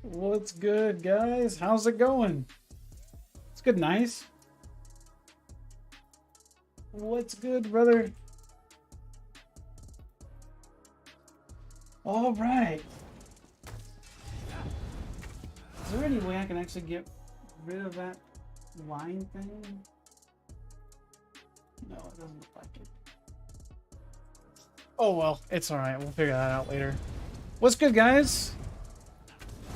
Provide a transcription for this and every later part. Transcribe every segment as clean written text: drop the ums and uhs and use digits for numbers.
What's good, guys? How's it going? It's good, nice. What's good, brother? All right. Is there any way I can actually get rid of that line thing? No, it doesn't look like it. Oh well, it's all right. We'll figure that out later. What's good, guys?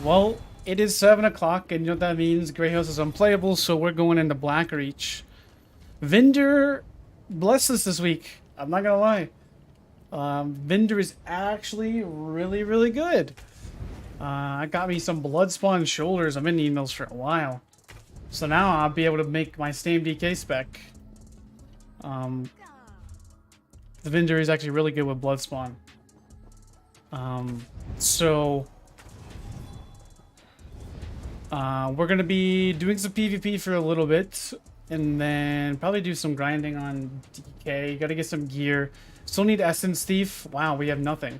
Well, it is 7 o'clock, and you know what that means? Grey House is unplayable, so we're going into Black Reach. Vendor blessed us this week. I'm not gonna lie. Vendor is actually really good. I got me some Bloodspawn shoulders. I'm in emails for a while, so now I'll be able to make my same DK spec. The Vendor is actually really good with Bloodspawn. We're going to be doing some PvP for a little bit, and then probably do some grinding on DK. Got to get some gear. Still need Essence Thief. Wow, we have nothing.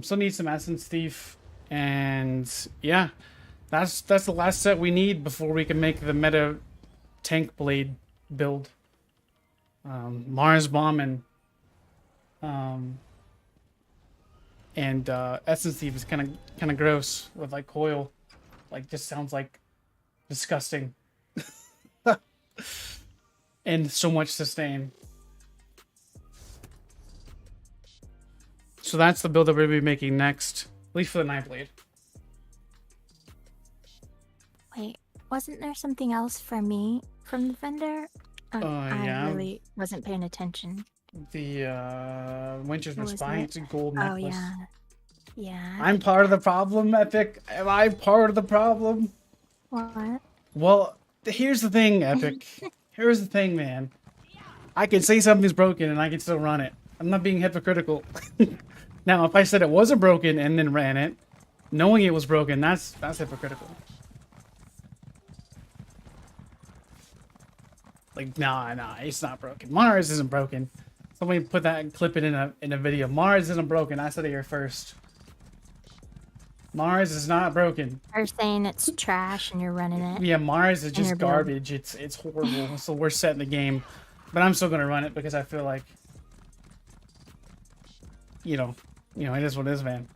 Still need some Essence Thief, and yeah, that's the last set we need before we can make the MetaTankBlade build. Mars Bomb and Essence Thief is kind of gross with like coil. Like, just sounds like disgusting. And so much sustain. So that's the build that we're going to be making next. At least for the Nightblade. Wait, wasn't there something else for me from the vendor? Yeah. I really wasn't paying attention. The Winchester Spines and gold necklace. Oh, yeah. Yeah. I'm part of the problem, Epic. Am I part of the problem? What? Well, here's the thing, Epic. Here's the thing, man. I can say something's broken and I can still run it. I'm not being hypocritical. Now, if I said it wasn't broken and then ran it, knowing it was broken, that's hypocritical. Like, nah, it's not broken. Mars isn't broken. Somebody put that and clip it in a video. Mars isn't broken. I said it here first. Mars is not broken. You're saying it's trash and you're running it. Yeah, Mars is just garbage. It's horrible. It's the worst set in the game. But I'm still gonna run it because I feel like, you know, it is what it is, man.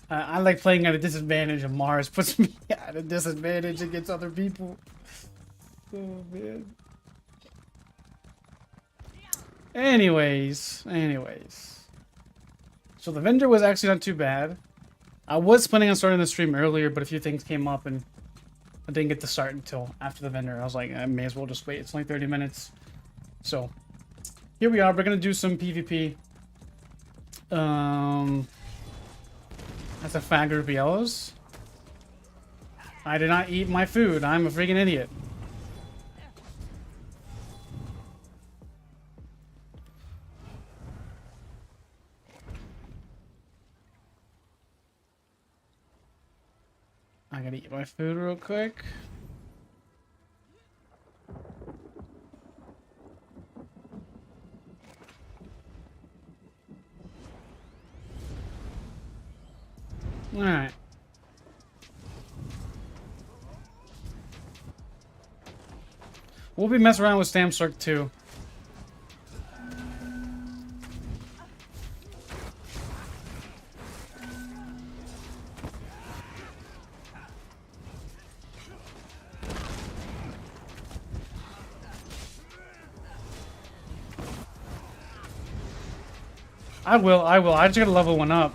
I like playing at a disadvantage, and Mars puts me at a disadvantage against other people. Oh man. Anyways. So the vendor was actually not too bad. I was planning on starting the stream earlier, but a few things came up and I didn't get to start until after the vendor. I was like, I may as well just wait. It's only 30 minutes. So here we are. We're going to do some PvP. That's a fat group of yellows. I did not eat my food. I'm a freaking idiot. I gotta eat my food real quick. Alright. We'll be messing around with Stamp Circ too. I will. I just gotta level one up.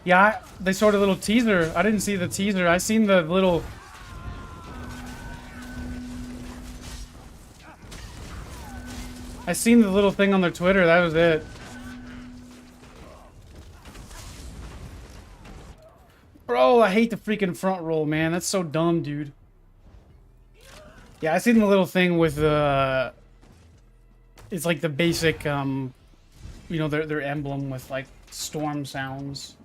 Yeah, they showed a little teaser. I didn't see the teaser. I seen the little... I seen the little thing on their Twitter. That was it. Bro, I hate the freaking front roll, man. That's so dumb, dude. Yeah, I seen the little thing with the... It's like the basic, you know, their emblem with, like, storm sounds.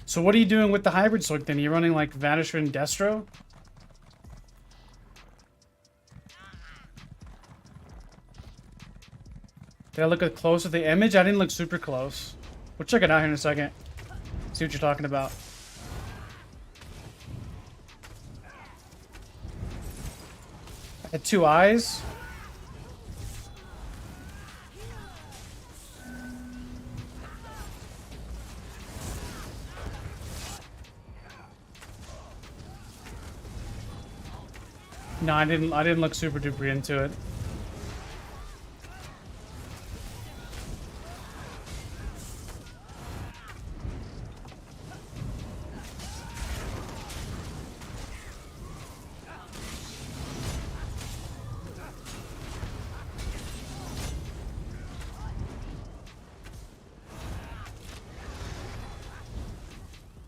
So what are you doing with the hybrid sword then? Are you running like Vanisher and Destro? Did I look close at the image? I didn't look super close. We'll check it out here in a second. See what you're talking about. I had 2 eyes. No, I didn't look super duper into it.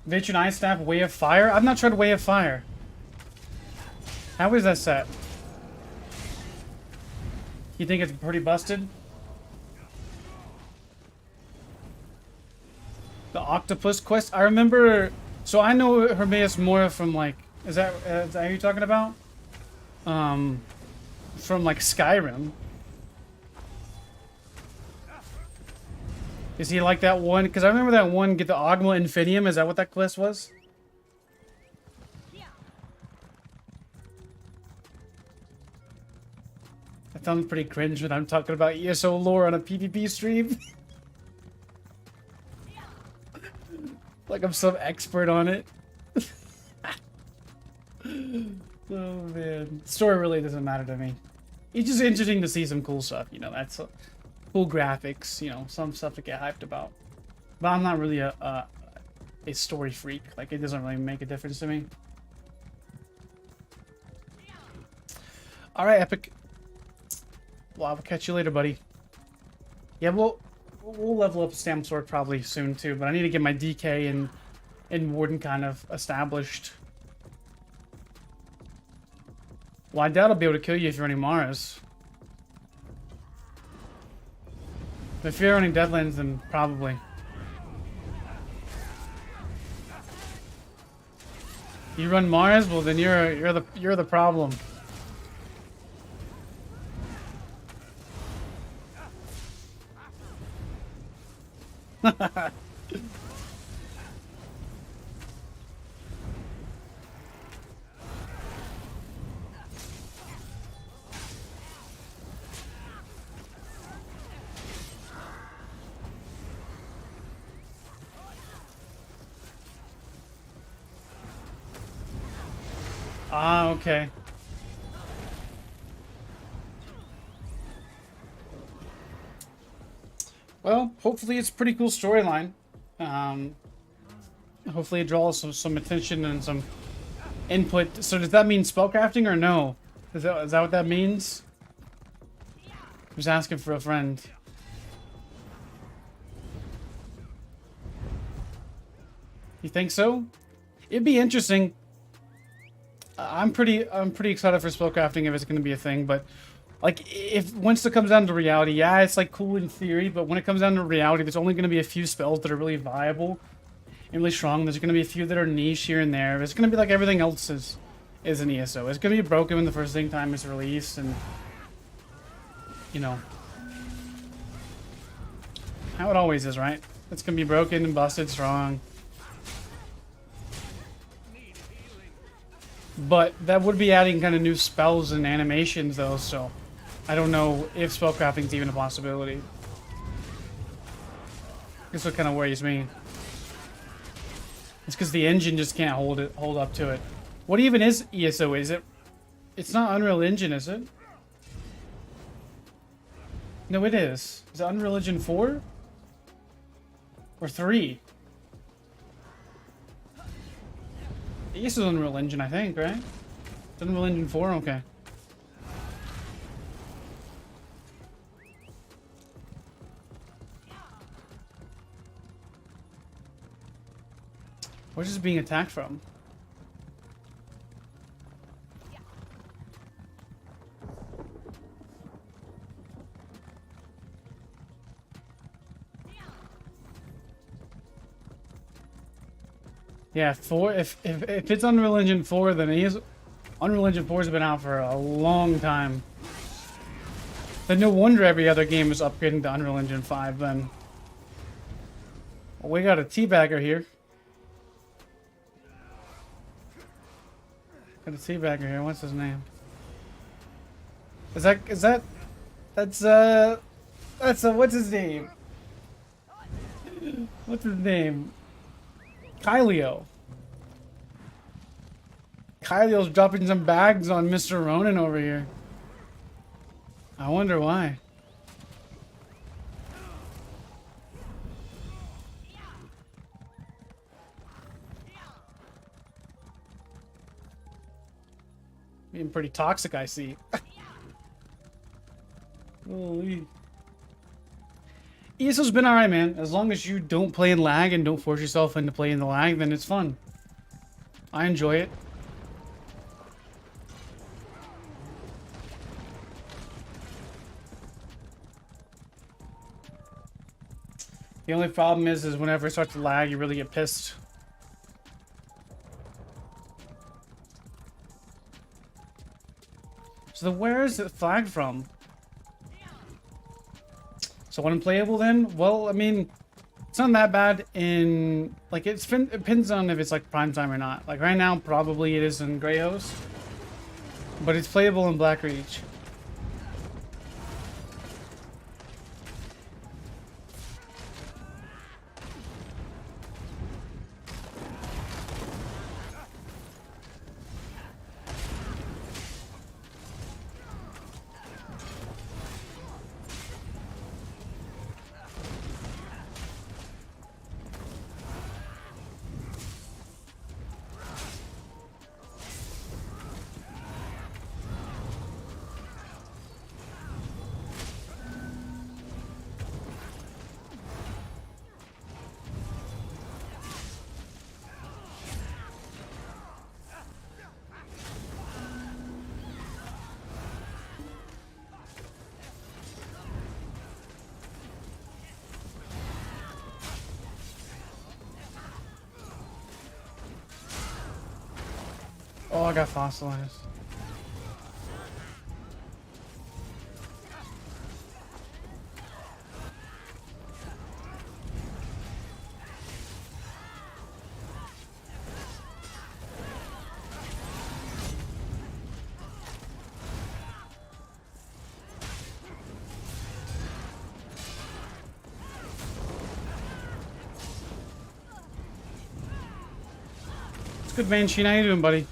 Vitron Ice Staff, Way of Fire? I've not tried Way of Fire. How is that set? You think it's pretty busted? The Octopus Quest? I remember... So I know Hermaeus Mora from like... Is that who you're talking about? From like Skyrim. Is he like that one? Because I remember that one, get the Ogma Infinium. Is that what that quest was? I found it pretty cringe when I'm talking about ESO lore on a PvP stream. Like I'm some expert on it. Oh man. Story really doesn't matter to me. It's just interesting to see some cool stuff, you know, that's cool graphics, you know, some stuff to get hyped about. But I'm not really a story freak. Like, it doesn't really make a difference to me. Alright, Epic. Well, I'll catch you later, buddy. Yeah, we'll level up Stamp Sword probably soon too, but I need to get my DK and Warden kind of established. Well, I doubt I'll be able to kill you if you're running Mars. If you're running Deadlands, then probably. You run Mars, well then you're the problem. Ah, okay. Well, hopefully it's a pretty cool storyline. Hopefully it draws some attention and some input. So does that mean spellcrafting or no? Is that what that means? Just asking for a friend. You think so? It'd be interesting. I'm pretty excited for spellcrafting if it's going to be a thing, but Like, if once it comes down to reality, yeah, it's like cool in theory, but when it comes down to reality, there's only going to be a few spells that are really viable and really strong. There's going to be a few that are niche here and there. It's going to be like everything else is an ESO. It's going to be broken when the first time it's released, and you know how it always is, right? It's going to be broken and busted strong. But that would be adding kind of new spells and animations, though, so I don't know if spellcrafting is even a possibility. That's what kind of worries me. It's because the engine just can't hold up to it. What even is ESO? Is it? It's not Unreal Engine, is it? No, it is. Is it Unreal Engine 4? Or 3? This is Unreal Engine, I think, right? It's Unreal Engine 4? Okay. Where's this being attacked from? Yeah, 4. If it's Unreal Engine 4, then Unreal Engine 4 has been out for a long time. Then no wonder every other game is upgrading to Unreal Engine 5 then. Well, we got a teabagger here. Got a teabagger here. What's his name? That's what's his name? What's his name? Kaliko. Kylio's dropping some bags on Mr. Ronan over here. I wonder why. Being pretty toxic, I see. Holy. ESO's been alright, man. As long as you don't play in lag and don't force yourself into playing the lag, then it's fun. I enjoy it. The only problem is whenever it starts to lag, you really get pissed. So where is it flagged from? So unplayable then? Well, I mean, it's not that bad in, like, it depends on if it's like prime time or not. Like right now, probably it is in Grey Host, but it's playable in Black Reach. Oh, I got fossilized. It's good, man. Sheen, how you doing, buddy?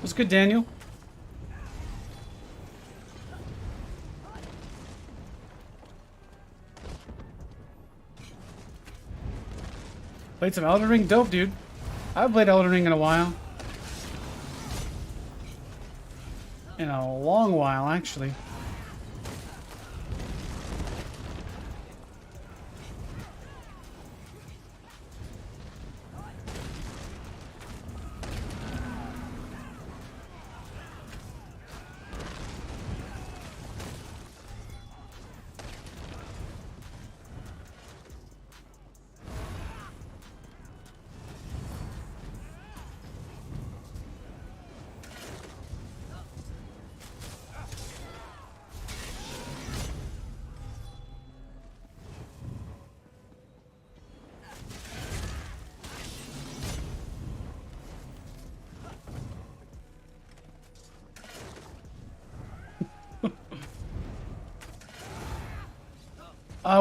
What's good, Daniel? Played some Elden Ring? Dope, dude. I haven't played Elden Ring in a while. In a long while, actually.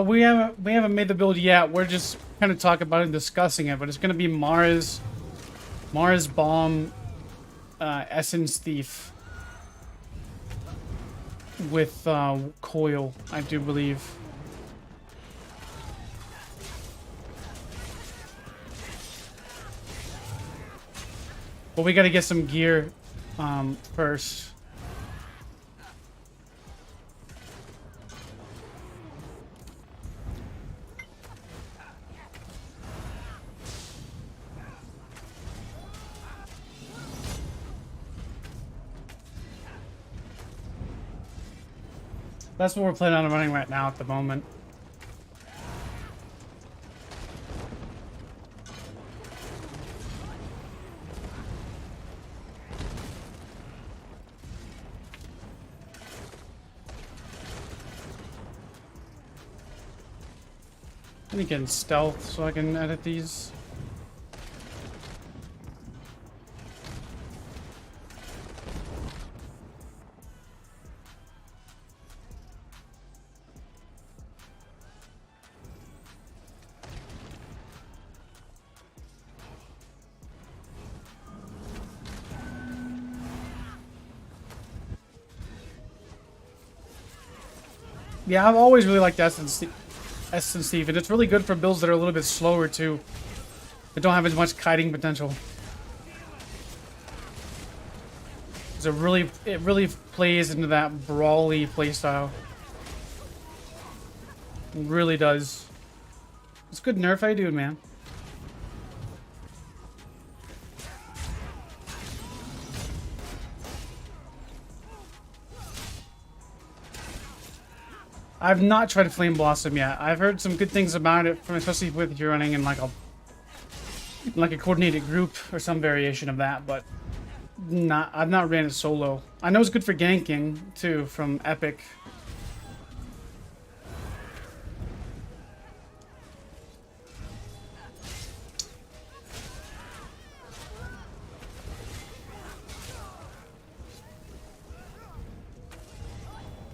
We haven't made the build yet. We're just kind of talking about it and discussing it, but it's gonna be Mara's Bomb Essence Thief with Coil, I do believe. But we gotta get some gear first. That's what we're planning on running right now at the moment. Let me get in stealth so I can edit these. Yeah, I've always really liked Essence Thief, and it's really good for builds that are a little bit slower too, that don't have as much kiting potential. 'Cause it really plays into that brawly playstyle. It really does. It's good nerf, I do, man. I've not tried Flame Blossom yet. I've heard some good things about it, from especially with if you're running in like a coordinated group or some variation of that, but I've not ran it solo. I know it's good for ganking too from Epic.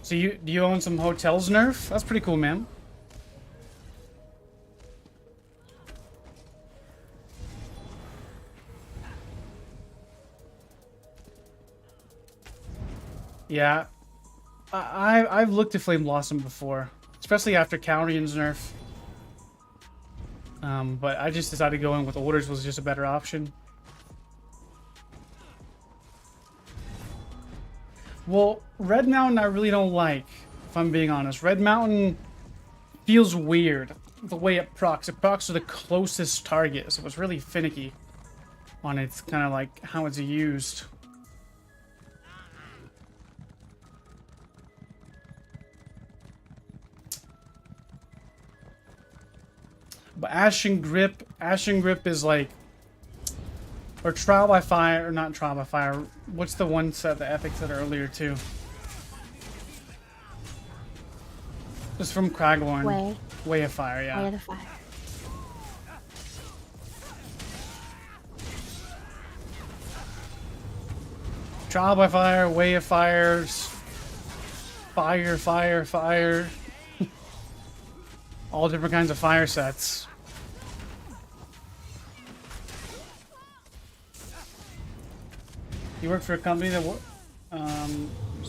So do you own some hotels nerf? That's pretty cool, man. Yeah, I've looked at Flame Blossom before, especially after Cowrion's nerf. But I just decided to go in with Orders was just a better option. Well, Red Mountain I really don't like, if I'm being honest. Red Mountain feels weird, the way it procs. It procs to the closest target, so it's really finicky on its kind of like how it's used. But Ashen Grip is like, or Trial by Fire, or not Trial by Fire. What's the one set the Epic said earlier too? It's from Kragorn. Way of Fire, yeah. Way of the Fire. Trial by Fire, Way of Fire, Fire. All different kinds of fire sets. You work for a company that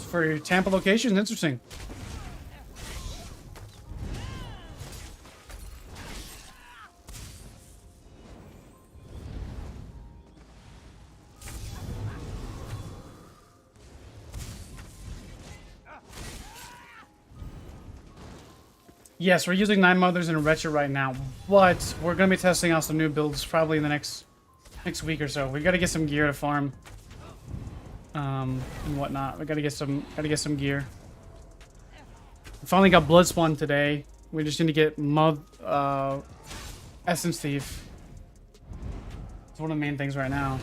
for your Tampa location? Interesting. Yes, we're using 9 mothers and a Wretched right now, but we're gonna be testing out some new builds probably in the next week or so. We gotta get some gear to farm, and whatnot. We gotta get some gear. We finally got Blood Spawn today. We just need to get Essence Thief. It's one of the main things right now.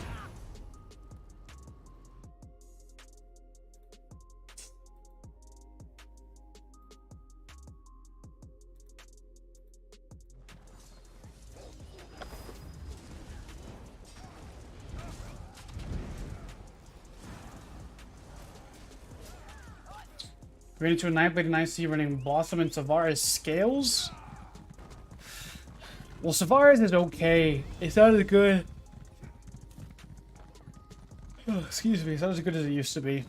We're into a Nightblade.exe running Blossom and Savaris scales. Well, Savaris is okay. It's not as good. Oh, excuse me. It's not as good as it used to be.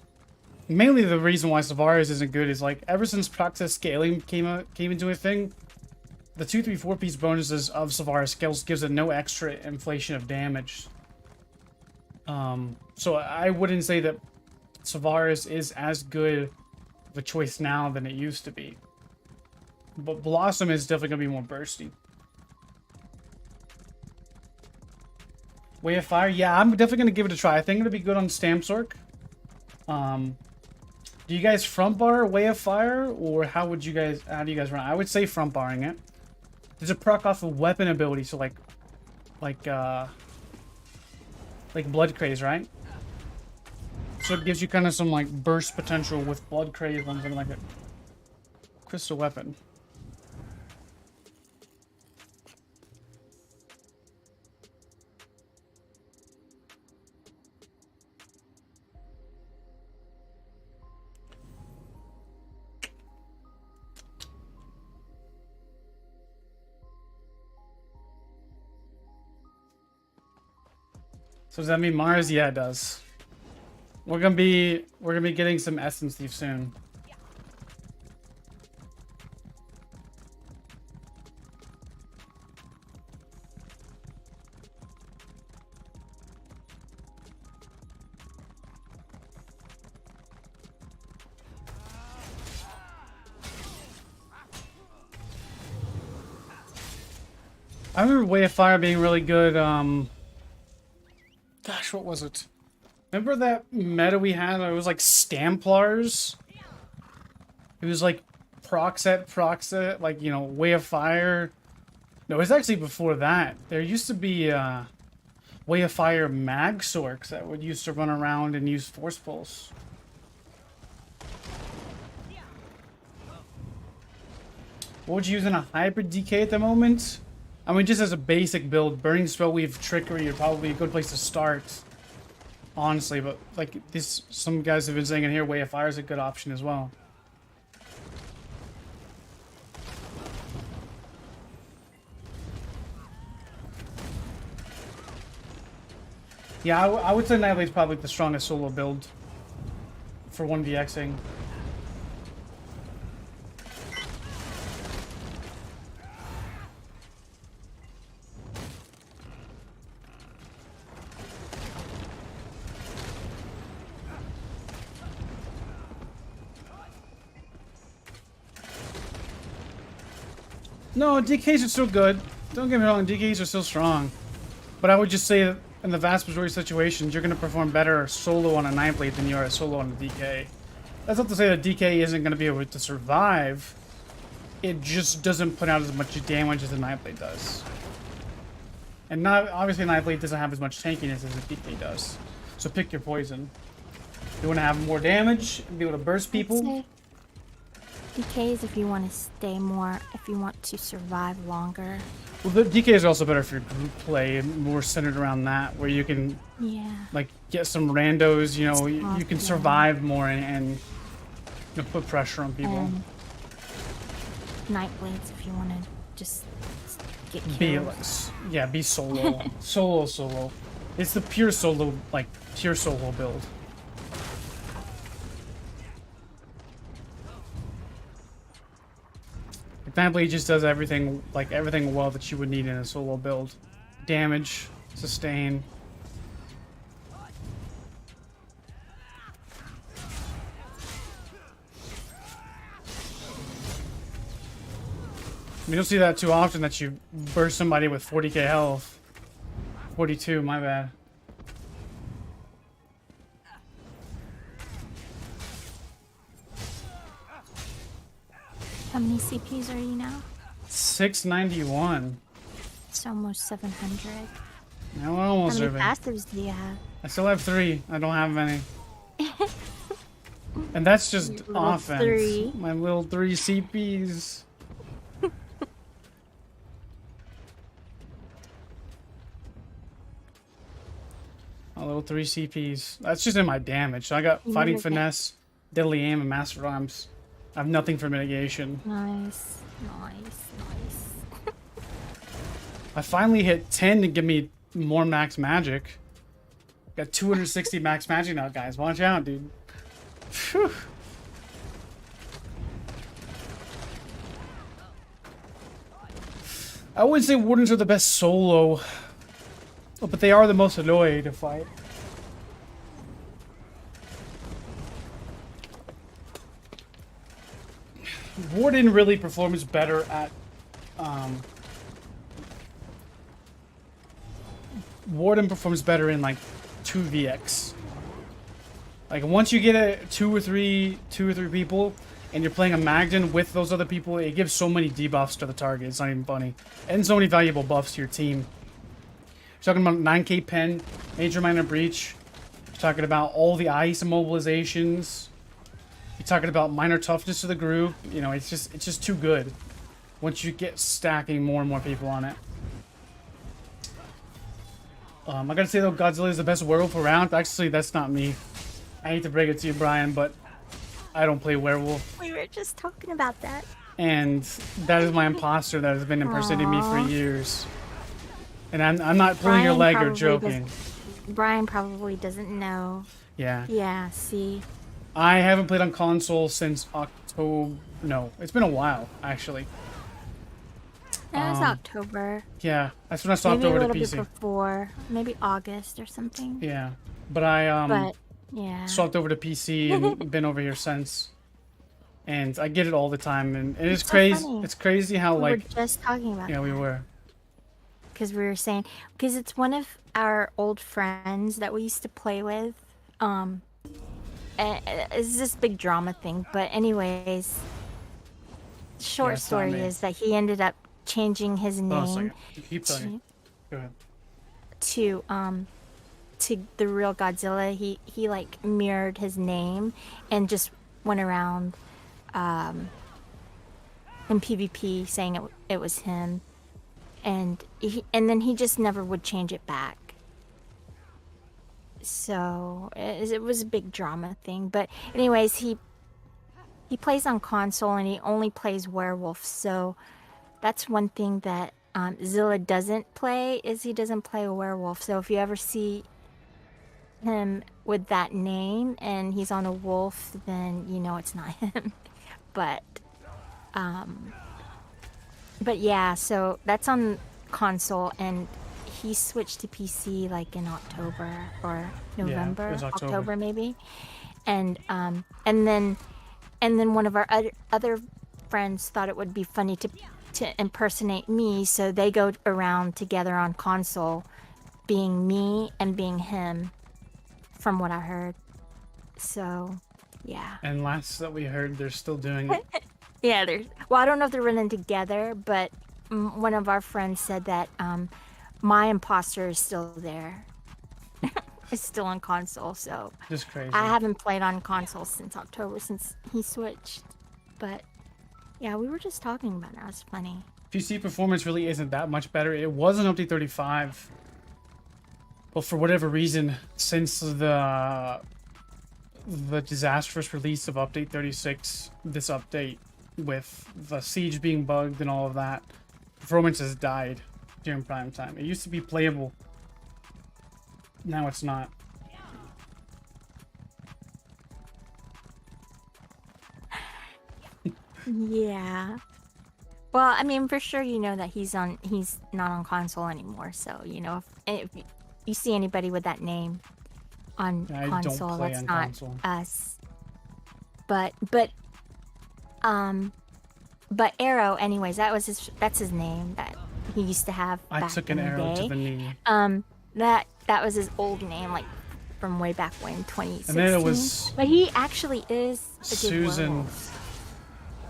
Mainly the reason why Savaris isn't good is like ever since process scaling came into a thing, the 2, 3, 4 piece bonuses of Savaris scales gives it no extra inflation of damage. So I wouldn't say that Savaris is as good of a choice now than it used to be. But Blossom is definitely gonna be more bursty. Way of Fire, yeah, I'm definitely gonna give it a try. I think it'll be good on Stamsork. Do you guys front bar Way of Fire, or how do you guys run? I would say front barring it. There's a proc off of weapon ability, so like Blood Craze, right? So it gives you kind of some like burst potential with Blood Craze on something like a crystal weapon. So does that mean Mars? Yeah, it does. We're gonna be getting some Essence Thief soon. I remember Way of Fire being really good. Gosh, what was it? Remember that meta we had? It was like Stamplars. It was like Proxet, like, you know, Way of Fire. No, it was actually before that. There used to be Way of Fire Magsorks that would used to run around and use Force Pulse. What would you use in a hybrid DK at the moment? I mean, just as a basic build, Burning Spellweave Trickery are probably a good place to start. Honestly, but like this, some guys have been saying in here, Way of Fire is a good option as well. Yeah, I would say Nightblade's probably the strongest solo build for 1vxing. No, DKs are still good. Don't get me wrong, DKs are still strong. But I would just say that in the vast majority of situations, you're going to perform better solo on a Nightblade than you are solo on a DK. That's not to say that DK isn't going to be able to survive. It just doesn't put out as much damage as a Nightblade does. And not obviously, a Nightblade doesn't have as much tankiness as a DK does. So pick your poison. You want to have more damage, be able to burst people. DKs if you want to stay more, if you want to survive longer. Well, the DKs are also better for your group play and more centered around that, where you can, like, get some randos. You know, you can survive more and you know, put pressure on people. And Nightblades if you want to just get killed. Be solo, solo. It's the pure solo, like, pure solo build. Nightblade just does everything, like, everything well that you would need in a solo build. Damage, sustain. You don't see that too often, that you burst somebody with 40k health. 42, my bad. How many CPs are you now? 691. It's almost 700. Now we're almost How there, many babe. passives do you have? I still have 3. I don't have any. And that's just Your little offense. 3. My little 3 CPs. My little 3 CPs. That's just in my damage. So I got You fighting never get- finesse, deadly aim, and master arms. I have nothing for mitigation. Nice, nice, nice. I finally hit 10 to give me more max magic. Got 260 max magic now, guys. Watch out, dude. Phew. I wouldn't say wardens are the best solo, but they are the most annoying to fight. Warden really performs better at Warden performs better in like 2vx. Like once you get two or three people and you're playing a Magden with those other people, it gives so many debuffs to the target. It's not even funny, and so many valuable buffs to your team. You're talking about 9k pen, major minor breach. You're talking about all the ice immobilizations. You're talking about minor toughness to the group. You know, it's just too good once you get stacking more and more people on it. I gotta say though, Godzilla is the best werewolf around. Actually, that's not me. I hate to break it to you, Brian, but I don't play werewolf. We were just talking about that. And that is my imposter that has been impersonating me for years. And I'm not pulling your leg or joking. Brian probably doesn't know. Yeah. Yeah, see. I haven't played on console since October. No, it's been a while, actually. It was October. Yeah, that's when I swapped Maybe over a to little PC. bit before. Maybe August or something. Yeah, but I But, yeah. swapped over to PC and been over here since. And I get it all the time, and it is It's so crazy. funny. It's crazy how We like were just talking about yeah, we were. because we were saying because it's one of our old friends that we used to play with. It's this big drama thing, but anyways, short it's not story me. is that he ended up changing his Hold on a name second. You keep talking. Go ahead. to the real Godzilla. He like mirrored his name and just went around in PvP saying it was him, and then he just never would change it back. So it was a big drama thing. But anyways, he plays on console and he only plays werewolf. So that's one thing that Zilla doesn't play, is he doesn't play a werewolf. So if you ever see him with that name and he's on a wolf, then you know it's not him. But yeah, so that's on console, and he switched to PC like in October or November, it was October. maybe. And then one of our other friends thought it would be funny to impersonate me, so they go around together on console, being me and being him, from what I heard. So, yeah. And last that we heard, they're still doing it. Yeah, well, I don't know if they're running together, but one of our friends said that my imposter is still there. It's still on console, so Just crazy. I haven't played on console since October, since he switched. But yeah, we were just talking about it. It was funny. PC performance really isn't that much better. It was an update 35, but for whatever reason, since the disastrous release of update 36, this update with the siege being bugged and all of that, performance has died during prime time. It used to be playable Now it's not. Yeah. Well, I mean, for sure, you know that he's not on console anymore. So, you know, if you see anybody with that name on console, don't play that's on not console. us. But Eyr0n, anyways, that's his name that he used to have I back took in an the arrow day. to the knee. That was his old name, like from way back when, 2016. And then it was But he actually is a good Susan. werewolf.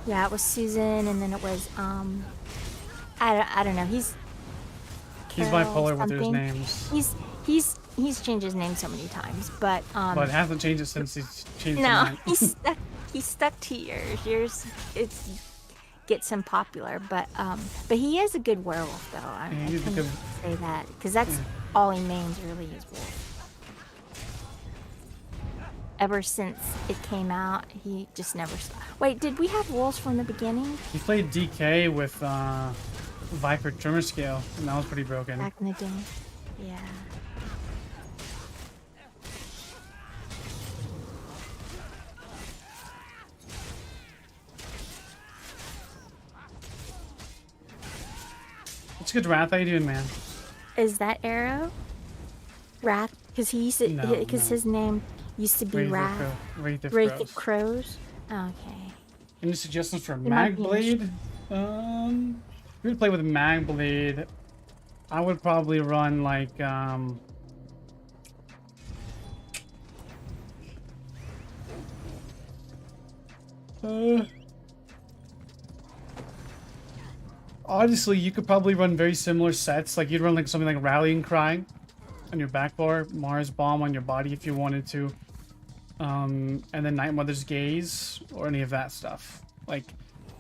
Yeah, it was Susan, and then it was I don't know. He's bipolar with his something. names. He's changed his name so many times, but But hasn't changed it since he's changed no, his name. he's stuck to yours. Yours gets him popular, but he is a good werewolf though. I can say that because that's all he mains really is wolf. Ever since it came out, he just never stopped. Wait, did we have wolves from the beginning? He played DK with Viper Trimmer Scale, and that was pretty broken. Back in the day, yeah. What's good, Wrath? How you doing, man? Is that Eyr0n? Wrath? Because he used to, because his name used to be Wrath. Wraith of Crows. Okay. Any suggestions for MagBlade? If we would play with MagBlade, I would probably run like honestly, you could probably run very similar sets. Like you'd run like something like Rallying Cry on your back bar, Mars Bomb on your body if you wanted to, and then Night Mother's Gaze or any of that stuff. Like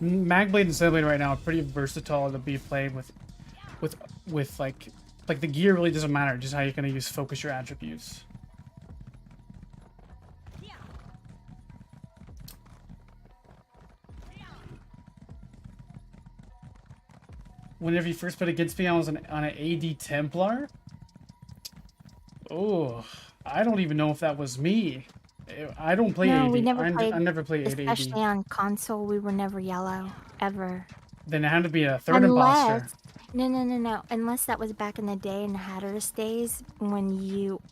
MagBlade and Sunblade right now are pretty versatile to be played with like the gear really doesn't matter, just how you're gonna focus your attributes. Whenever you first played against me, I was on an AD Templar. Oh, I don't even know if that was me. I don't play AD. We never I never play AD. Especially on console, we were never yellow, ever. Then it had to be a third imposter. No. Unless that was back in the day in the HyperX days when you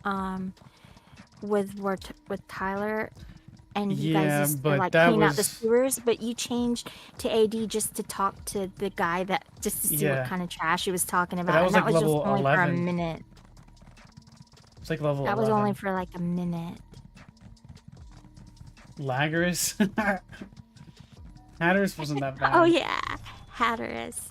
were with Tyler and you guys used to like clean out the sewers, but you changed to AD just to talk to the guy to see what kind of trash he was talking about. And that was just only for a minute. It's like level 11. That was only for like a minute. Laggarus? HyperX wasn't that bad. Oh yeah, HyperX.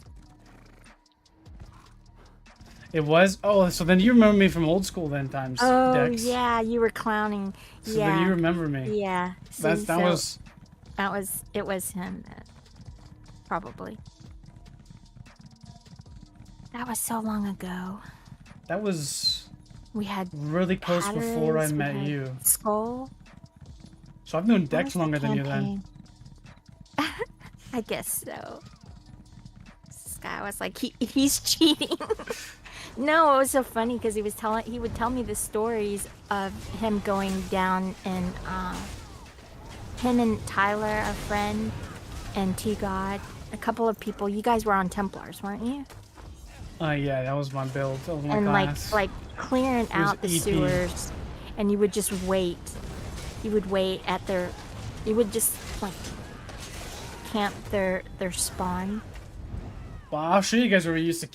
It was? Oh, so then you remember me from old school then times, Oh, Dex. yeah, you were clowning. So then you remember me. Yeah. It was him, probably. That was so long ago. That was we had really close before I met you. Skull. So I've known Dex longer than you then. I guess so. This guy was like, he's cheating. No, it was so funny because he would tell me the stories of him going down and him and Tyler, our friend, and T-God, a couple of people. You guys were on Templars, weren't you? Yeah, that was my build. That was my and class. like clearing out the sewers, and you would just wait. You would wait at their. You would just like camp their spawn. Well, I'll show you guys where we used to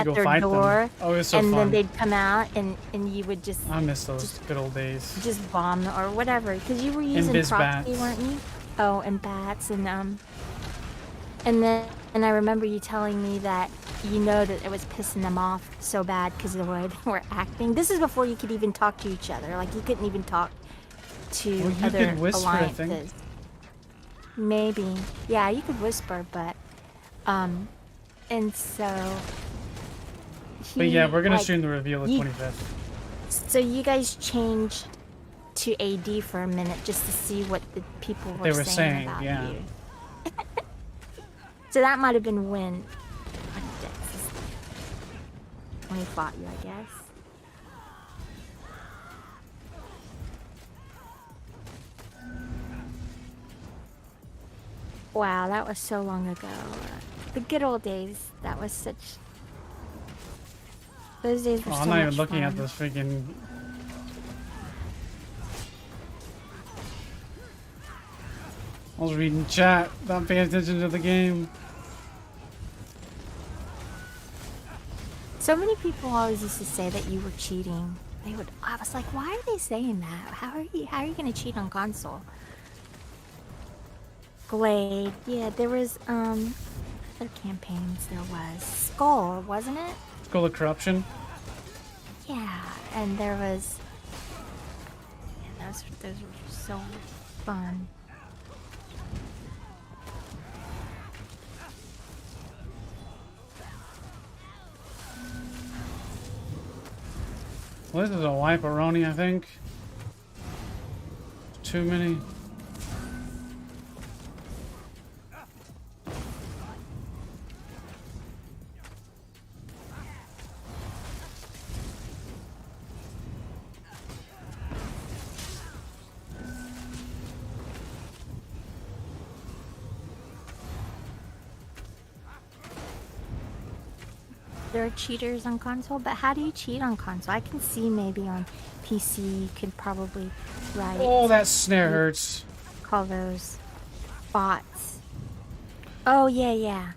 go fight door, them. Oh, it was so fun. And then they'd come out, and you would just. I miss those good old days. Just bomb or whatever, because you were using proxy, weren't you? Oh, and bats, and then I remember you telling me that you know that it was pissing them off so bad because of the way they were acting. This is before you could even talk to each other. Like you couldn't even talk to other whisper, alliances. I think. Maybe, yeah, you could whisper, but and so. But yeah, we're gonna stream the reveal the 25th. So you guys changed to AD for a minute just to see what the people were saying about you. So that might have been when he fought you, I guess. Wow, that was so long ago. The good old days. That was such. Those days were so I'm not even much looking fun. at this freaking. I was reading chat, not paying attention to the game. So many people always used to say that you were cheating. I was like, why are they saying that? How are you gonna cheat on console? Blade, yeah, there was other campaigns. There was Skull, wasn't it? Skull of Corruption. Yeah, and there was. Yeah, those were so fun. Well, this is a wipe-a-roni, I think. Too many. There are cheaters on console, but how do you cheat on console? I can see maybe on PC you could probably write. Oh, that snare hurts. Call those bots. Oh yeah.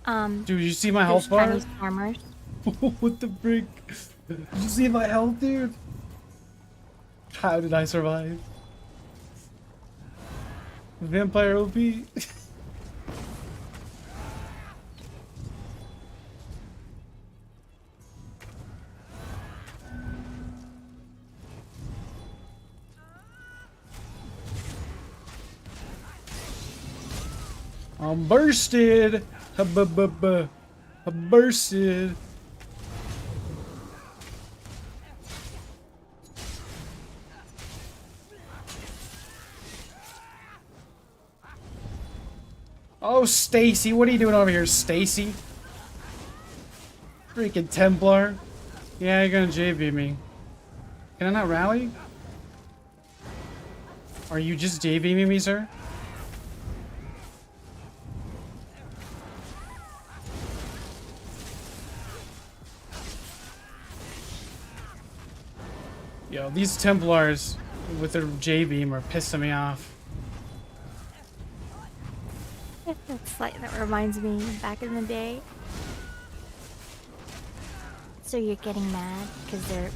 Dude, you see my health bar? Chinese farmers. What the frick? Did you see my health, dude? How did I survive? Vampire OP? I'm bursted. I'm bursted. Oh, Stacy, what are you doing over here, Stacy? Freaking Templar. Yeah, you're gonna JV me. Can I not rally? Are you just JVing me, sir? Yo, these Templars with their J-beam are pissing me off. That reminds me back in the day. So you're getting mad because they're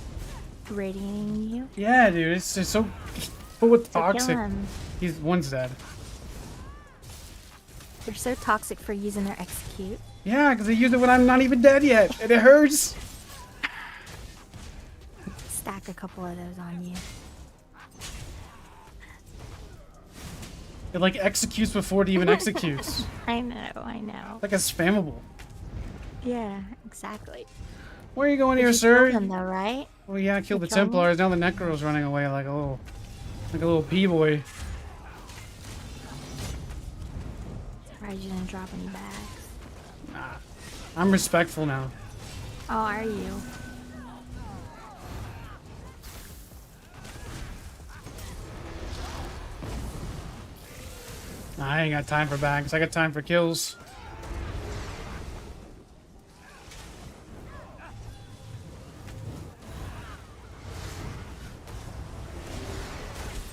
radiating you? Yeah, dude, it's so full of So kill toxic. them. One's dead. They're so toxic for using their execute. Yeah, because they use it when I'm not even dead yet, and it hurts. Stack a couple of those on you. It like executes before it even executes. I know. Like a spammable. Yeah, exactly. Where are you going Did here, you sir? kill them though, right? Well, yeah, I killed the Control them? Templars. Now the Necro's running away like a little P-boy. Surprised you didn't drop any bags. Nah, I'm respectful now. Oh, are you? I ain't got time for bags. I got time for kills.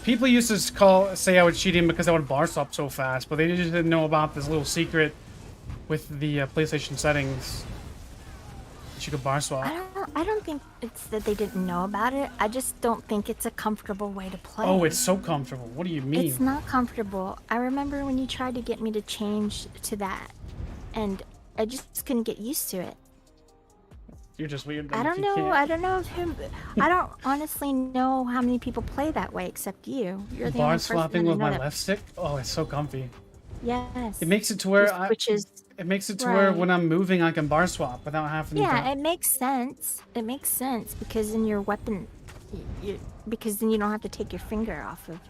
People used to say I was cheating because I would bar swap so fast, but they just didn't know about this little secret with the PlayStation settings. You could bar swap. I don't think it's that they didn't know about it. I just don't think it's a comfortable way to play. Oh, it's so comfortable. What do you mean? It's not comfortable. I remember when you tried to get me to change to that, and I just couldn't get used to it. You're just weird. I don't know. I don't know if him. I don't honestly know how many people play that way except you. You're the Bar only person swapping that I with know my that- left stick. Oh, it's so comfy. Yes. It makes it to where It makes it to where right. when I'm moving, I can bar swap without having to. Yeah, it makes sense. It makes sense because in your weapon, because then you don't have to take your finger off of.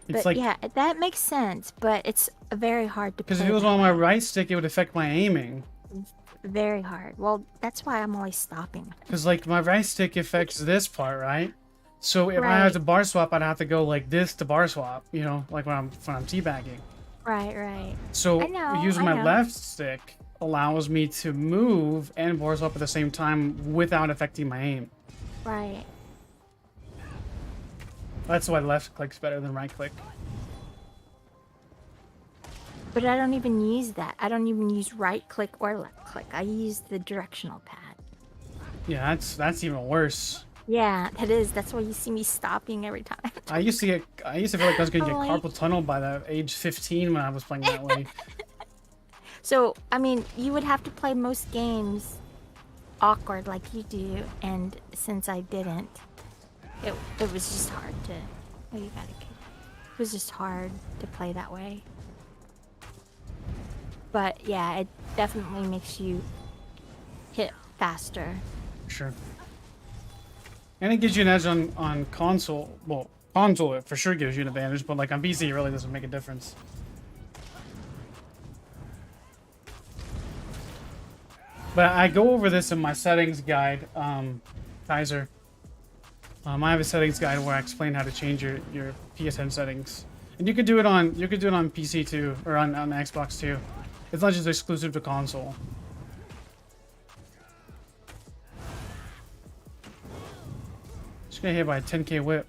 It's But like, yeah, that makes sense. But it's very hard to play. because if it was that on my way. right stick, it would affect my aiming. Very hard. Well, that's why I'm always stopping. Because like my right stick affects this part, right? So if I Right. had to bar swap, I'd have to go like this to bar swap. You know, like when I'm teabagging. Right, right. So I know, using I my know. left stick allows me to move and force up at the same time without affecting my aim. Right. That's why left click's better than right click. But I don't even use that. I don't even use right click or left click. I use the directional pad. Yeah, that's even worse. Yeah, that is. That's why you see me stopping every time. I used to feel like I was gonna get I'm like- carpal tunnel by the age 15 when I was playing that way. So, I mean, you would have to play most games awkward like you do, and since I didn't, it was just hard to. Oh, you got a kid. It was just hard to play that way. But yeah, it definitely makes you hit faster. Sure. And it gives you an edge on console. Well, console it for sure gives you an advantage, but like on PC it really doesn't make a difference. But I go over this in my settings guide, Kaiser. I have a settings guide where I explain how to change your PSN settings, and you can do it on PC too, or on Xbox too. It's not just exclusive to console. Just got hit by a 10k whip.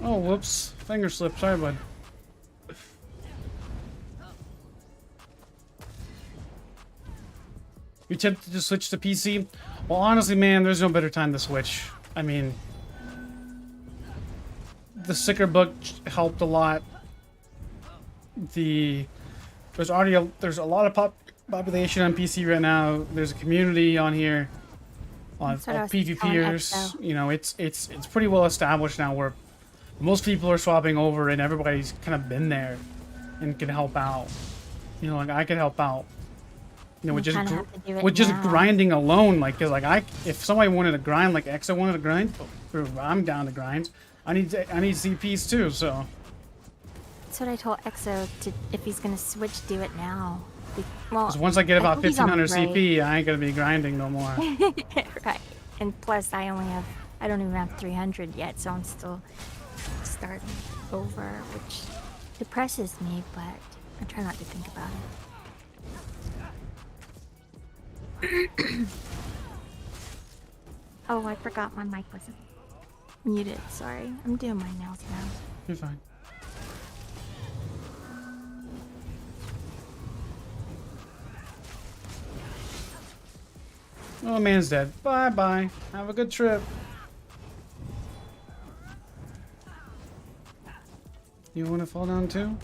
Oh, whoops. Finger slip. Sorry, bud. You tempted to switch to PC? Well, honestly, man, there's no better time to switch. I mean, the sticker book helped a lot. There's a lot of population on PC right now. There's a community on here of PvPers. You know, it's pretty well established now where most people are swapping over and everybody's kind of been there and can help out. You know, like I could help out. You know, with just grinding alone, like, cause like if somebody wanted to grind, like EXO wanted to grind, I'm down to grind. I need CPs too, so. That's what I told EXO to, if he's gonna switch, do it now. Well, cause once I get about 1500 CP, I ain't gonna be grinding no more. Right, and plus I don't even have 300 yet, so I'm still starting over, which depresses me, but I try not to think about it. Oh, I forgot my mic wasn't muted. Sorry. I'm doing my nails now. You're fine. Oh, man's dead. Bye-bye. Have a good trip. You want to fall down too?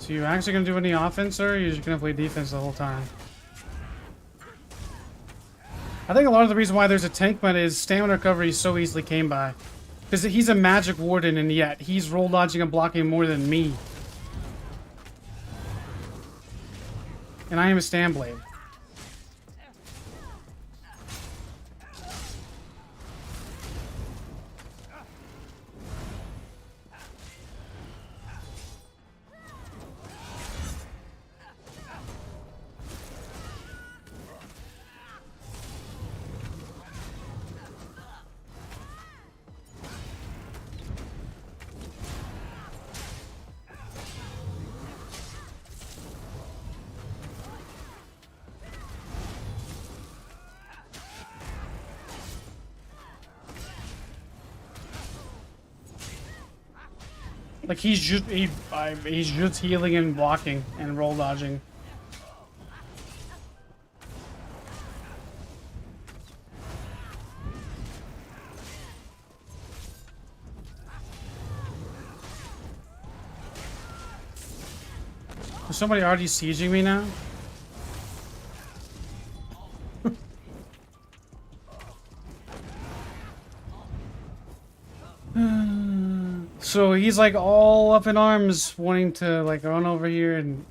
So you actually gonna do any offense, or are you just gonna play defense the whole time? I think a lot of the reason why there's a tank meta is stamina recovery so easily came by. Because he's a magic warden, and yet he's roll dodging and blocking more than me. And I am a StamBlade. Like he's just healing and blocking and roll dodging. Is somebody already sieging me now? So he's like all up in arms, wanting to like run over here and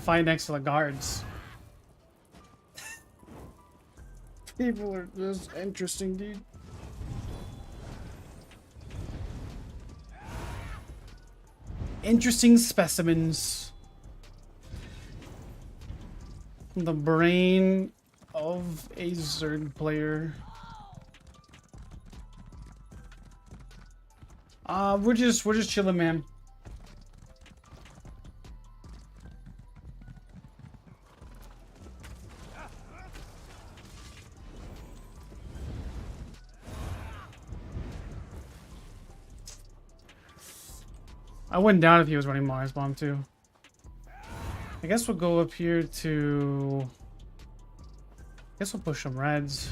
fight next to the guards. People are just interesting, dude. Interesting specimens. The brain of a Zerg player. We're just chilling, man. I wouldn't doubt if he was running Mars Bomb too. I guess we'll go up here to... I guess we'll push some reds.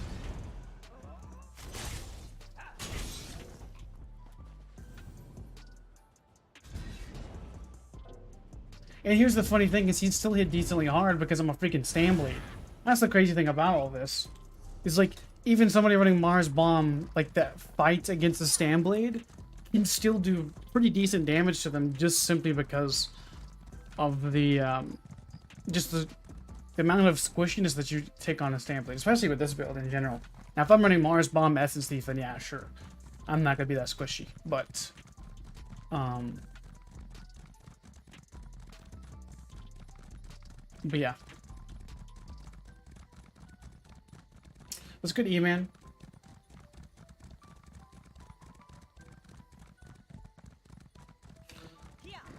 And here's the funny thing is he'd still hit decently hard because I'm a freaking StamBlade. That's the crazy thing about all this. Is like, even somebody running Mars Bomb, like that fight against the StamBlade, can still do pretty decent damage to them just simply because of the, just the amount of squishiness that you take on a StamBlade, especially with this build in general. Now, if I'm running Mars Bomb, Essence Thief, then yeah, sure. I'm not gonna be that squishy, but, yeah. What's good, E-Man?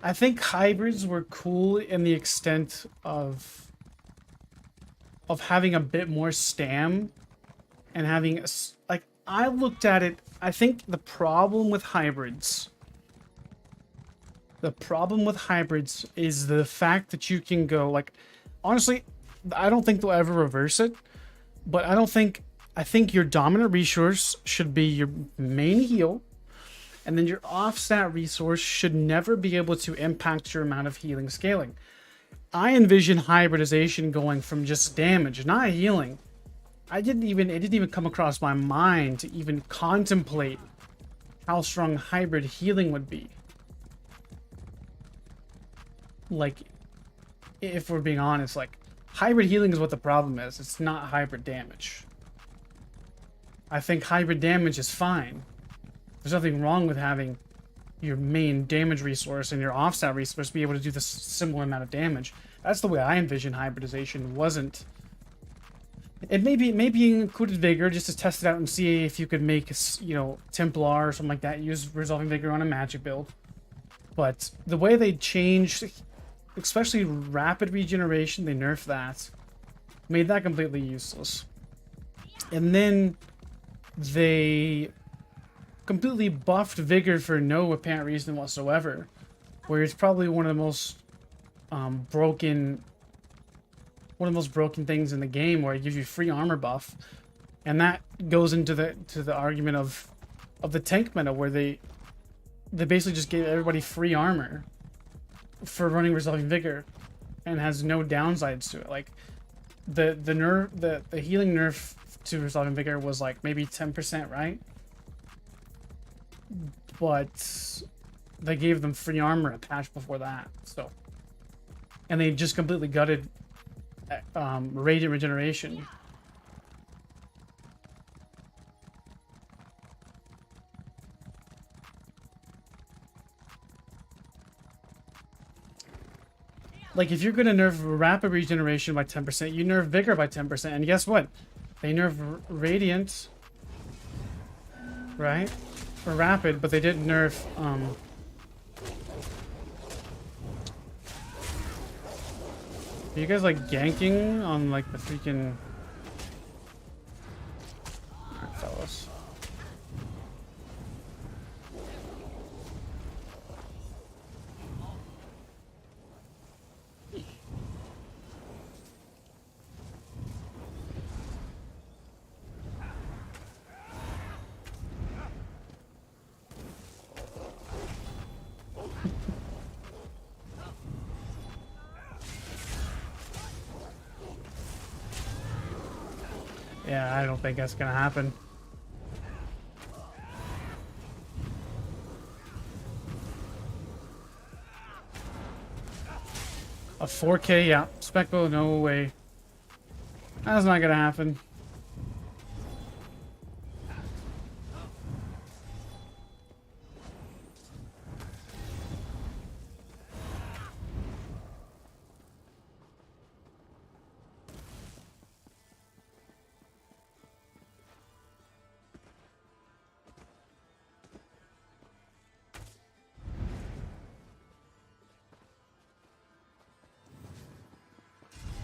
I think hybrids were cool in the extent of having a bit more stam and having like I looked at it. I think the problem with hybrids is the fact that you can go like, honestly, I don't think they'll ever reverse it, but I think your dominant resource should be your main heal, and then your offstat resource should never be able to impact your amount of healing scaling. I envision hybridization going from just damage, not healing. It didn't even come across my mind to even contemplate how strong hybrid healing would be. Like, if we're being honest, like, hybrid healing is what the problem is. It's not hybrid damage. I think hybrid damage is fine. There's nothing wrong with having your main damage resource and your offset resource be able to do the similar amount of damage. That's the way I envision hybridization. Wasn't it? Maybe included Vigor just to test it out and see if you could make, you know, Templar or something like that. Use Resolving Vigor on a magic build. But the way they changed, especially rapid regeneration, they nerfed that, made that completely useless. And then they completely buffed Vigor for no apparent reason whatsoever, where it's probably one of the most broken things in the game, where it gives you free armor buff. And that goes into the argument of the tank meta, where they basically just gave everybody free armor for running Resolving Vigor and has no downsides to it. Like the healing nerf to Resolving Vigor was like maybe 10%, right? But they gave them free armor a patch before that, so, and they just completely gutted Radiant Regeneration. Like, if you're gonna nerf Rapid Regeneration by 10%, you nerf Vigor by 10%, and guess what? They nerf Radiant, right? For Rapid, but they didn't nerf, Are you guys, like, ganking on, like, the freaking... Alright, fellas. Yeah, I don't think that's gonna happen. A 4K, yeah. Speckle, no way. That's not gonna happen.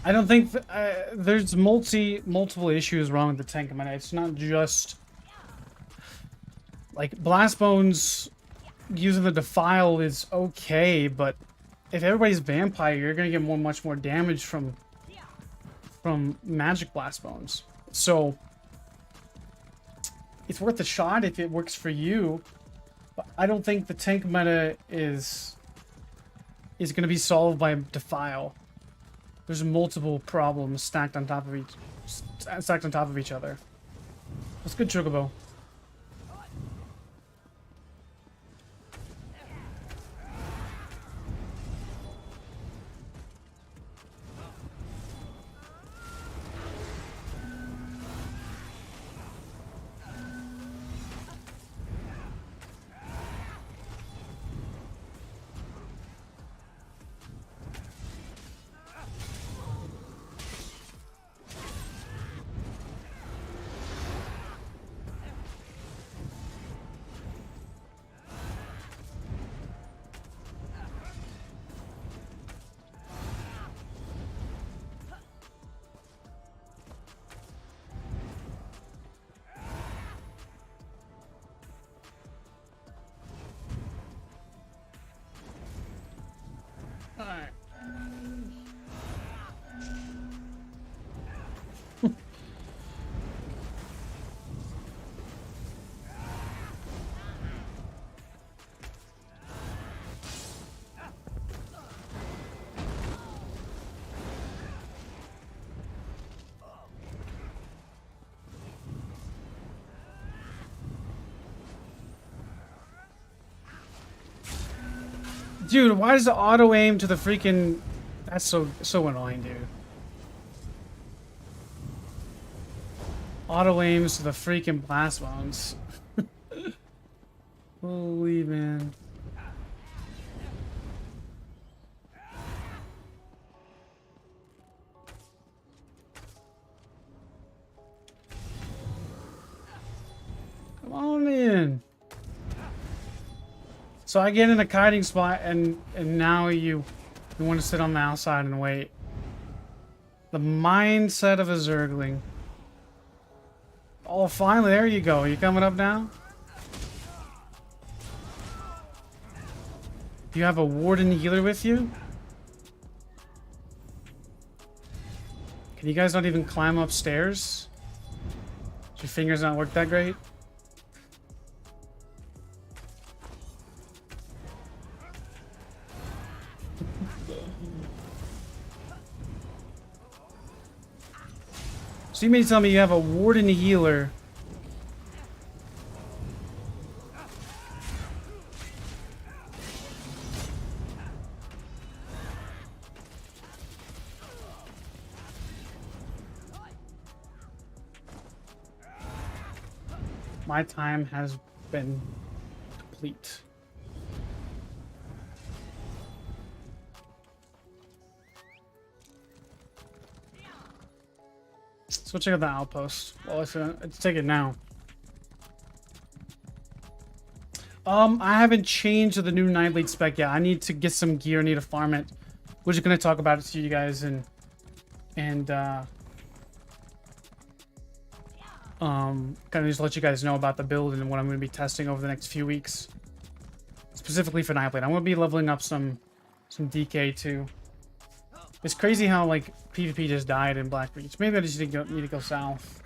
I don't think there's multiple issues wrong with the tank meta. It's not just like Blast Bones using the Defile is okay, but if everybody's vampire, you're gonna get much more damage from magic Blast Bones. So it's worth a shot if it works for you, but I don't think the tank meta is gonna be solved by Defile. There's multiple problems stacked on top of each other. That's good, Chocobo. Alright. Dude, why does the auto aim to the freaking... That's so annoying, dude. Auto aims to the freaking Blast Bones. Holy man. Come on in. So I get in a kiting spot, and now you want to sit on the outside and wait. The mindset of a Zergling. Oh, finally, there you go. You coming up now? Do you have a Warden healer with you? Can you guys not even climb upstairs? Does your fingers not work that great? So you may tell me you have a warden healer. My time has been complete. Let's go check out the outpost. Well, let's take it now. I haven't changed to the new Nightblade spec yet. I need to get some gear. I need to farm it. We're just gonna talk about it to you guys and kind of just let you guys know about the build and what I'm going to be testing over the next few weeks, specifically for Nightblade. I'm going to be leveling up some DK too. It's crazy how like PvP just died in Black Reach. Maybe I just need to go south.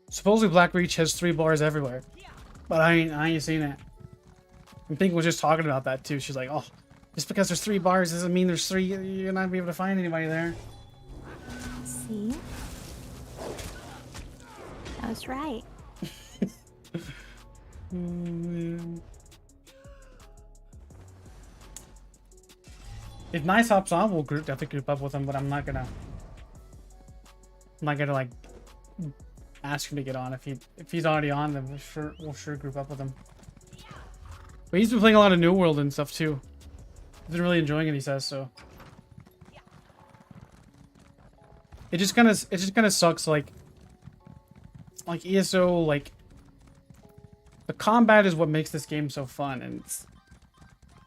Supposedly Black Reach has 3 bars everywhere, but I ain't seen it. And Pink was just talking about that too. She's like, "Oh, just because there's 3 bars doesn't mean there's 3. You're not gonna be able to find anybody there." See, I was right. If Nice hops on, we'll definitely group up with him. But I'm not gonna like ask him to get on. If he's already on, then we'll sure group up with him. But he's been playing a lot of New World and stuff too. He's been really enjoying it, he says, so. It just kind of sucks, like ESO, like the combat is what makes this game so fun,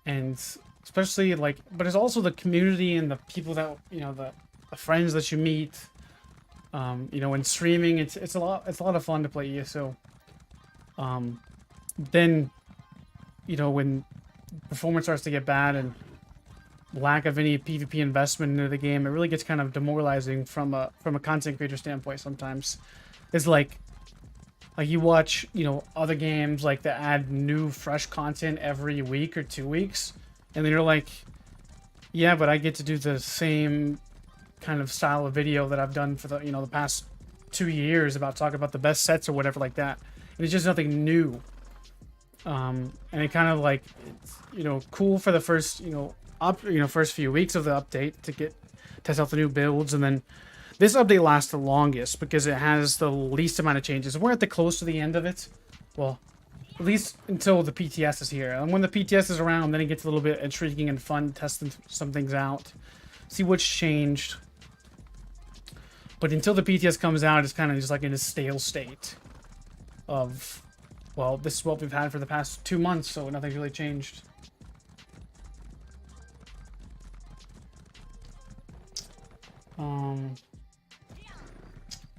and especially like, but it's also the community and the people that, you know, the friends that you meet, you know, when streaming, it's a lot of fun to play ESO. Then, you know, when performance starts to get bad and lack of any PvP investment into the game, it really gets kind of demoralizing from a content creator standpoint sometimes. It's like you watch, you know, other games like that add new fresh content every week or 2 weeks, and then you're like, yeah, but I get to do the same kind of style of video that I've done for the, you know, the past 2 years about talking about the best sets or whatever like that, and it's just nothing new. And it kind of like, it's, you know, cool for the first, first few weeks of the update to test out the new builds, and then this update lasts the longest because it has the least amount of changes. We're at the close to the end of it. Well, at least until the PTS is here. And when the PTS is around, then it gets a little bit intriguing and fun, testing some things out, see what's changed. But until the PTS comes out, it's kind of just like in a stale state of, well, this is what we've had for the past 2 months, so nothing's really changed.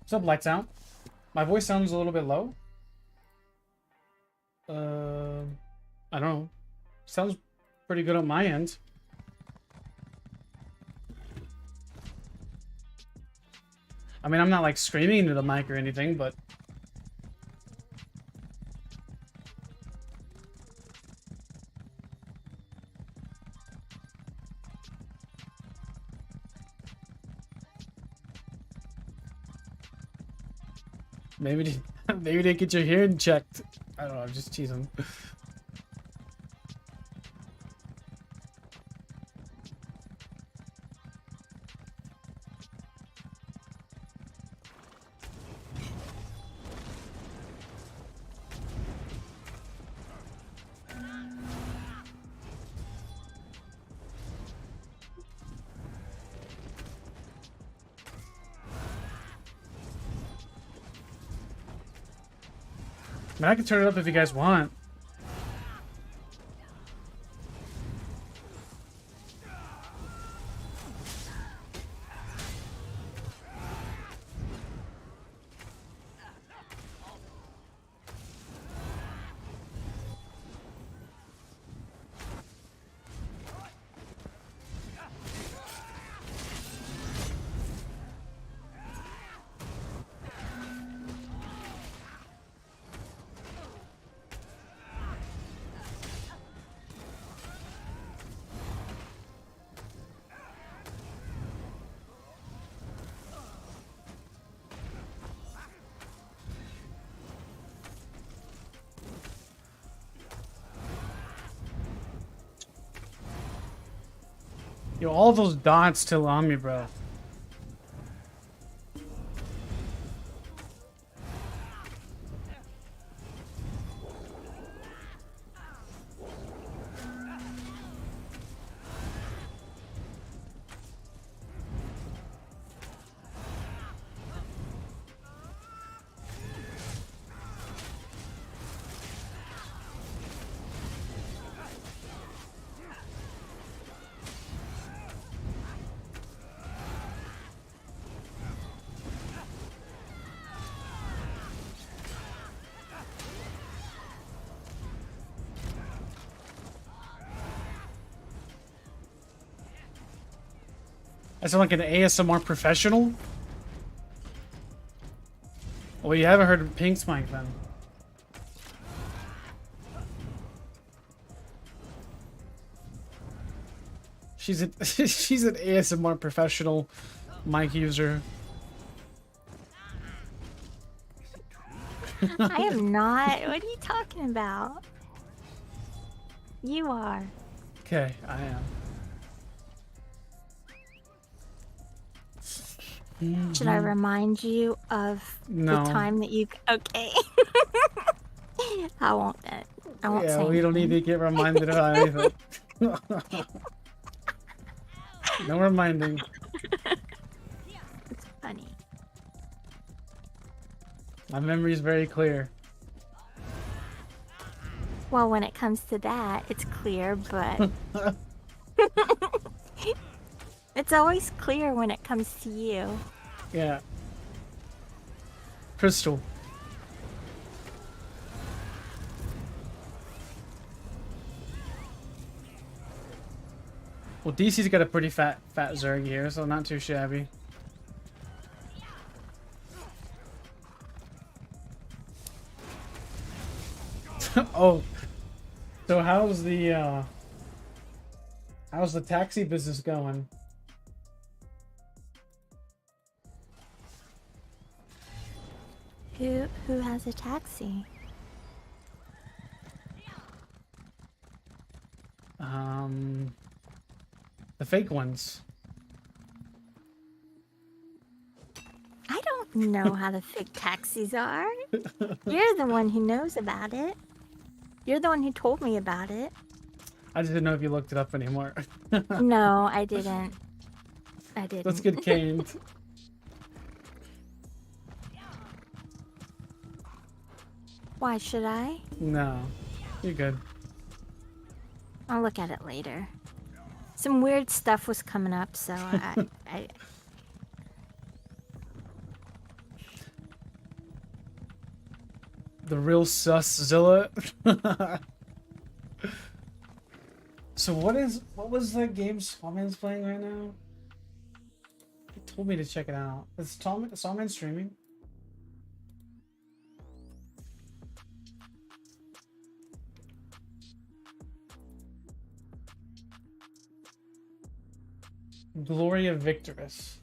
What's up, Lights Out? My voice sounds a little bit low. I don't know. Sounds pretty good on my end. I mean, I'm not like screaming into the mic or anything, but maybe they get your hearing checked. I don't know, I'm just teasing. I mean, I can turn it up if you guys want. Yo, all those dots still on me, bro. I sound like an ASMR professional? Well, you haven't heard of Pink's mic then. She's an she's an ASMR professional mic user. I am not. What are you talking about? You are. Okay, I am. Should I remind you of No. the time that you... Okay. I won't then. I won't say Yeah, we don't need to get reminded of anything. No reminding. It's funny. My memory is very clear. Well, when it comes to that, it's clear, but... It's always clear when it comes to you. Yeah. Crystal. Well, DC's got a pretty fat Zerg here, so not too shabby. Oh, so how's the taxi business going? Who has a taxi? The fake ones. I don't know how the fake taxis are. You're the one who knows about it. You're the one who told me about it. I just didn't know if you looked it up anymore. No, I didn't. I didn't. Let's get caned. Why should I? No, you're good. I'll look at it later. Some weird stuff was coming up, so I The real sus Zilla. So what was the game Sawman's playing right now? He told me to check it out. Is Sawman streaming? Gloria Victoris.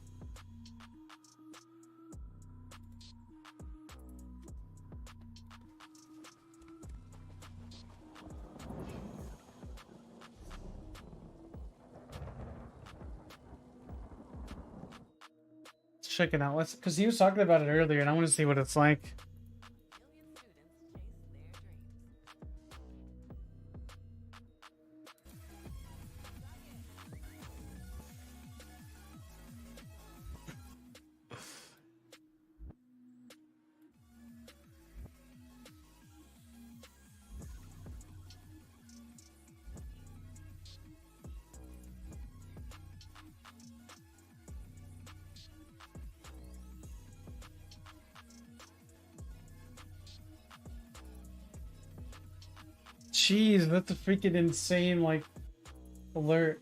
Check it out. Because he was talking about it earlier, and I want to see what it's like. Jeez, that's a freaking insane, like, alert.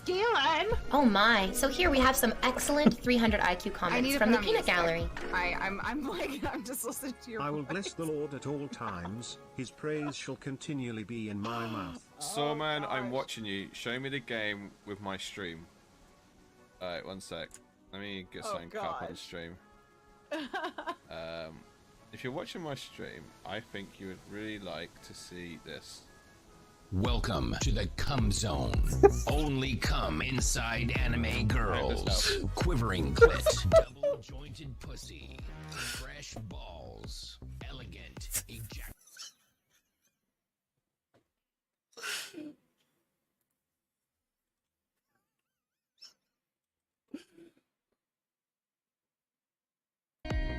KLIM! Oh my, so here we have some excellent 300 IQ comments from the peanut gallery. I'm just listening to your I will bless the Lord at all times, his praise shall continually be in my mouth. Sawman, I'm watching you. Show me the game with my stream. Alright, one sec. Let me get something up on stream. If you're watching my stream, I think you would really like to see this. Welcome to the cum zone. Only cum inside anime girls. Quivering clit, double jointed pussy, fresh balls, elegant ejaculation.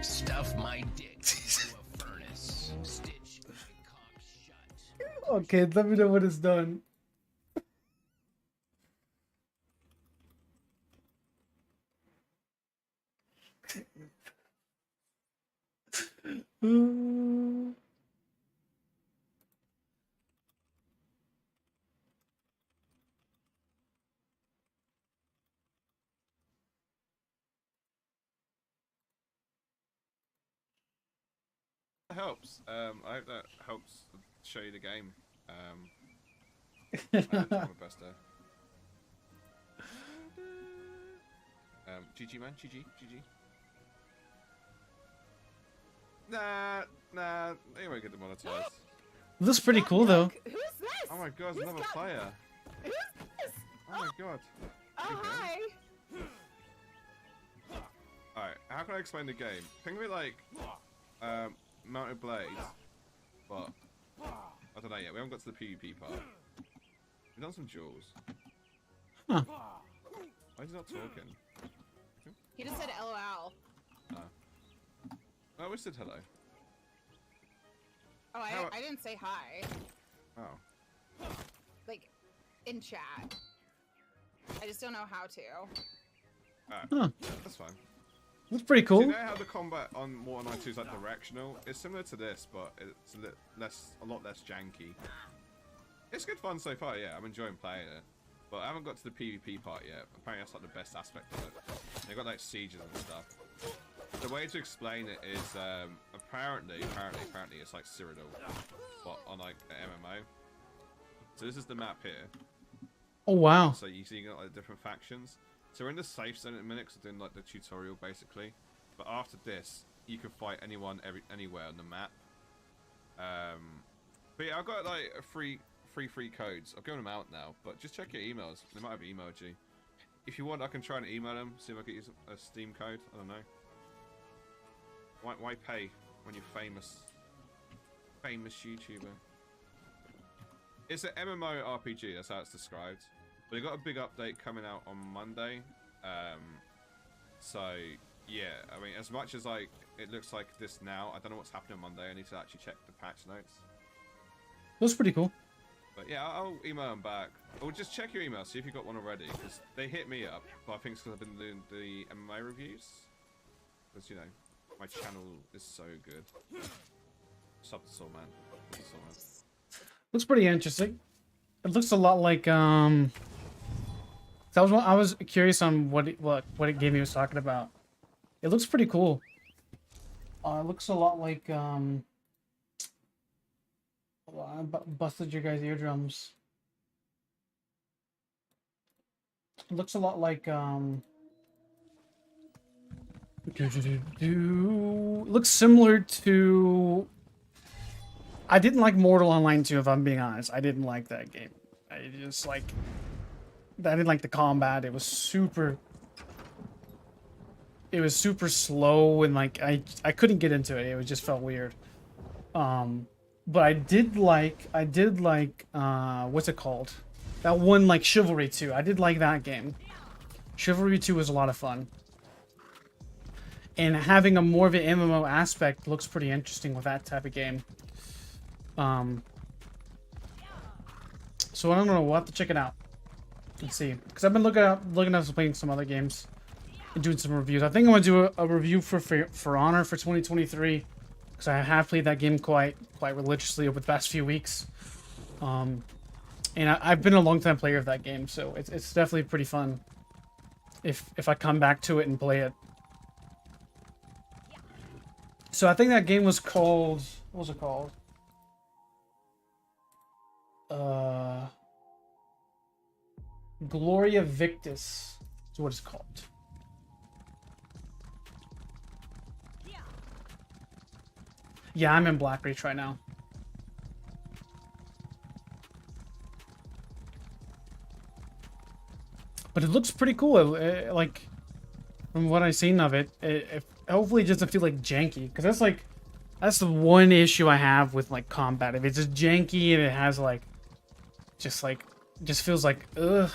Stuff my dick into a furnace. Stitch my cock shut. Okay, let me know when it's done. That helps. I hope that helps show you the game. I did my best there. GG man, GG. Nah, they won't get demonetized. Looks pretty cool though. Who's this? Oh my god, another player. Who's this? Oh my god. Oh, hi. Alright, how can I explain the game? Think of it like mounted blades, but I don't know yet. We haven't got to the PvP part. We've done some duels. Huh. Why is he not talking? He just said LOL. Oh, we said hello. Oh, I didn't say hi. Oh. Like, in chat. I just don't know how to. Alright, Huh. that's fine. Looks pretty Do cool. you know how the combat on Mortal Knight 2 is like directional? It's similar to this, but it's a lot less janky. It's good fun so far, yeah. I'm enjoying playing it. But I haven't got to the PvP part yet. Apparently that's like the best aspect of it. They've got like sieges and stuff. The way to explain it is apparently it's like Cyrodiil, but on like an MMO. So this is the map here. Oh wow. So you see like different factions. So we're in the safe zone in a minute because we're doing like the tutorial basically. But after this, you can fight anyone anywhere on the map. But yeah, I've got like free codes. I've given them out now, but just check your emails. They might have emailed you. If you want, I can try and email them, see if I can use a Steam code. I don't know. Why pay when you're famous? Famous YouTuber. It's an MMO RPG, that's how it's described. But they got a big update coming out on Monday. So yeah, I mean, as much as like it looks like this now, I don't know what's happening on Monday. I need to actually check the patch notes. Looks pretty cool. But yeah, I'll email them back. Or just check your email, see if you got one already. Because they hit me up, but I think it's because I've been doing the MMA reviews. Because, you know, my channel is so good. Sub to Soul Man. Sub to Soul Man. Looks pretty interesting. It looks a lot like I was curious on what game he was talking about. It looks pretty cool. It looks a lot like I busted your guys' eardrums. It looks a lot like looks similar to. I didn't like Mortal Online 2, if I'm being honest. I didn't like that game. I just like. I didn't like the combat. It was super slow and like I couldn't get into it. It just felt weird. But I did like what's it called? That one like Chivalry 2. I did like that game. Chivalry 2 was a lot of fun. And having a more of an MMO aspect looks pretty interesting with that type of game. So I don't know, we'll have to check it out. Let's see. Because I've been looking at playing some other games and doing some reviews. I think I'm gonna do a review for Honor for 2023. Because I have played that game quite religiously over the past few weeks. And I've been a long time player of that game, so it's definitely pretty fun if I come back to it and play it. So I think that game was called, what was it called? Gloria Victis is what it's called. Yeah, I'm in Black Reach right now. But it looks pretty cool. Like, from what I've seen of it, it hopefully it doesn't feel like janky. Because that's the one issue I have with like combat. If it's just janky and it has like, just feels like, ugh.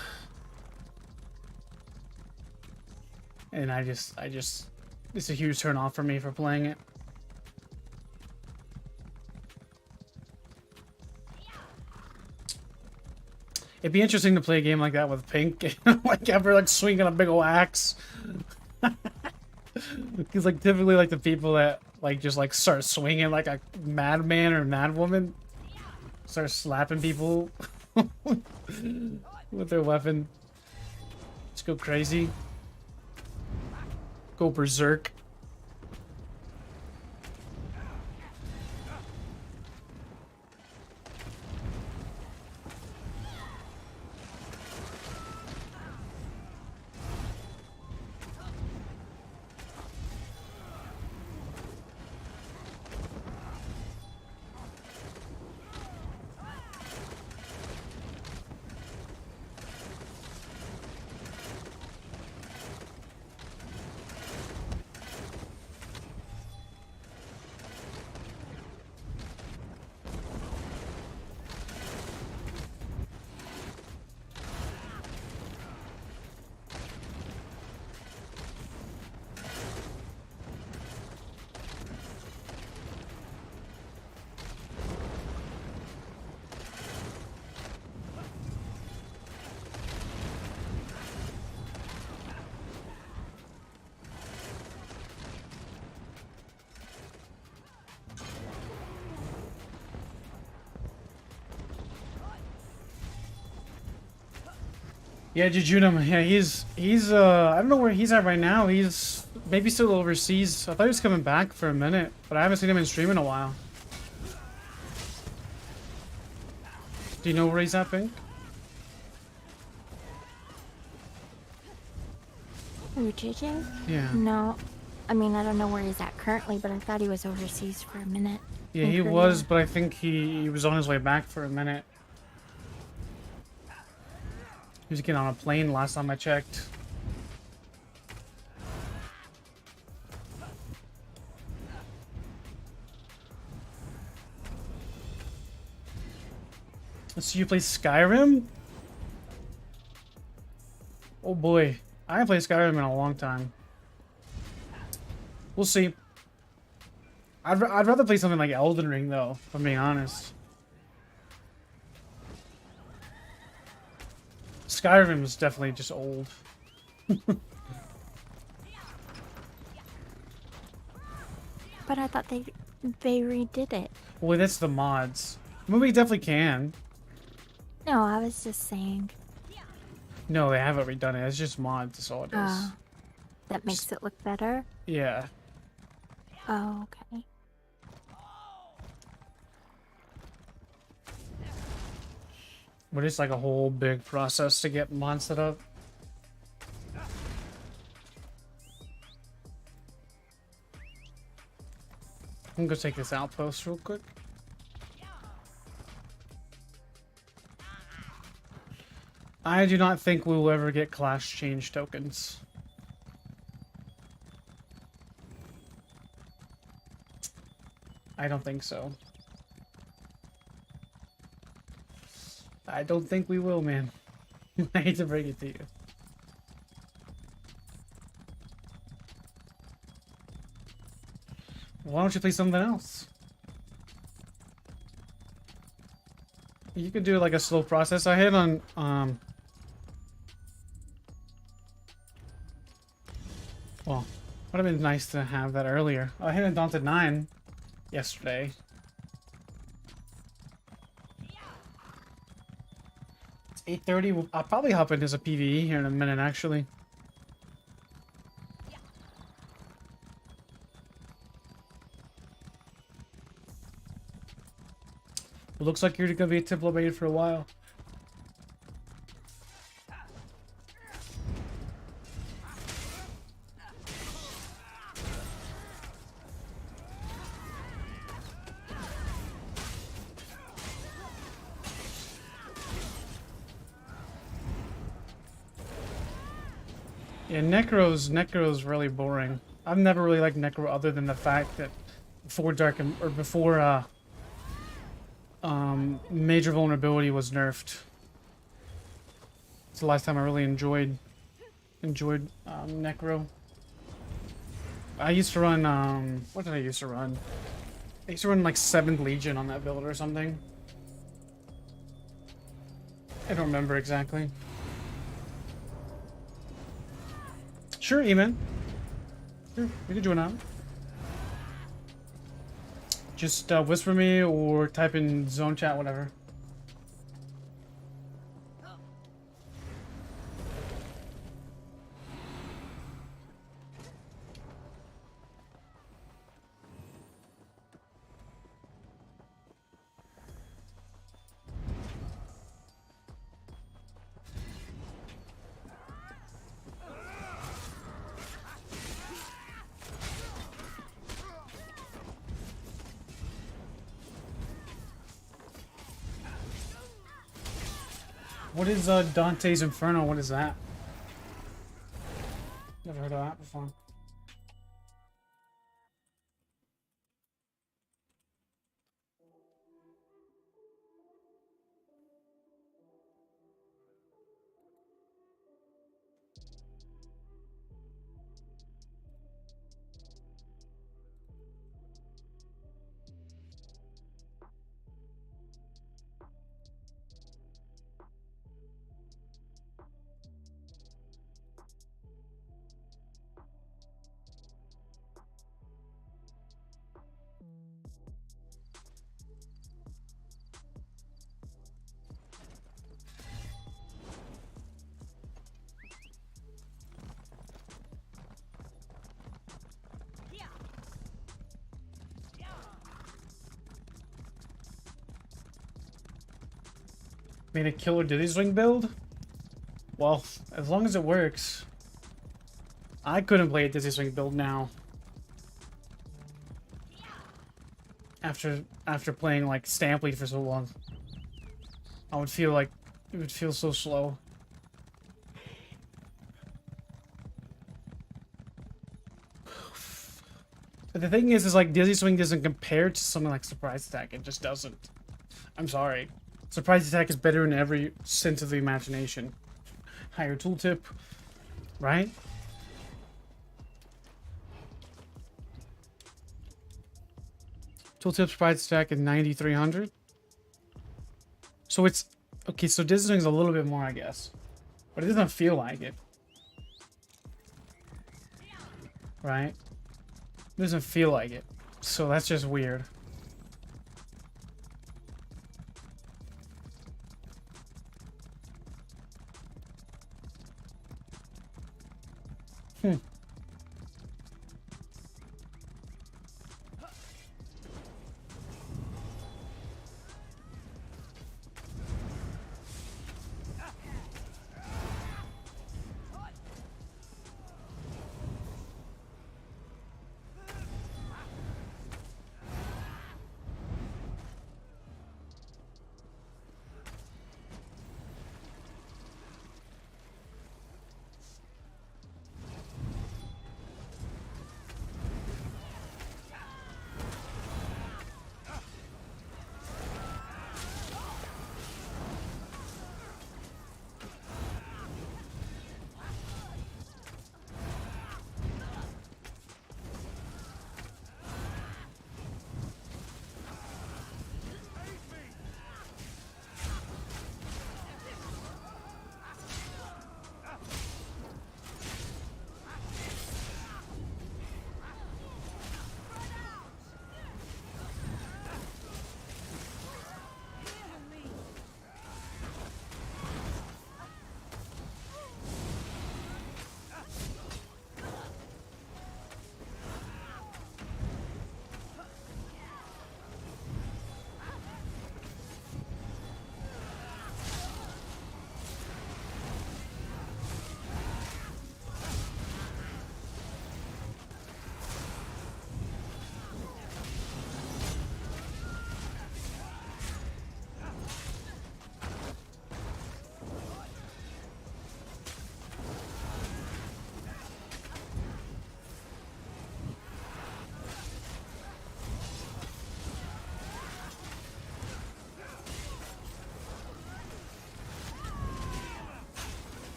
And I just, it's a huge turn off for me for playing it. It'd be interesting to play a game like that with Pink, like ever like swinging a big ol' axe. Because like typically like the people that like just like start swinging like a madman or madwoman, start slapping people with their weapon. Just go crazy, go berserk. Yeah, Jejunum, yeah, he's I don't know where he's at right now. He's maybe still overseas. I thought he was coming back for a minute, but I haven't seen him in stream in a while. Do you know where he's at, Pink? Who, JJ? Yeah. No. I mean, I don't know where he's at currently, but I thought he was overseas for a minute. Yeah, in he Korea. was, but I think he was on his way back for a minute. He was getting on a plane last time I checked. So you play Skyrim? Oh boy, I haven't played Skyrim in a long time. We'll see. I'd rather play something like Elden Ring though, if I'm being honest. Skyrim is definitely just old. But I thought they redid it. Well, that's the mods. I mean, we definitely can. No, I was just saying. No, they haven't redone it. It's just mods. That's all it is. That makes it look better? Yeah. Oh, okay. But it's like a whole big process to get mods set up. I'm gonna go take this outpost real quick. I do not think we will ever get class change tokens. I don't think so. I don't think we will, man. I hate to break it to you. Why don't you play something else? You could do like a slow process. I hit on well, would have been nice to have that earlier. I hit on Daunted 9 yesterday. It's 8:30. I'll probably hop into a PvE here in a minute, actually. It looks like you're gonna be a TimberBlade for a while. Yeah, Necro's really boring. I've never really liked Necro other than the fact that before Major Vulnerability was nerfed. It's the last time I really enjoyed Necro. I used to run what did I used to run? I used to run like 7th Legion on that build or something. I don't remember exactly. Sure, E-Man. Sure, you can join out. Just whisper me or type in zone chat, whatever. What is Dante's Inferno? What is that? Never heard of that before. Made a killer Dizzy Swing build? Well, as long as it works. I couldn't play a Dizzy Swing build now. After playing like Stampede for so long. I would feel like it would feel so slow. But the thing is like Dizzy Swing doesn't compare to something like Surprise Attack. It just doesn't. I'm sorry. Surprise Attack is better in every sense of the imagination. Higher tooltip, right? Tooltip Surprise Attack is 9,300. So it's okay. So Dizzy Swing's a little bit more, I guess, but it doesn't feel like it, right? It doesn't feel like it. So that's just weird. Hmm.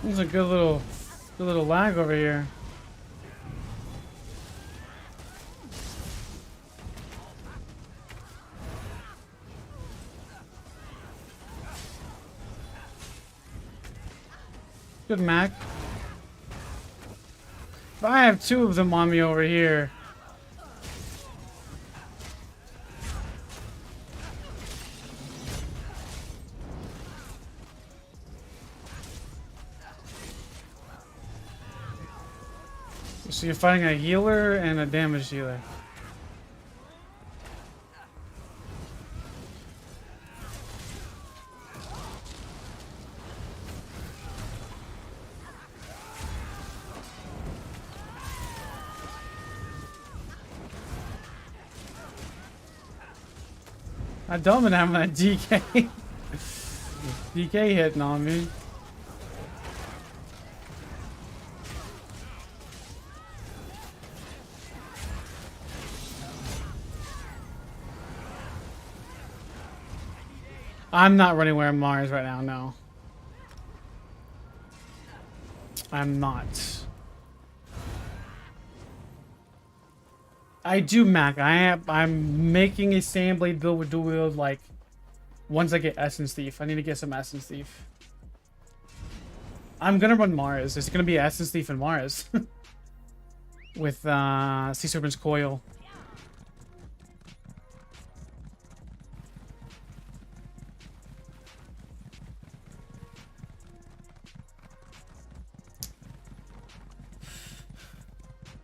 There's a good little lag over here. Good Mac. If I have two of them on me over here. So you're fighting a healer and a damage healer. I don't even have that DK. DK hitting on me. I'm not running where Mars right now, no. I'm not. I do Mac. I'm making a Sandblade build with dual wield like once I get Essence Thief. I need to get some Essence Thief. I'm gonna run Mars. It's gonna be Essence Thief and Mars. With Sea Serpent's Coil.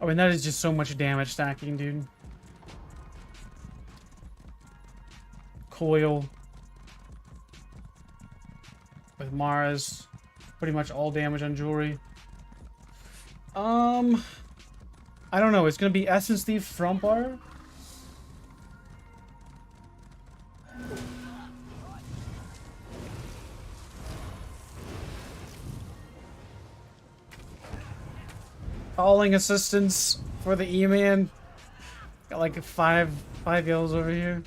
I mean, that is just so much damage stacking, dude. Coil. With Mars. Pretty much all damage on jewelry. I don't know. It's gonna be Essence Thief front bar. Calling assistance for the E-Man. Got like five yells over here.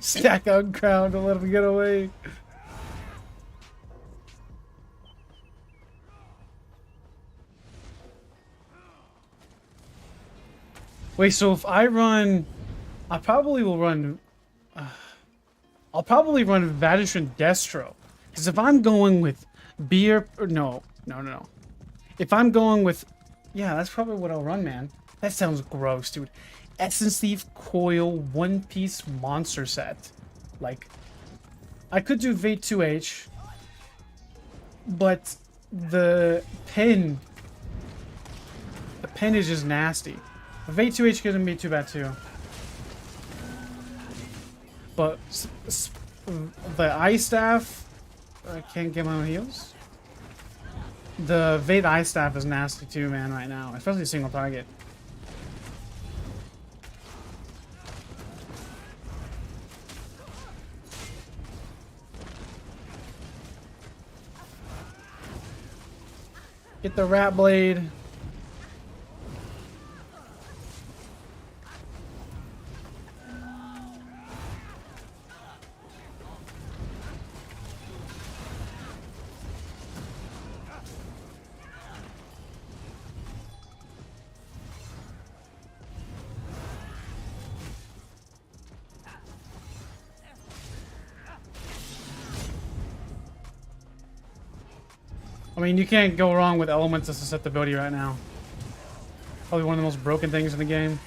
Stack out crowd to let him get away. Wait, so if I run, I probably will run. I'll probably run Vadishran Destro, because if I'm going with beer, or no. If I'm going with, yeah, that's probably what I'll run, man. That sounds gross, dude. Essence Thief Coil One Piece monster set. Like, I could do V2H, but the pin is just nasty. V2H couldn't be too bad too. But the Ice Staff, I can't get my own heals. The Vate Ice Staff is nasty too, man, right now, especially single target. Get the Rat Blade. I mean, you can't go wrong with elements as susceptibility right now. Probably one of the most broken things in the game.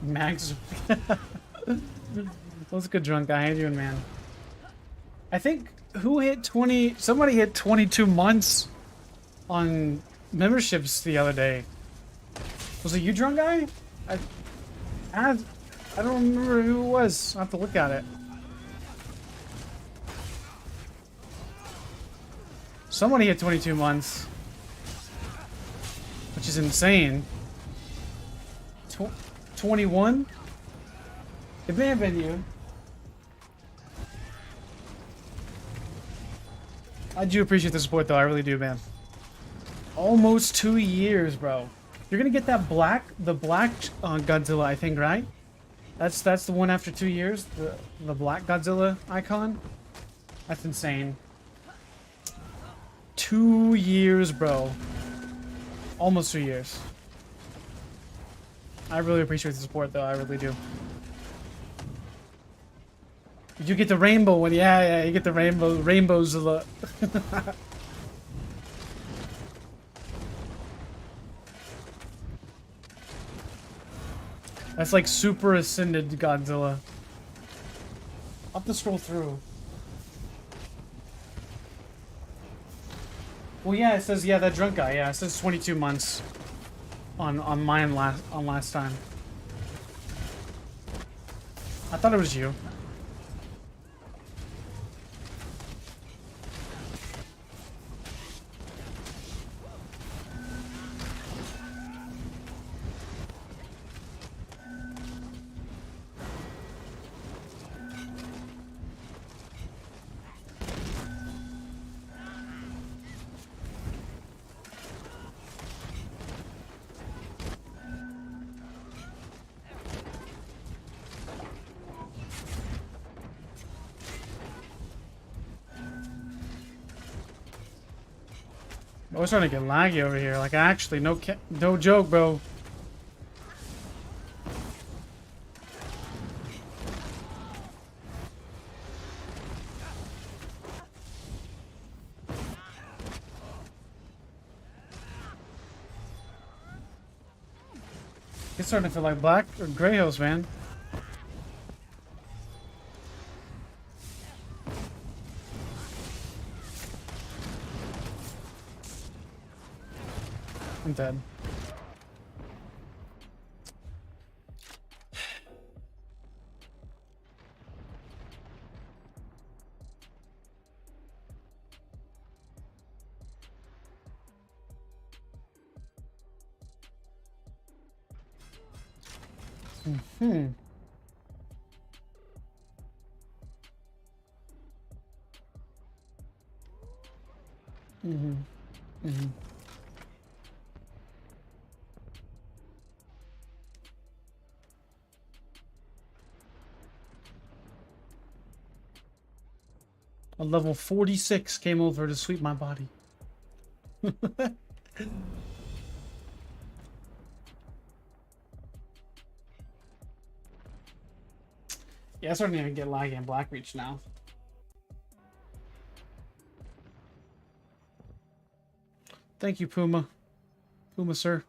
Max. What's good, drunk guy? How you doing, man? I think who hit 20? Somebody hit 22 months on memberships the other day. Was it you, drunk guy? I don't remember who it was. I'll have to look at it. Somebody hit 22 months, which is insane. 21? It may have been you. I do appreciate the support, though. I really do, man. Almost 2 years, bro. You're gonna get that the black Godzilla, I think, right? That's the one after 2 years. The black Godzilla icon. That's insane. 2 years, bro. Almost 2 years. I really appreciate the support, though. I really do. You get the rainbow one. Yeah, you get the rainbows. That's like super ascended Godzilla. I'll have to scroll through. Well, yeah, it says, yeah, that drunk guy. Yeah, it says 22 months on mine last time. I thought it was you. Oh, it's starting to get laggy over here. Like, actually, no joke, bro. It's starting to feel like Black or Grey Hills, man. I'm dead. Mm-hmm. Mm-hmm. Mm-hmm. A level 46 came over to sweep my body. Yeah, it's starting to get laggy in Blackreach now. Thank you, Puma. Puma, sir.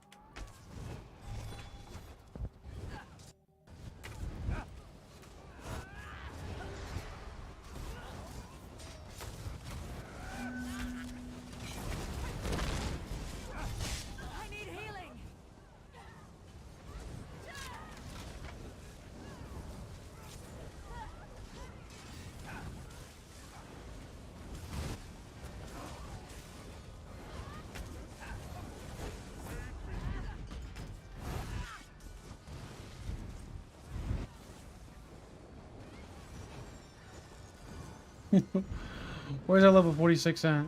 Where's our level 46 at?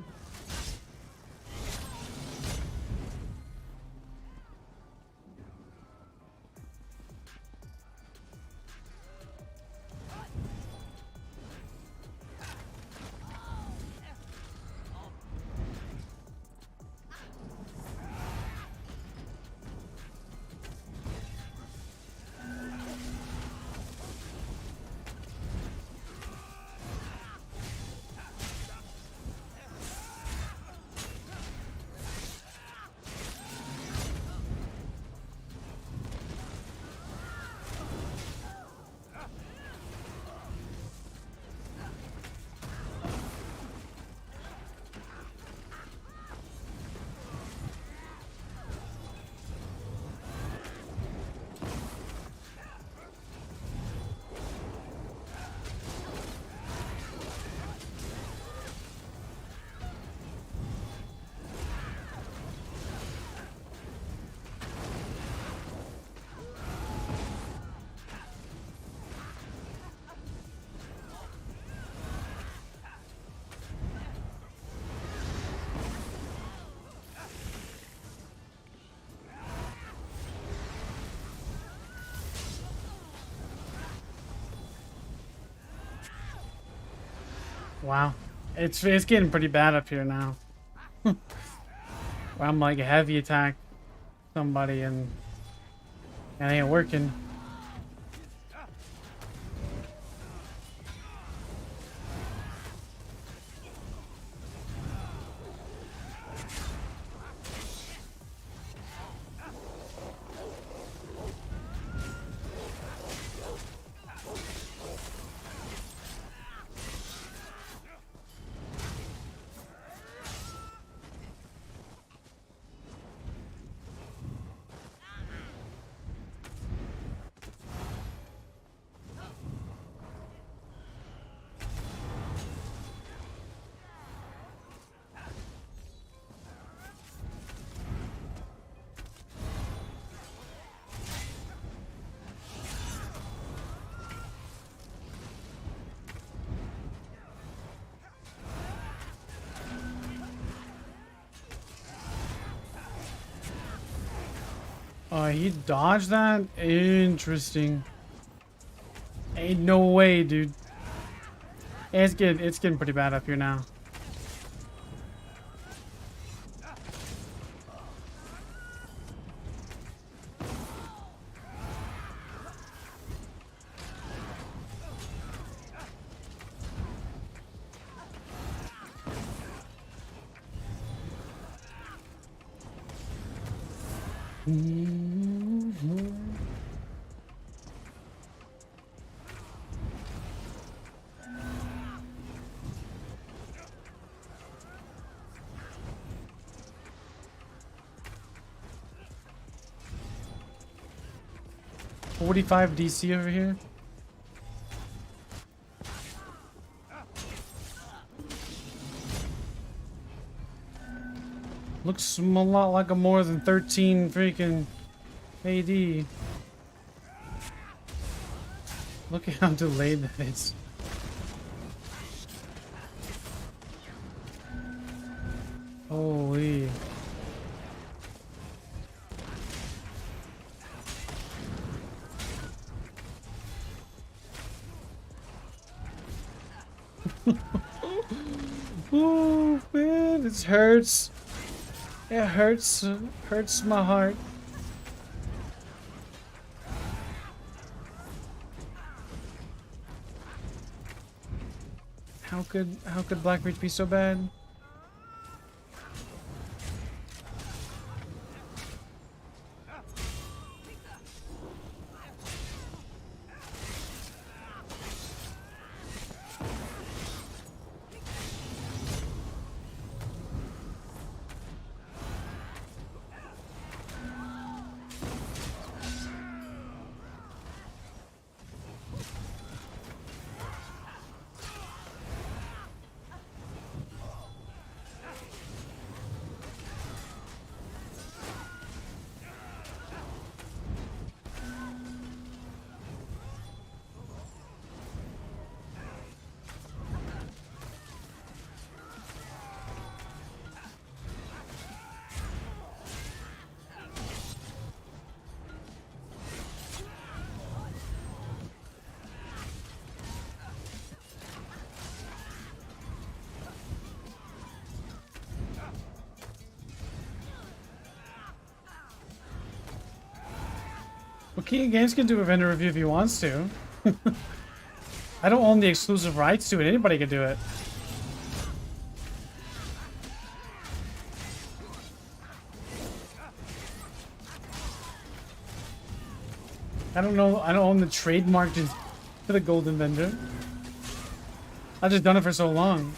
Wow. It's getting pretty bad up here now. Where I'm like heavy attack somebody and it ain't working. Oh, he dodged that? Interesting. Ain't no way, dude. It's getting pretty bad up here now. $45 DC over here. Looks a lot like a more than 13 freaking AD. Look at how delayed that is. Holy. Oh man, it hurts. It hurts my heart. How could Black Reach be so bad? Well, King Games can do a vendor review if he wants to. I don't own the exclusive rights to it. Anybody can do it. I don't know. I don't own the trademark to the Golden Vendor. I've just done it for so long.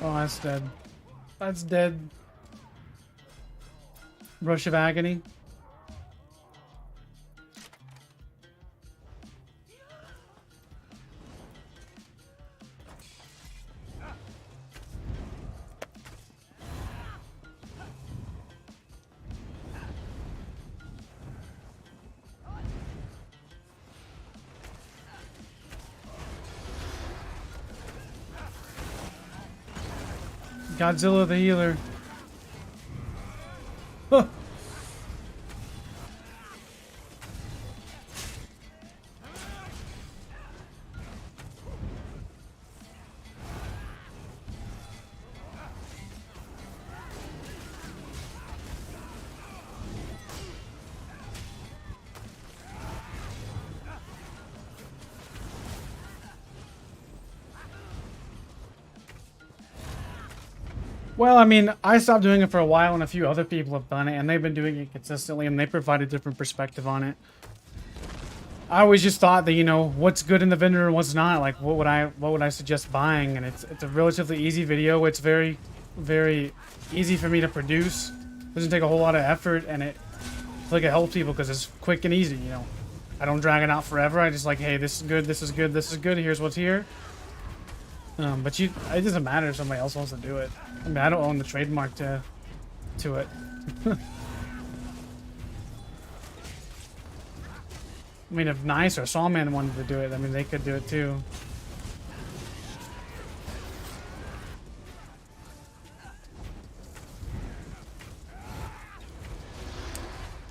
Oh, that's dead. That's dead. Rush of Agony. Godzilla the healer. Huh. Well, I mean, I stopped doing it for a while and a few other people have done it and they've been doing it consistently and they provide a different perspective on it. I always just thought that, you know, what's good in the vendor and what's not, like what would I suggest buying, and it's a relatively easy video. It's very easy for me to produce. Doesn't take a whole lot of effort, and it like it helps people because it's quick and easy, you know. I don't drag it out forever. I just like, hey, this is good, this is good, this is good, here's what's here. But it doesn't matter if somebody else wants to do it. I mean, I don't own the trademark to it. I mean, if Nice or Sawman wanted to do it, I mean, they could do it too.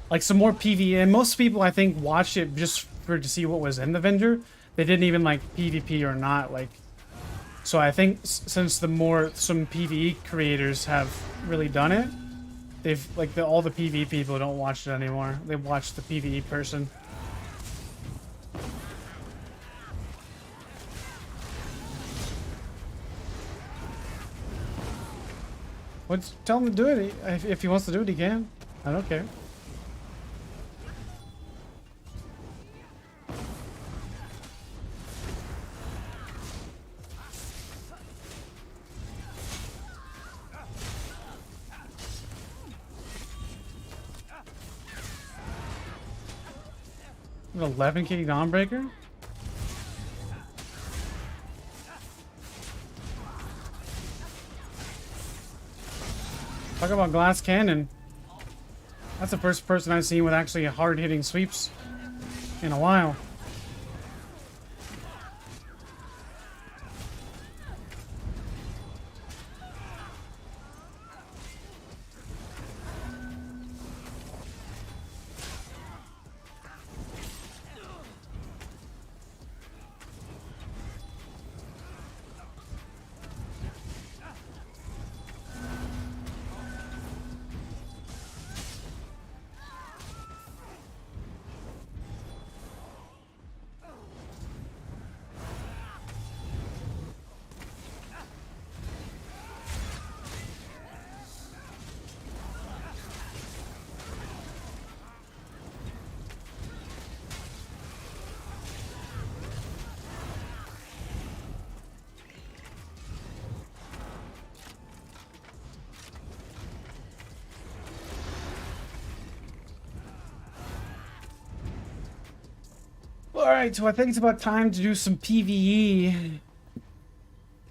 Like some more PvE, and most people I think watched it just to see what was in the vendor. They didn't even like PvP or not, like. So I think since some PvE creators have really done it, they've like all the PvE people don't watch it anymore. They watch the PvE person. Tell him to do it. If he wants to do it, he can. I don't care. An 11k Dawnbreaker? Talk about glass cannon. That's the first person I've seen with actually hard-hitting sweeps in a while. Alright, so I think it's about time to do some PvE.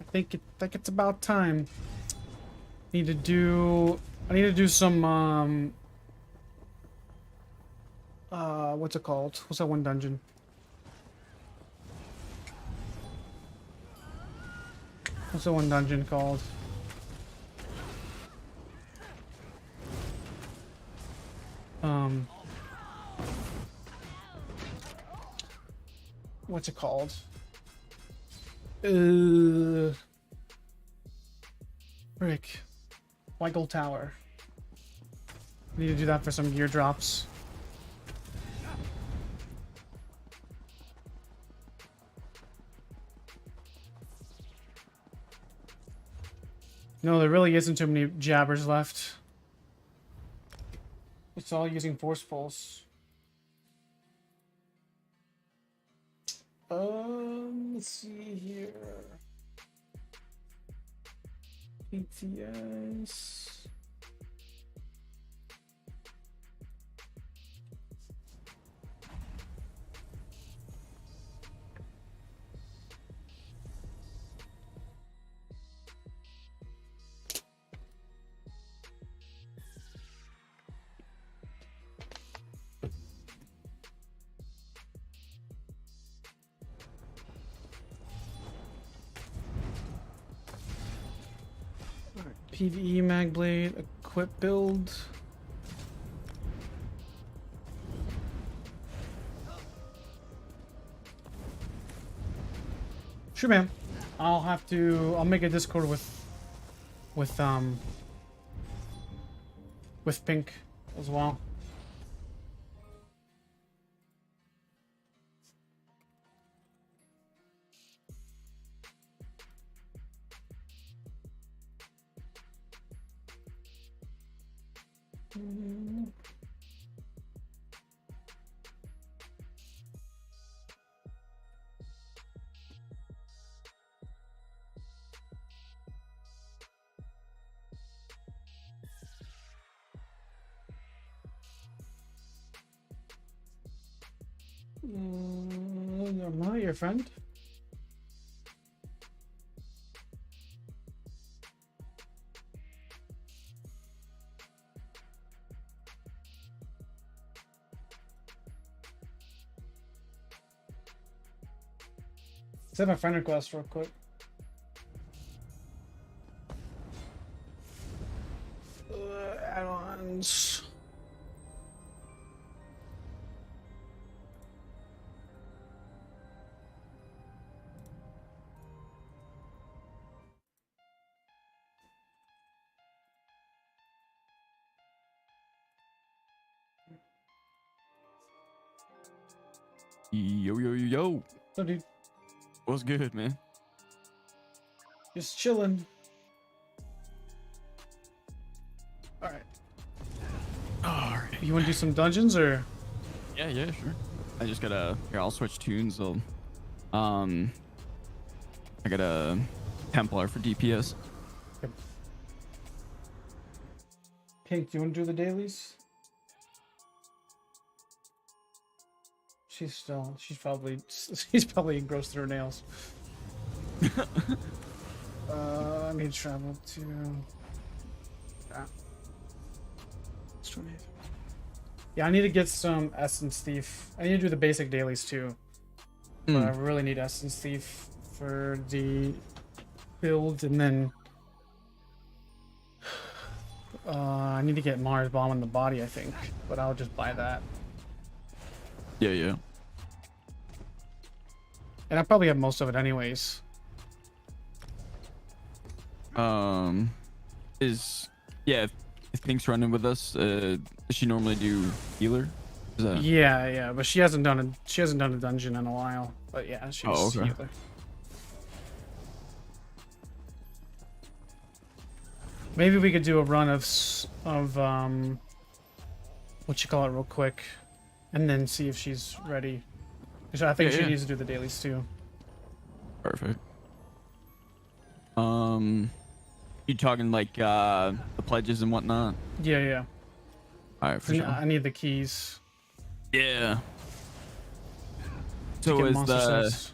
I think it's about time. I need to do some what's it called? What's that one dungeon? What's the one dungeon called? What's it called? Frick. White Gold Tower. Need to do that for some gear drops. No, there really isn't too many jabbers left. It's all using Force Pulse. Let's see here. PTS. PvE Magblade equip build. Sure, man. I'll make a Discord with Pink as well. Am I your friend? Send my friend request real quick. Add-ons. Yo, yo, yo, yo. So, dude, What's good, man? just chilling. All right. Alright. You want to do some dungeons or? Yeah, yeah, sure. I just gotta, here, I'll switch tunes. I got a Templar for DPS. Pink, do you want to do the dailies? She's probably engrossed in her nails. I need to travel to. Yeah, I need to get some Essence Thief. I need to do the basic dailies too. But I really need Essence Thief for the build, and then I need to get Mars Bomb in the body, I think. But I'll just buy that. Yeah, yeah. And I probably have most of it anyways. If Pink's running with us, does she normally do healer? Yeah, but she hasn't done a dungeon in a while. But yeah, she's okay. healer. Maybe we could do a run of what you call it real quick, and then see if she's ready. Because I think she needs to do the dailies too. Perfect. You talking like the pledges and whatnot? Yeah. All right, for sure. I need the keys. Yeah. to So get is monster sets.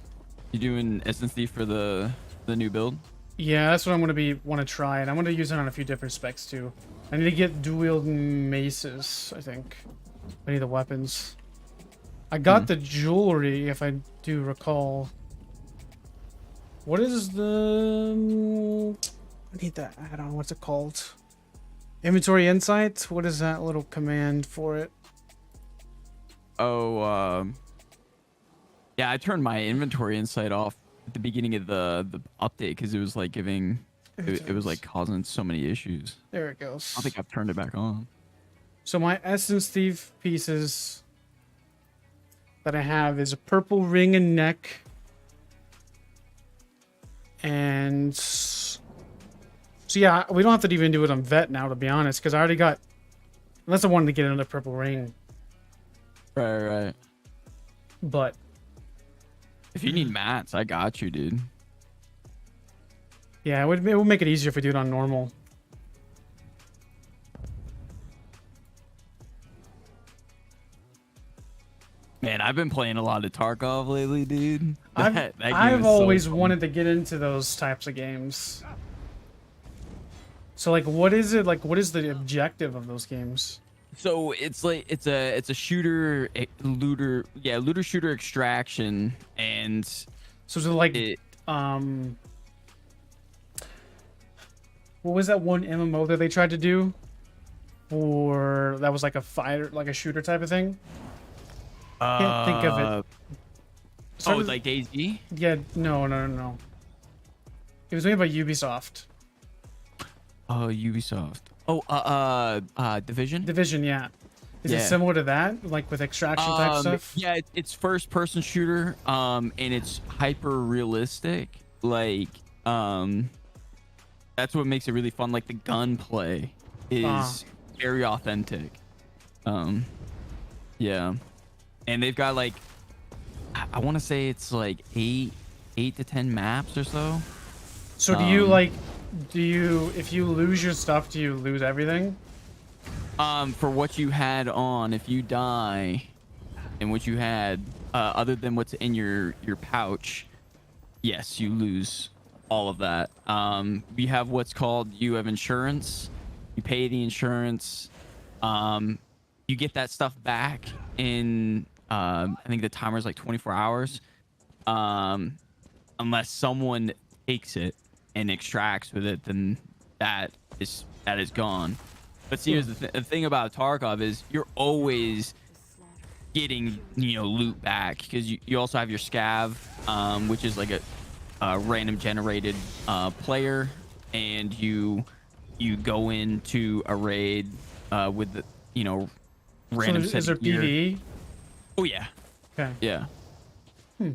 you doing Essence Thief for the new build? Yeah, that's what I'm gonna want to try, and I'm gonna use it on a few different specs too. I need to get dual maces. I think I need the weapons. I got the jewelry, if I do recall. What is the? I need that add-on. What's it called? Inventory Insight. What is that little command for it? Oh, yeah. I turned my inventory insight off at the beginning of the update because it was like giving, it was like causing so many issues. There it goes. I think I've turned it back on. So my Essence Thief pieces that I have is a purple ring and neck, and so yeah, we don't have to even do it on vet now, to be honest, because I already got, unless I wanted to get another purple ring. Right. But if you need mats, I got you, dude. yeah, it would make it easier if we do it on normal. Man, I've been playing a lot of Tarkov lately, dude. I've always wanted to get into those types of games. So like, what is it like? What is the objective of those games? So it's like it's a shooter looter shooter extraction, and so is it like what was that one MMO that they tried to do? Or that was like a fighter, like a shooter type of thing. Can't think of it. Like DayZ? Yeah, no. It was made by Ubisoft. Oh, Ubisoft. Division? Division, yeah. Is it similar to that, like with extraction type stuff? Yeah, it's first-person shooter, and it's hyper realistic. Like, that's what makes it really fun. Like the gunplay is very authentic. Yeah, and they've got like, I want to say it's like 8 to 10 maps or so. So do you if you lose your stuff, do you lose everything? For what you had on, if you die and what you had, other than what's in your pouch, yes, you lose all of that. We have what's called, you have insurance. You pay the insurance. You get that stuff back in, I think the timer is like 24 hours. Unless someone takes it and extracts with it, then that is gone. But see, here's the thing about Tarkov is you're always getting, loot back, because you also have your scav, which is like a random generated player, and you go into a raid with the random So set is there of gear. PvE? Oh yeah. Okay. Yeah. I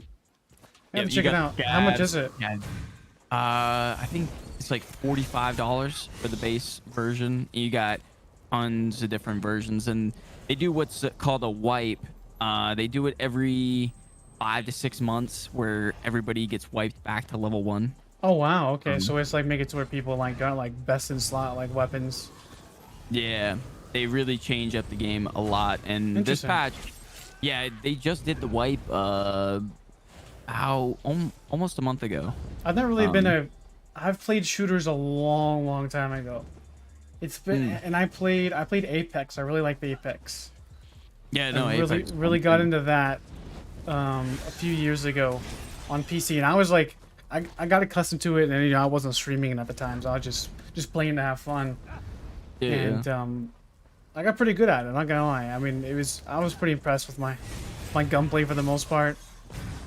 have to check it out. How much is it? Yeah. I think it's like $45 for the base version. You got tons of different versions, and they do what's called a wipe. They do it every 5 to 6 months, where everybody gets wiped back to level 1. Oh wow. Okay, so it's like make it to where people like got like best in slot like weapons. Yeah, they really change up the game a lot. And this Interesting. patch, yeah, they just did the wipe almost a month ago. I've never really been I've played shooters a long time ago. It's been and I played Apex. I really like the Apex. Yeah, no, I Apex really got into that a few years ago on PC, and I was like, I got accustomed to it, and I wasn't streaming it at the time, so I was just playing to have fun. Yeah. And I got pretty good at it. Not gonna lie. I mean, I was pretty impressed with my gunplay for the most part.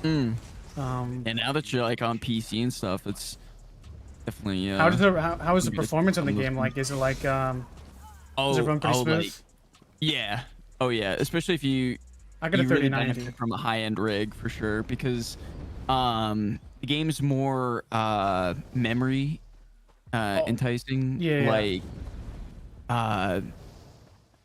And now that you're like on PC and stuff, it's definitely how is the performance of the game like? Is it like does it run pretty smooth? Like, yeah. Oh yeah, especially if you I got a really 3090 benefit from a high-end rig for sure, because the game's more memory enticing. Yeah. Like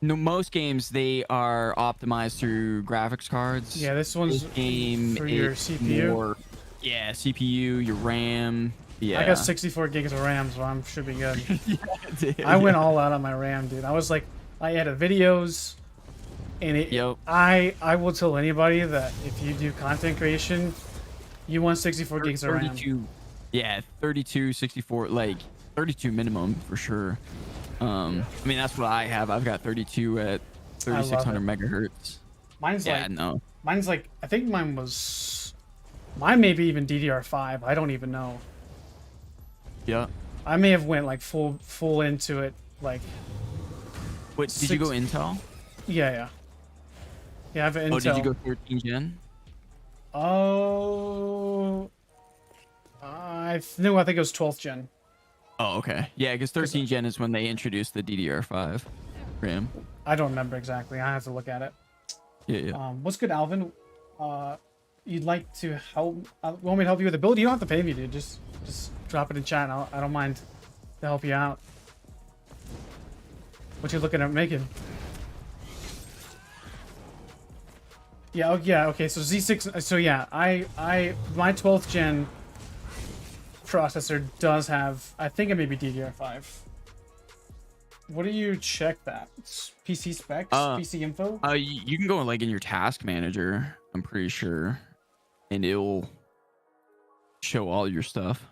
no, most games they are optimized through graphics cards. Yeah, this one's game for your is CPU. More, yeah, CPU, your RAM. Yeah. I got 64 gigs of RAM, so I should be good. Dude, I went all out on my RAM, dude. I was like, I edited videos, and I will tell anybody that if you do content creation, you want 64 gigs of RAM. 32, yeah, 32, 64, like 32 minimum for sure. I mean, that's what I have. I've got 32 at 3600 megahertz. Mine's Mine's like, I think mine may be even DDR5. I don't even know. Yeah. I may have went like full into it, like. What, did you go Intel? Yeah. Yeah, I have an Intel. Oh, did you go 13 gen? Oh, I think it was 12th gen. Oh, okay. Yeah, because 13 gen is when they introduced the DDR5 RAM. I don't remember exactly. I have to look at it. Yeah. What's good, Alvin? You'd like to help? Want me to help you with the build? You don't have to pay me, dude. Just drop it in chat. I don't mind to help you out. What you looking at making? Yeah. Oh, yeah. Okay. So Z6. So yeah, my 12th gen processor does have. I think it may be DDR5. What do you check that? It's PC specs, PC info. You can go like in your task manager. I'm pretty sure, and it'll show all your stuff.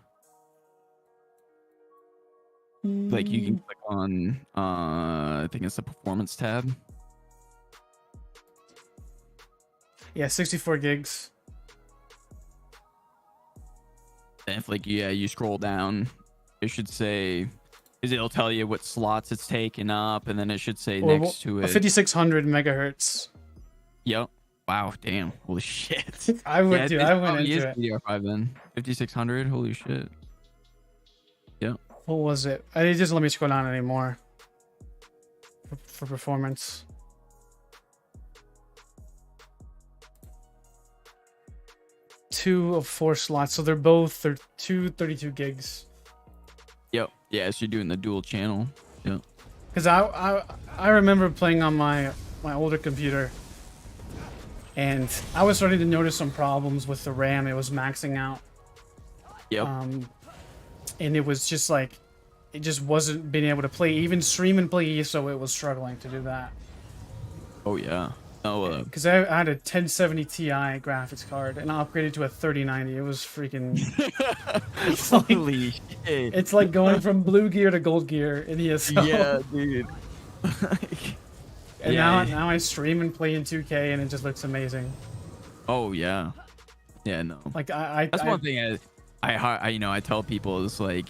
Like you can click on, I think it's the performance tab. Yeah, 64 gigs. And if like you scroll down, it should say Because it'll tell you what slots it's taken up, and then it should say Or next to a it. 5600 megahertz. Yep. Wow. Damn. Holy shit. I would do. I went probably into is it. DDR5 then. 5600. Holy shit. Yep. What was it? It just let me scroll down anymore. For performance. Two of 4 slots, so they're both 32 gigs. Yep. Yeah, so you're doing the dual channel. Yep. Because I remember playing on my older computer, and I was starting to notice some problems with the RAM. It was maxing out. Yep. And it was just like, it just wasn't being able to play, even stream and play ESO. It was struggling to do that. Oh yeah. Oh. Because I had a 1070 Ti graphics card, and I upgraded to a 3090. It was freaking. Holy shit. It's like going from blue gear to gold gear in ESO. Yeah, dude. And now I stream and play in 2K, and it just looks amazing. Oh yeah. Yeah, no. Like That's one thing I tell people is like,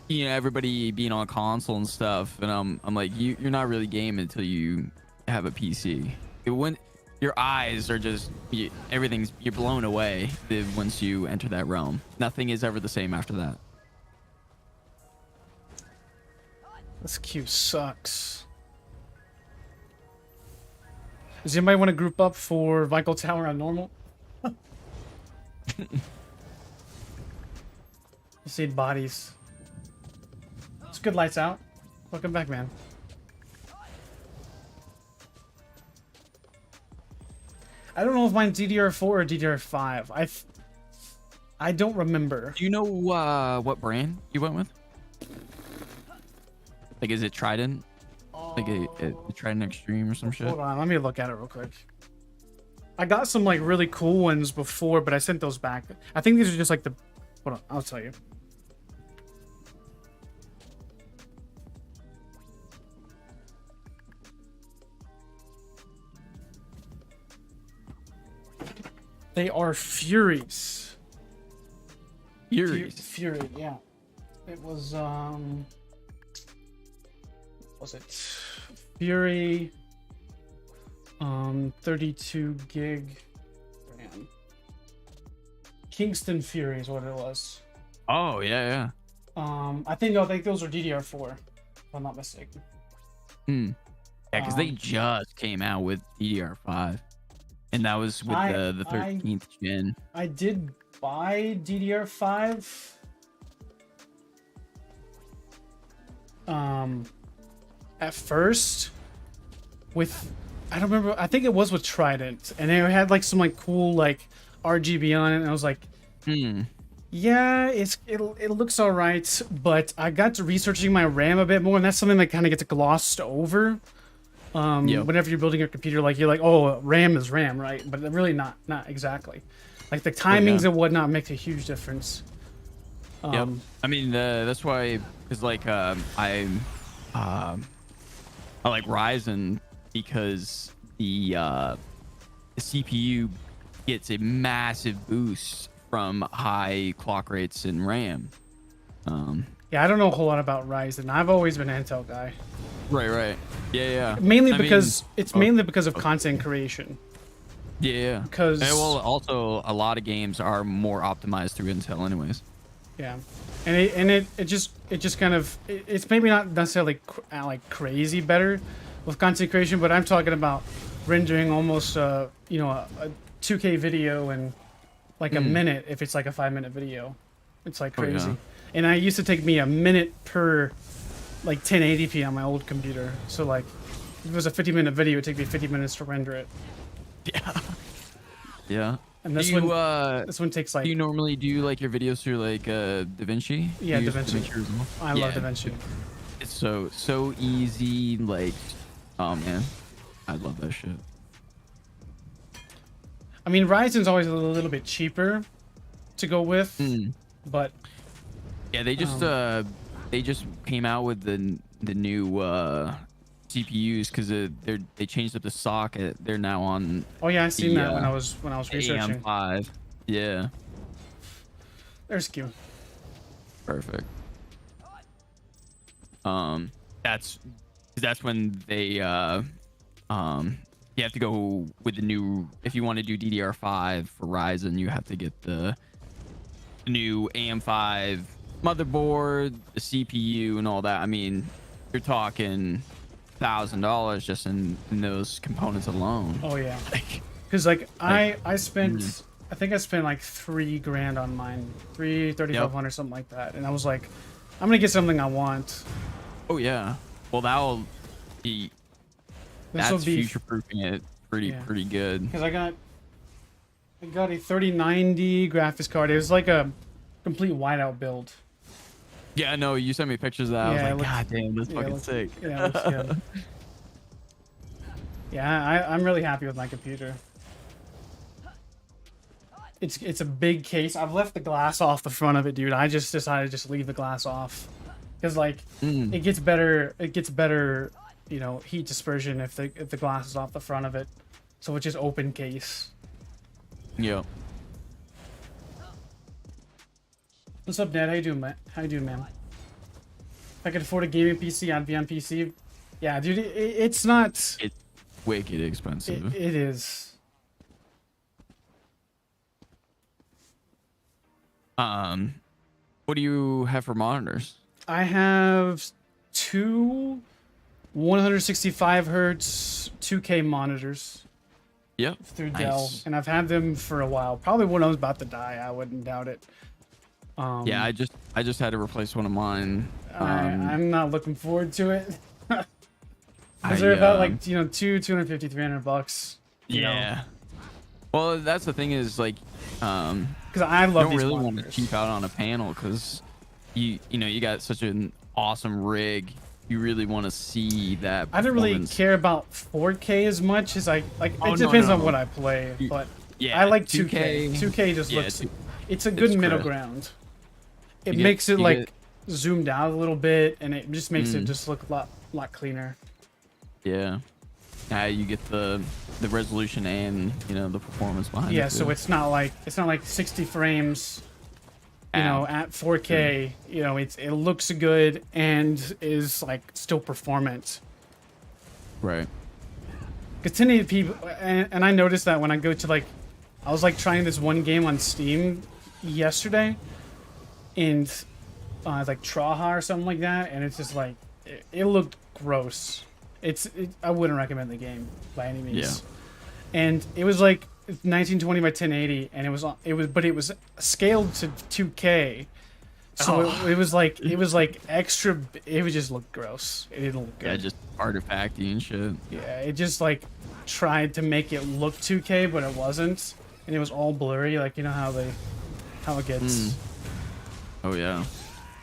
everybody being on console and stuff, and I'm like, you're not really gaming until you have a PC. When your eyes are just you're blown away once you enter that realm. Nothing is ever the same after that. This queue sucks. Does anybody want to group up for Vital Tower on normal? You see bodies. It's good. Lights out. Welcome back, man. I don't know if mine's DDR4 or DDR5. I don't remember. Do you know what brand you went with? Like, is it Trident? Like a Trident Extreme or some shit? Hold on, let me look at it real quick. I got some like really cool ones before, but I sent those back. I think these are just like the. Hold on, I'll tell you. They are Furies. Furies. Fury, yeah. It was was it Fury 32 gig RAM. Kingston Fury is what it was. Oh yeah. I think those are DDR4, if I'm not mistaken. Yeah, because they just came out with DDR5, and that was with the 13th gen. I did buy DDR5. At first, with I don't remember. I think it was with Trident, and it had like some like cool like RGB on it, and I was like, yeah, it looks all right. But I got to researching my RAM a bit more, and that's something that kind of gets glossed over. Whenever you're building your computer, like you're like, oh, RAM is RAM, right? But really not exactly. Like the timings and whatnot makes a huge difference. Yep. I mean, that's why, because like I like Ryzen because the CPU gets a massive boost from high clock rates in RAM. Yeah, I don't know a whole lot about Ryzen. I've always been an Intel guy. Right. Yeah. Mainly because mainly because of content creation. Yeah. Because also a lot of games are more optimized through Intel, anyways. Yeah, and it just kind of it's maybe not necessarily like crazy better with content creation, but I'm talking about rendering almost a 2K video in like a minute if it's like a 5-minute video. It's like crazy. And I used to take me a minute per like 1080p on my old computer. So like if it was a 50-minute video, it'd take me 50 minutes to render it. Yeah. And this one takes like. Do you normally do like your videos through like DaVinci? Yeah, DaVinci. I love DaVinci. It's so easy. Like, oh man, I love that shit. I mean, Ryzen's always a little bit cheaper to go with, but yeah, they just came out with the new CPUs because they changed up the socket. They're now on. Oh yeah, I seen that when I was researching. AM5. Yeah. There's Q. Perfect. That's when they you have to go with the new. If you want to do DDR5 for Ryzen, you have to get the new AM5 motherboard, the CPU, and all that. I mean, you're talking $1,000 just in those components alone. Oh yeah, because I spent I think I spent like $3,000 on mine, 3,500 something like that, and I was like, I'm gonna get something I want. Oh yeah, well that'll be that's future proofing it pretty good. Because I got a 3090 graphics card. It was like a complete whiteout build. Yeah, I know. You sent me pictures of that. Yeah, I was like, God damn, that's fucking sick. Yeah, it looks good. Yeah, I'm really happy with my computer. It's a big case. I've left the glass off the front of it, dude. I just decided to just leave the glass off. Because like it gets better you know, heat dispersion if the glass is off the front of it. So it's just open case. Yeah. What's up, Dad? How you doing, man? If I could afford a gaming PC, I'd be on PC. Yeah, dude, it's not. It's wicked expensive. It is. What do you have for monitors? I have two 165 hertz 2K monitors. Yep. Through Dell, and I've had them for a while. Probably when I was about to die, I wouldn't doubt it. Yeah, I just had to replace one of mine. I'm not looking forward to it. Because they're about like, you know, $250, $300. Yeah. Well, that's the thing is like, because I love these really monitors. want to cheap out on a panel because you know you got such an awesome rig. You really want to see that. I don't really care about 4K as much as it depends on what I play, but yeah, I like 2K. 2K just looks. It's a good middle ground. It makes it like zoomed out a little bit, and it just makes it just look a lot cleaner. Yeah. You get the resolution and you know the performance behind it. Yeah, so it's not like 60 frames. You know, at 4K, you know, it looks good and is like still performant. Right. Because 1080p, and I noticed that when I go to like, I was like trying this one game on Steam yesterday, and like Traha or something like that, and it's just like it looked gross. I wouldn't recommend the game by any means. Yeah. And it was like 1920 by 1080, and it was scaled to 2K. So it was like extra. It would just look gross. It didn't look good. Yeah, just artifacty and shit. Yeah, it just like tried to make it look 2K, but it wasn't, and it was all blurry. Like you know how it gets. Oh yeah.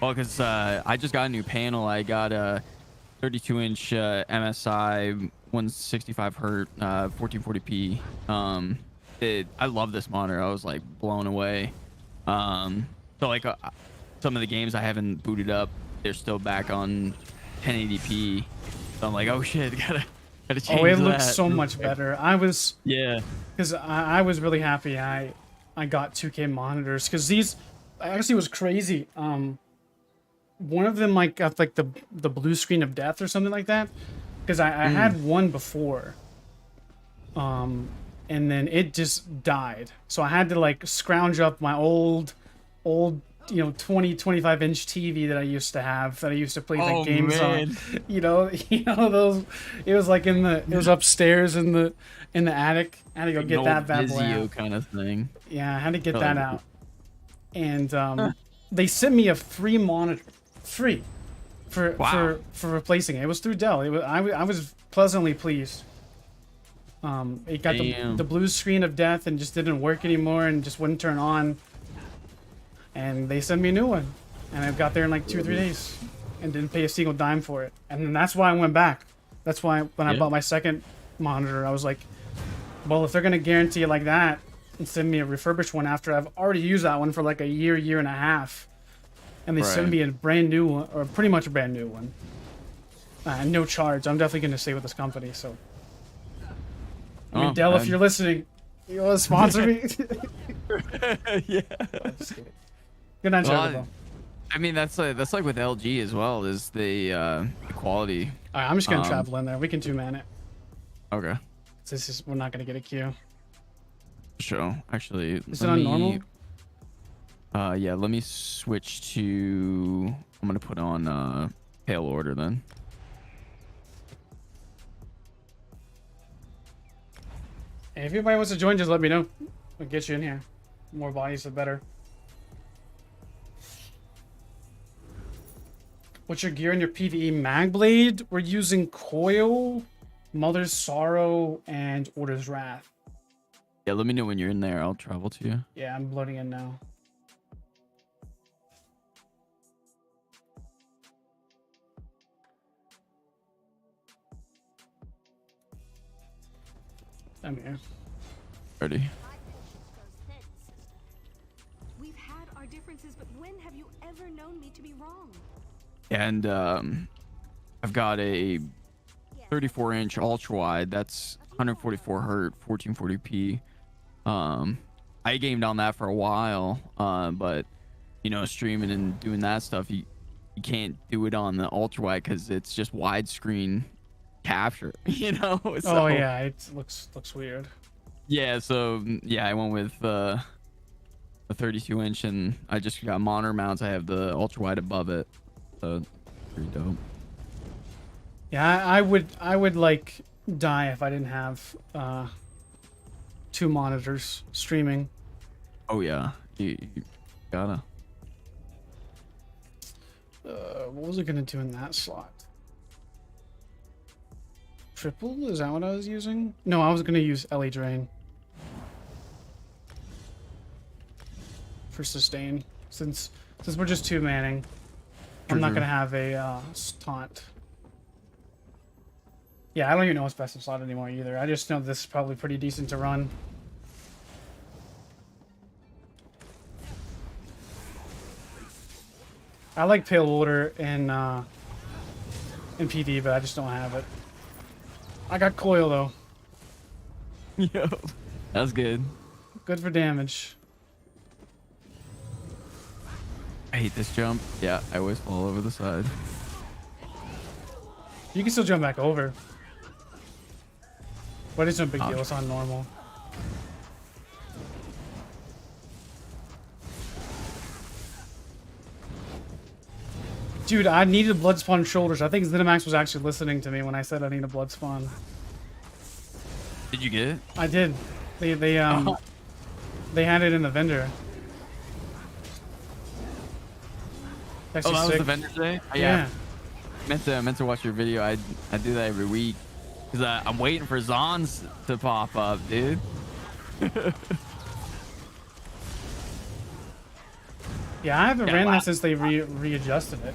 Well, because I just got a new panel. I got a 32-inch MSI 165 hertz 1440p. I love this monitor. I was like blown away. So like some of the games I haven't booted up, they're still back on 1080p. So I'm like, oh shit, gotta change that. Oh, it looks so much better. Because I was really happy I got 2K monitors because these actually was crazy. One of them like got like the blue screen of death or something like that because I had one before. And then it just died. So I had to like scrounge up my old, you know, 25 inch TV that I used to have, that I used to play the games on. You know those. It was like it was upstairs in the attic. I had to go get that bad boy out. kind of thing. Yeah, I had to get that out. And they sent me a free monitor, for replacing it. It was through Dell. I was pleasantly pleased. It got the blue screen of death and just didn't work anymore and just wouldn't turn on. And they sent me a new one. And I got there in like 2 or 3 days and didn't pay a single dime for it. And then that's why I went back. That's why when I bought my second monitor, I was like, well, if they're going to guarantee it like that and send me a refurbished one after I've already used that one for like a year and a half. And they send me a brand new one, or pretty much a brand new one. No charge. I'm definitely going to stay with this company, so... I mean, Dell, if you're listening, you want to sponsor me? Yeah. Good night, Chocobo. I mean, that's like with LG as well. Is the quality? All right, I'm just gonna travel in there. We can 2-man it. Okay. We're not gonna get a Q. Sure. Actually, Is it on normal? Yeah. Let me switch to. I'm gonna put on pale order then. Hey, if anybody wants to join, just let me know. We'll get you in here. More bodies, the better. What's your gear and your PvE mag blade? We're using Coil, Mother's Sorrow, and Order's Wrath. Yeah, let me know when you're in there. I'll travel to you. Yeah, I'm loading in now. I'm here. Ready. We've had our differences, but when have you ever known me to be wrong? And I've got a 34-inch ultra wide. That's 144 hertz, 1440p. I gamed on that for a while, but you know, streaming and doing that stuff, you can't do it on the ultra wide because it's just widescreen capture. You know. So, oh yeah, it looks weird. Yeah. So yeah, I went with a 32-inch, and I just got monitor mounts. I have the ultra wide above it. So pretty dope. Yeah, I would like die if I didn't have 2 monitors streaming. Oh yeah, you gotta. What was I gonna do in that slot? Triple? Is that what I was using? No, I was gonna use LA Drain for sustain. Since we're just 2-manning, I'm not gonna have a taunt. Yeah, I don't even know what's best in slot anymore either. I just know this is probably pretty decent to run. I like Pale Order in PD, but I just don't have it. I got Coil though. Yo, that's good. Good for damage. I hate this jump. Yeah, I always fall over the side. You can still jump back over. But it's no big deal. It's on normal. Dude, I needed blood spawn shoulders. I think Zenimax was actually listening to me when I said I need a blood spawn. Did you get it? I did. They had it in the vendor. Oh, that was the vendor today? Oh, yeah. Meant to watch your video. I do that every week because I'm waiting for Zons to pop up, dude. Yeah, I haven't ran that since they readjusted it.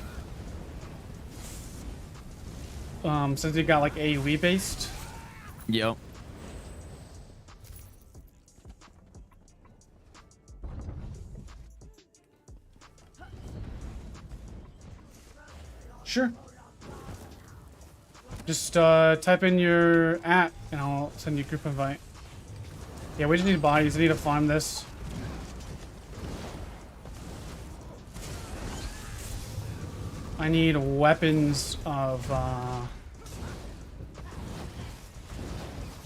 Since it got like AoE based. Yep. Sure. Just type in your @ and I'll send you a group invite. Yeah, we just need bodies. I need to farm this. I need weapons of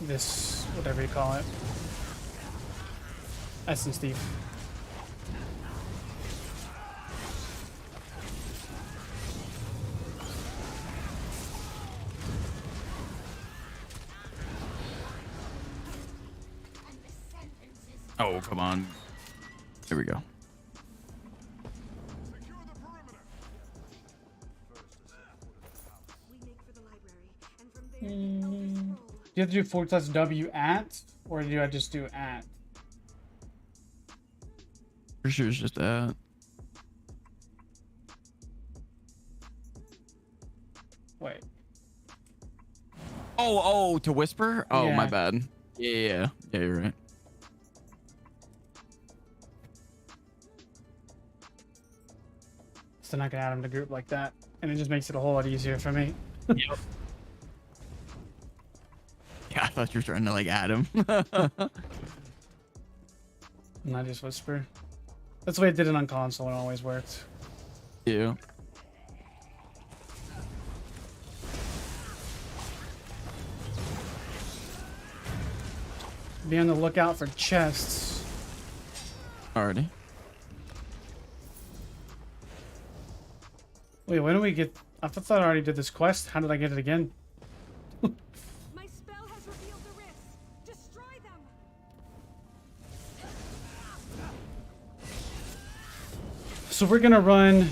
this, whatever you call it. Essence Thief. Oh, come on. Here we go. Do you have to do /W @ or do I just do @? For sure, it's just that. Wait. Oh, to whisper? Oh, Yeah. my bad. Yeah, you're right. So I can add them to group like that, and it just makes it a whole lot easier for me. Yep. Yeah, I thought you were trying to like add him. And I just whisper. That's the way I did it on console. It always worked. Yeah. Be on the lookout for chests. Already. Wait, when do we get... I thought I already did this quest. How did I get it again? My spell has revealed the rifts. Destroy them. So we're gonna run...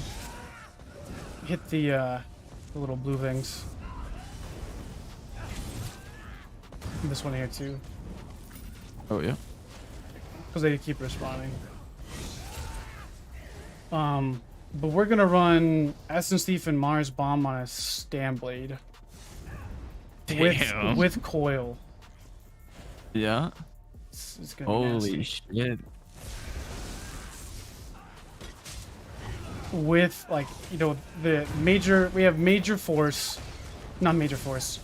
Hit the little blue things. This one here too. Oh yeah. Because they keep respawning. But we're gonna run Essence Thief and Mars Bomb on a Stanblade. Damn. With coil. Yeah. It's gonna be Holy nasty. shit. With, like, you know, the major... We have major force... Not major force.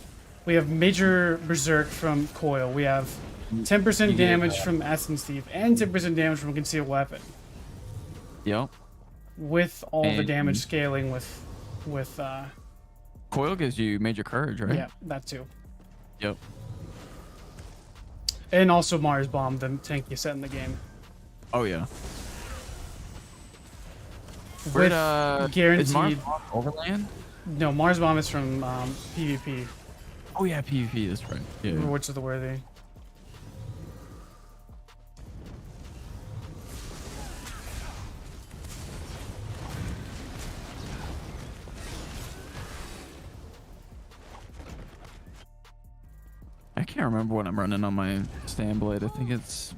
We have major berserk from coil. We have 10% damage from Essence Thief and 10% damage from concealed weapon. Yep. With all the And- damage scaling with Coil gives you major courage, right? yeah, that too. Yep. And also Mars Bomb, the tankiest set in the game. Oh yeah. With Where'd, is guaranteed... Mars Bomb Overland? No, Mars Bomb is from PvP. Oh yeah, PvP, that's right. Yeah. Rewards of the Worthy. I can't remember what I'm running on my Stanblade. I think it's...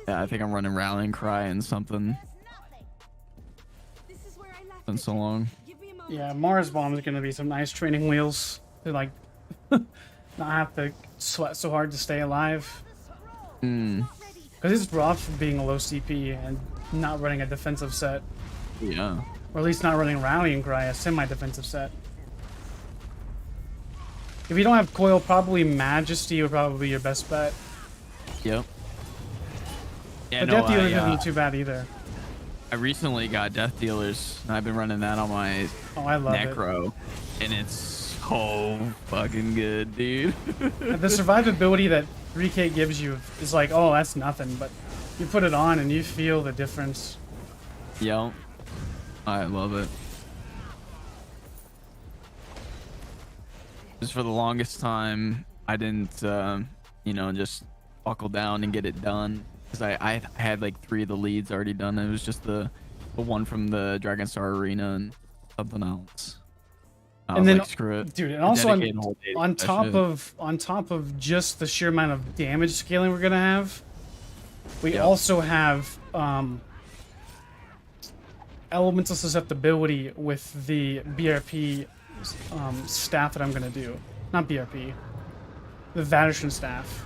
Yeah, I think I'm running Rallying Cry and something. This is where I left Been it. so long. Give me a moment. Yeah, Mars Bomb is gonna be some nice training wheels to, like, not have to sweat so hard to stay alive. Hmm. Because it's rough being a low CP and not running a defensive set. Yeah. Or at least not running Rallying Cry, a semi-defensive set. If you don't have coil, probably Majesty would probably be your best bet. Yep. Yeah, But no, Death Dealer I, isn't too bad either. I recently got Death Dealers, and I've been running that on my Oh, I love it. Necro, and it's so fucking good, dude. And the survivability that 3K gives you is like, oh, that's nothing, but you put it on and you feel the difference. Yep. I love it. Just for the longest time, I didn't, you know, just buckle down and get it done. Because I had like 3 of the leads already done. It was just the one from the Dragonstar Arena and something else. I And was then, like, screw it. dude, and also Dedicate a whole day to on that top shit. of just the sheer amount of damage scaling we're gonna have, we Yep. also have elemental susceptibility with the BRP staff that I'm gonna do. Not BRP, the Vanishing staff.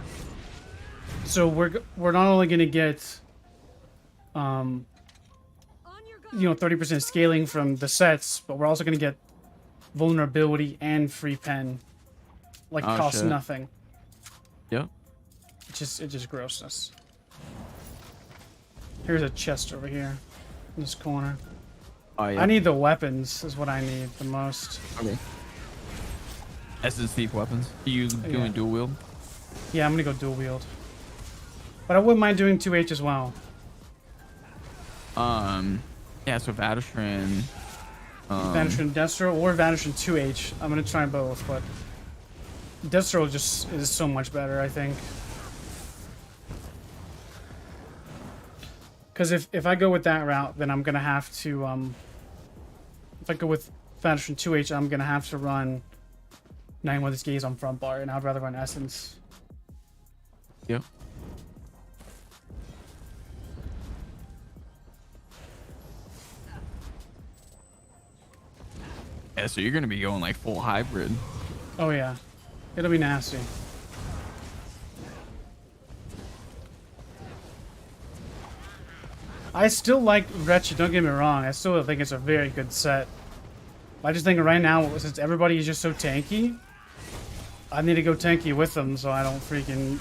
So we're not only gonna get On your guard. you know 30% scaling from the sets, but we're also gonna get vulnerability and free pen, like Oh, costs shit. nothing. Yep. It just grossness. Here's a chest over here in this corner. Oh, yeah. I need the weapons is what I need the most. Okay. Essence Thief weapons. Are you doing Yeah. dual wield? Yeah, I'm gonna go dual wield. But I wouldn't mind doing 2H as well. Yeah, so Vadishran. Vanishing Destro or Vanishing 2H. I'm gonna try both, but Destro just is so much better, I think. Because if I go with that route, then I'm gonna have to if I go with Vanishing 2H, I'm gonna have to run 9 with his gaze on front bar, and I'd rather run Essence. Yep. Yeah, so you're gonna be going like full hybrid. Oh yeah, it'll be nasty. I still like Wretched, don't get me wrong. I still think it's a very good set. I just think right now, since everybody is just so tanky, I need to go tanky with them so I don't freaking...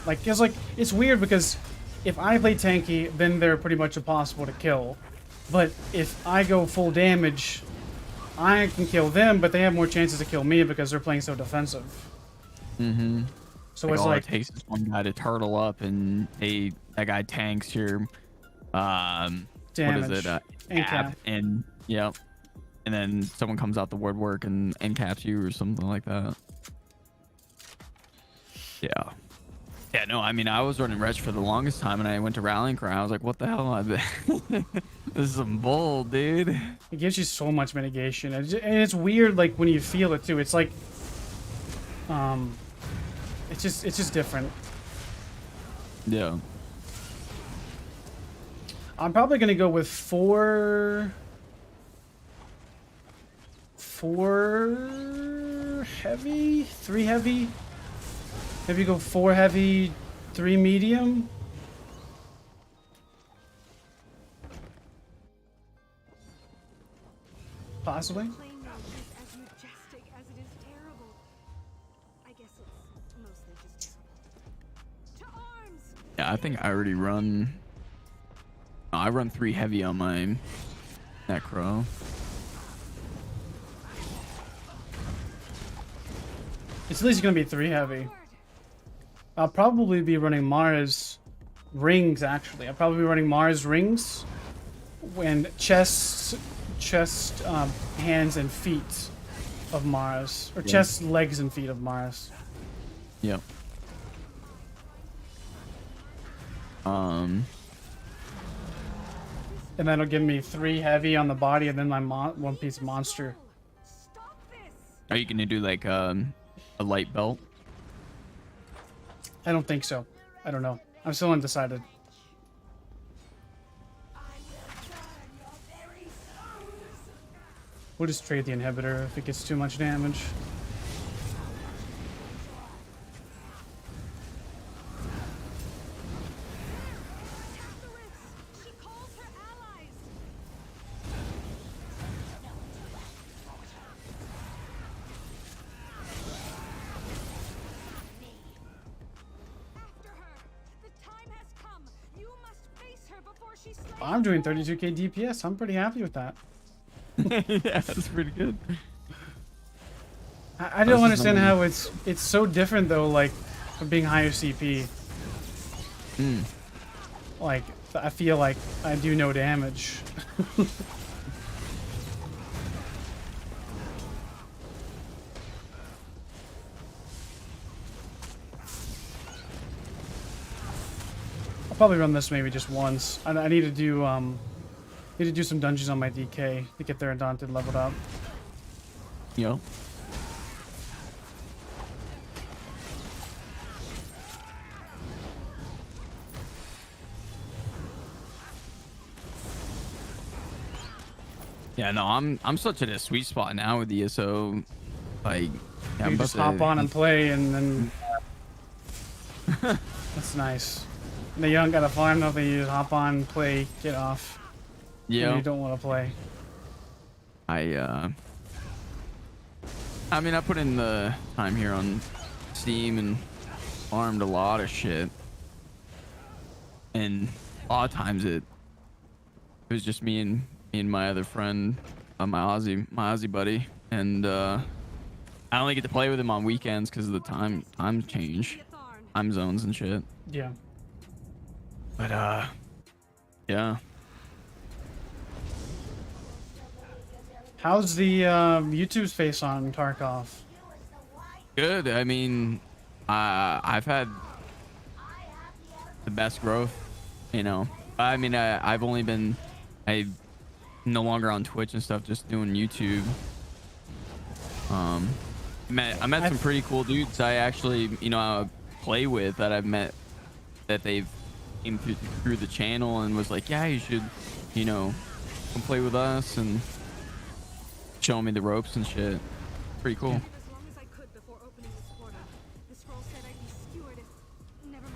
it's weird because if I play tanky, then they're pretty much impossible to kill. But if I go full damage, I can kill them, but they have more chances to kill me because they're playing so defensive. Mm-hmm. So like it's all like it takes is one guy to turtle up, and that guy tanks your damage what is it? and cap, and yep. And then someone comes out the woodwork and caps you or something like that. Yeah. Yeah, no, I mean, I was running Wretch for the longest time, and I went to Rallying Cry. I was like, what the hell? This is some bull, dude. It gives you so much mitigation. And it's weird, like, when you feel it, too. It's like... It's just different. Yeah. I'm probably going to go with 4 heavy, 3 heavy. Maybe go 4 heavy, 3 medium. Possibly. Plain note is as majestic as it is terrible. I guess it's mostly just terrible. To arms! Yeah, I think I already run... I run 3 heavy on my Necro. It's at least going to be 3 heavy. I'll probably be running Mars rings, actually. I'll probably be running Mars rings when chest, hands, and feet of Mars. Or chest, legs, and feet of Mars. Yep. And that'll give me 3 heavy on the body and then my 1-piece monster. Are you going to do like a light belt? I don't think so. I don't know. I'm still undecided. We'll just trade the inhibitor if it gets too much damage. I'm doing 32k DPS. I'm pretty happy with that. Yeah, that's pretty good. I don't understand how it's so different though, like from being higher CP. Like I feel like I do no damage. I'll probably run this maybe just once. I need to do some dungeons on my DK to get their Undaunted leveled up. Yo. Yeah, no, I'm such at a sweet spot now with ESO. Like, yeah, you just hop on and play, and then that's nice. And you don't gotta farm nothing. You just hop on, play, get off. Yeah. You don't want to play. I mean, I put in the time here on Steam and farmed a lot of shit, and a lot of times it was just me and my other friend, my Aussie buddy, and I only get to play with him on weekends because of the time change, time zones and shit. Yeah. But yeah. How's the YouTube's face on Tarkov? Good. I mean, I've had the best growth, you know. I mean, I've only been, I'm no longer on Twitch and stuff, just doing YouTube. I met some pretty cool dudes I actually, you know, play with that I've met, that they've came through the channel and was like, yeah, you should, you know, come play with us, and showing me the ropes and shit. Pretty cool. As long as I could before opening this portal. The scroll said I'd be skewered if... Never mind.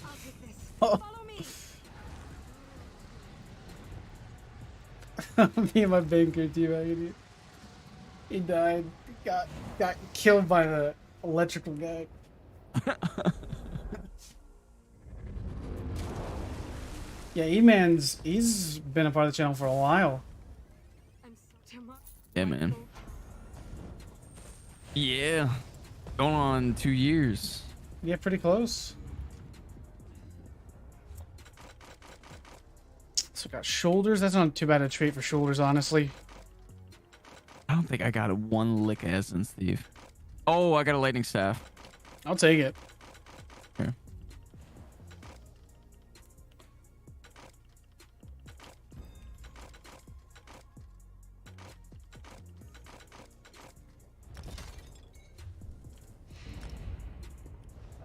I'll take this. Follow me. Me and my banker team, he died. Got killed by the electrical guy. Yeah, E-Man's, he's been a part of the channel for a while. Yeah, man. Yeah. Going on 2 years. Yeah, pretty close. So got shoulders. That's not too bad a trait for shoulders, honestly. I don't think I got a one lick essence thief. Oh, I got a lightning staff. I'll take it. Here.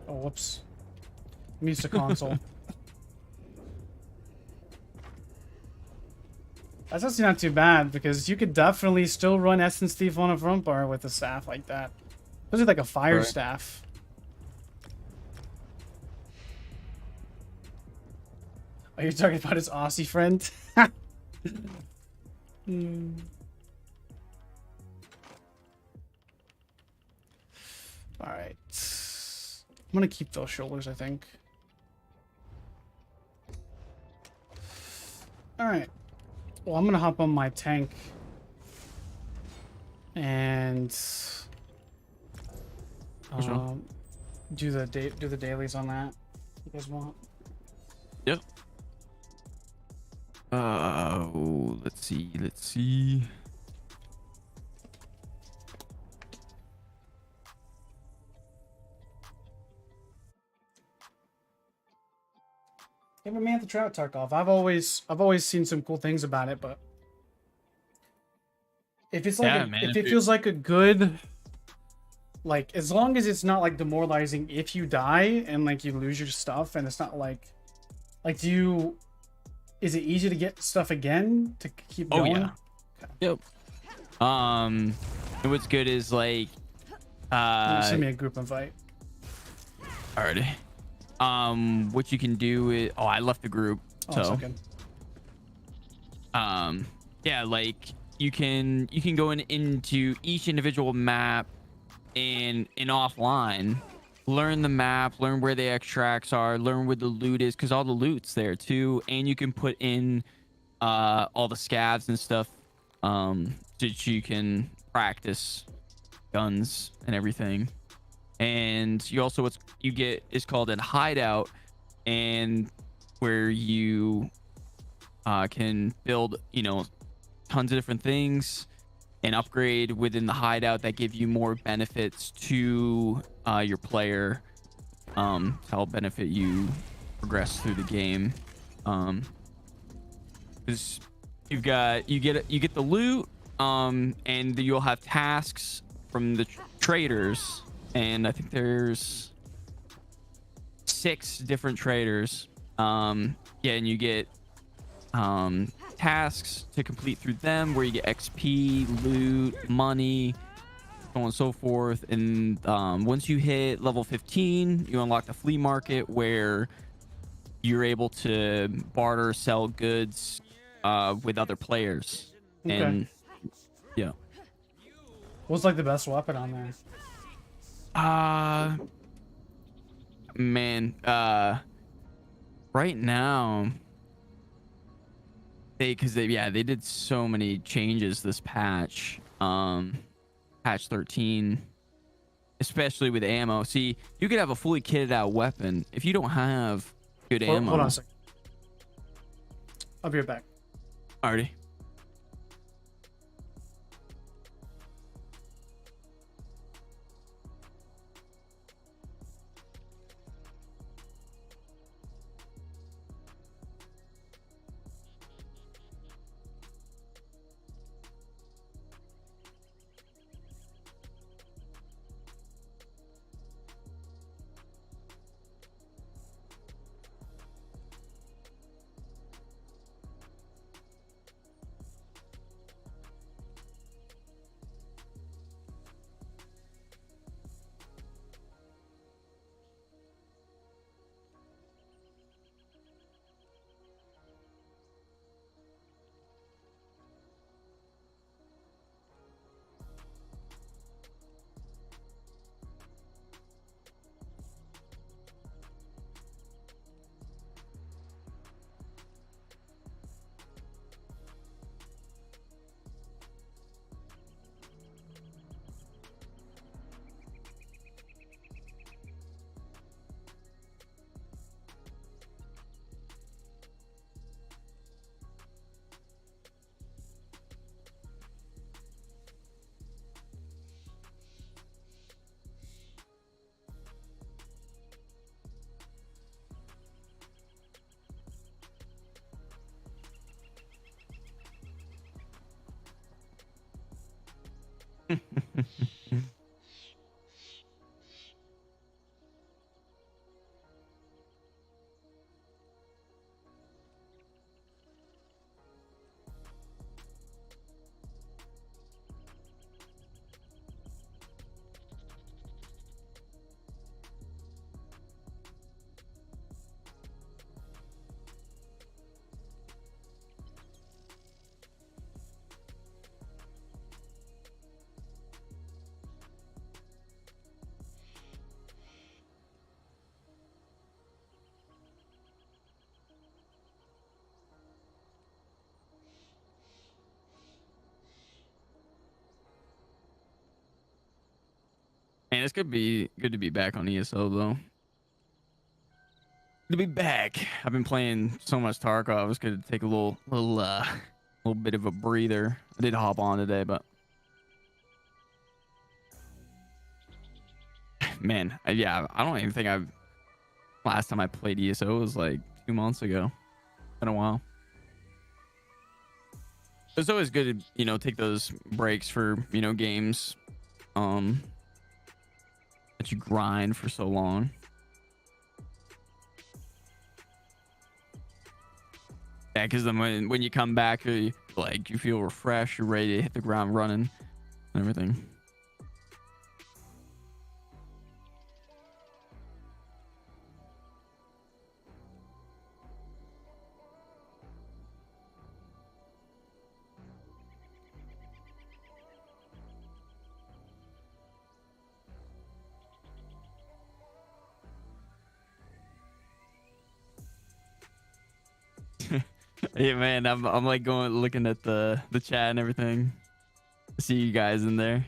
Oh, whoops. I'm used to console. That's actually not too bad because you could definitely still run Essence Thief on a front bar with a staff like that. Especially like a fire Right. staff. Are you talking about his Aussie friend? Hmm. Alright. I'm gonna keep those shoulders, I think. Alright. Well, I'm gonna hop on my tank. And do the dailies on that. You guys want? Yep. Let's see. Yeah, but man, the Trout Tarkov. I've always seen some cool things about it, but if it's like Yeah, man, if it feels like a good, like as long as it's not like demoralizing if you die and like you lose your stuff and it's not like is it easy to get stuff again to keep going? Yeah. Okay. Yep. And what's good is like send me a group invite. Alrighty. What you can do is I left the group. So yeah, like you can go into each individual map and offline, learn the map, learn where the extracts are, learn where the loot is, because all the loot's there too, and you can put in all the scavs and stuff so that you can practice guns and everything. And you also what you get is called a hideout, and where you can build tons of different things and upgrade within the hideout that give you more benefits to your player to help benefit you progress through the game. Because you get the loot, and you'll have tasks from the traders, and I think there's 6 different traders. And you get tasks to complete through them where you get XP, loot, money, so on and so forth. And once you hit level 15, you unlock the flea market where you're able to barter, sell goods with other players. Okay. And yeah. What's like the best weapon on there? Man, right now they did so many changes this patch, patch 13, especially with ammo. See, you could have a fully kitted out weapon if you don't have good ammo. Hold on a second. I'll be right back. Arty. Man, it's good to be back on ESO though. Good to be back. I've been playing so much Tarkov. It's good to take a little bit of a breather. I did hop on today, but man, yeah, I don't even think last time I played ESO was like 2 months ago. Been a while. It's always good to, you know, take those breaks for, you know, games that you grind for so long. Yeah, because then when you come back, you feel refreshed, you're ready to hit the ground running and everything. Yeah, man, I'm like looking at the chat and everything. I see you guys in there.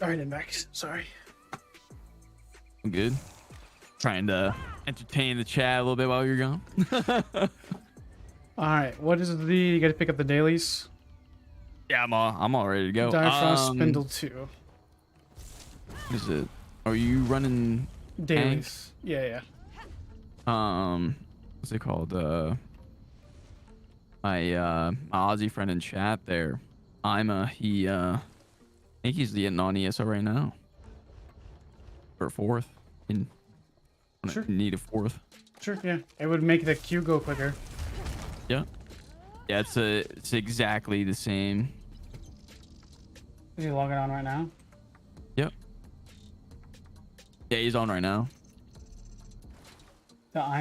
All right, Max. Sorry. I'm good. Trying to entertain the chat a little bit while you're gone. All right. What is the? You got to pick up the dailies. Yeah, I'm all ready to go. Direfrost Spindle 2. What is it? Are you running Dailies? Yeah. What's it called? My Aussie friend in chat there, he I think he's the U.N.O ESO right now. For fourth. Sure. Need a fourth. Sure, yeah. It would make the queue go quicker. Yeah. Yeah, it's exactly the same. Is he logging on right now? Yep. Yeah, he's on right now. The I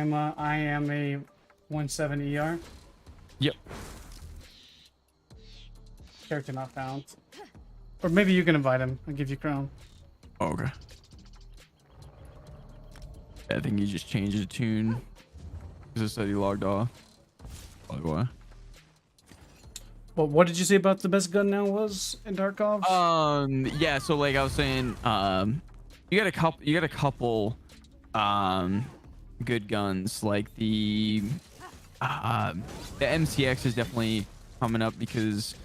am a 17 ER. Yep. Character not found. Or maybe you can invite him. I'll give you crown. Oh, okay. I think he just changed the tune because it said he logged off. Probably why. Well, what did you say about the best gun now was in Tarkov? Yeah, so like I was saying, you got a couple good guns. Like the MCX is definitely coming up because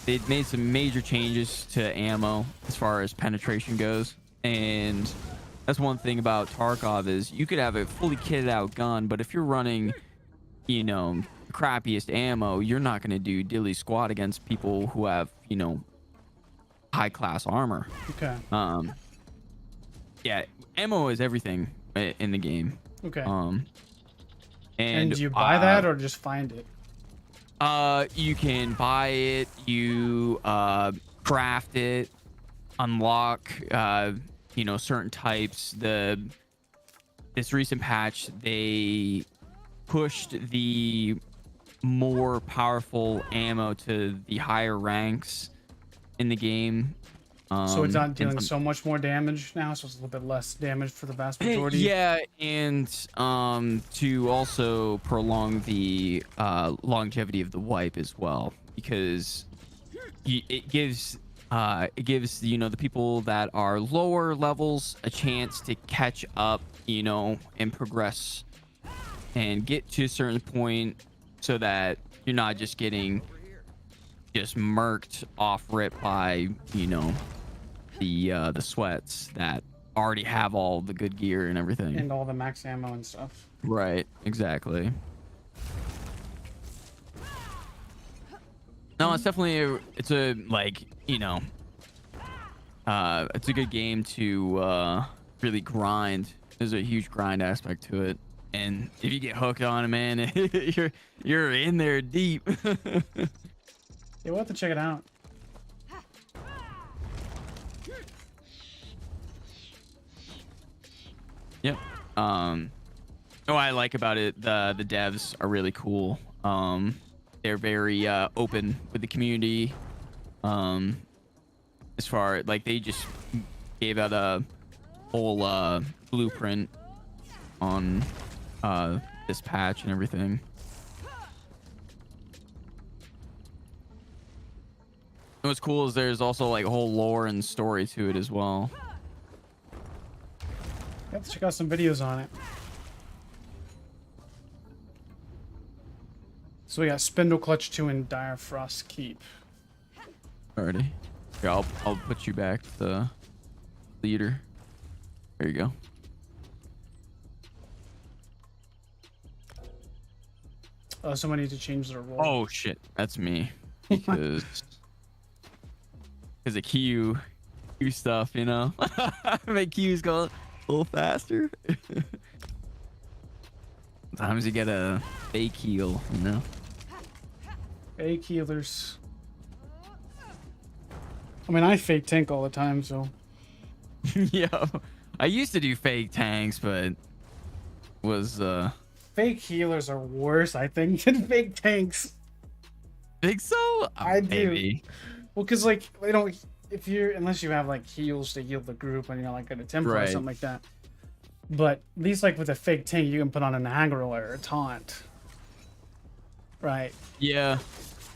they made some major changes to ammo as far as penetration goes, and that's one thing about Tarkov is you could have a fully kitted out gun, but if you're running, you know, crappiest ammo, you're not going to do dilly squat against people who have, you know, high class armor. Okay. Yeah, ammo is everything in the game. Okay. And do you buy that or just find it? You can buy it, you craft it, unlock you know, certain types. This recent patch, they pushed the more powerful ammo to the higher ranks in the game. So it's not dealing so much more damage now, so it's a little bit less damage for the vast majority. Yeah, and to also prolong the longevity of the wipe as well, because it gives you know, the people that are lower levels a chance to catch up, you know, and progress and get to a certain point, so that you're not just getting just murked off rip by, you know, the sweats that already have all the good gear and everything And all the max ammo and stuff. right. Exactly. No, it's definitely it's a like, you know, it's a good game to really grind. There's a huge grind aspect to it, and if you get hooked on it, man, you're in there deep. Yeah, we'll have to check it out. Yep. What I like about it, the devs are really cool. They're very open with the community. As far like they just gave out a whole blueprint on this patch and everything. And what's cool is there's also like a whole lore and story to it as well. Let's check out some videos on it. So we got Spindle Clutch 2 and Dire Frost Keep. Alrighty. Here, I'll put you back the leader. There you go. Oh, someone needs to change their role. Oh shit, that's me. Because of Q stuff, you know. Make Q's go a little faster. Sometimes you get a fake heal, you know. Fake healers. I mean, I fake tank all the time, so. Yo, I used to do fake tanks, but was Fake healers are worse, I think, than fake tanks. think so? I do. Maybe. Well, because like they don't. If you're unless you have like heals to heal the group and you're like at a tempo or Right. something like that. But at least like with a fake tank, you can put on an aggro or a taunt. Right. Yeah.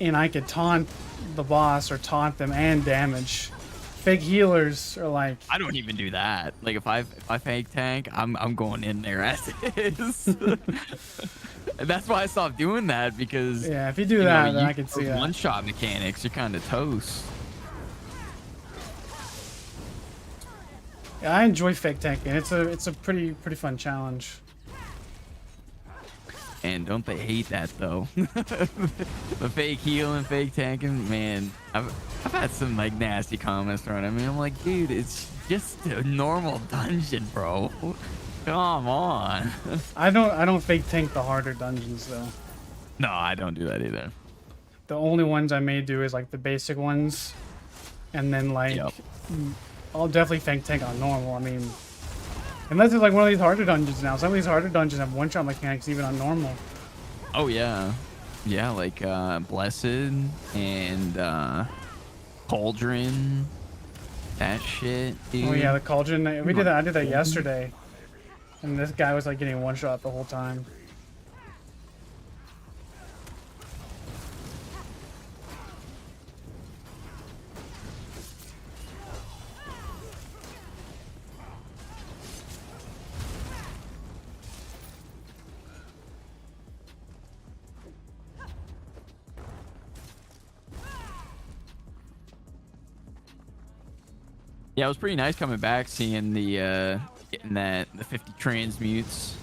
And I could taunt the boss or taunt them and damage. Fake healers are like I don't even do that. Like if I fake tank, I'm going in there as is. And that's why I stopped doing that, because yeah, if you do that, then I can see that. one shot mechanics, you're kind of toast. Yeah, I enjoy fake tanking. It's a pretty fun challenge. And don't they hate that though? The fake healing, fake tanking, man. I've had some like nasty comments thrown at me. I'm like, dude, it's just a normal dungeon, bro. Come on. I don't fake tank the harder dungeons though. No, I don't do that either. The only ones I may do is like the basic ones, and then like Yep. I'll definitely fake tank on normal. I mean, unless it's like one of these harder dungeons now. Some of these harder dungeons have one-shot mechanics even on normal. Oh yeah, yeah, like Blessed and Cauldron, that shit, dude. Oh yeah, the Cauldron. We did that. I did that yesterday, and this guy was like getting one-shot the whole time. Yeah, it was pretty nice coming back, seeing the getting the 50 transmutes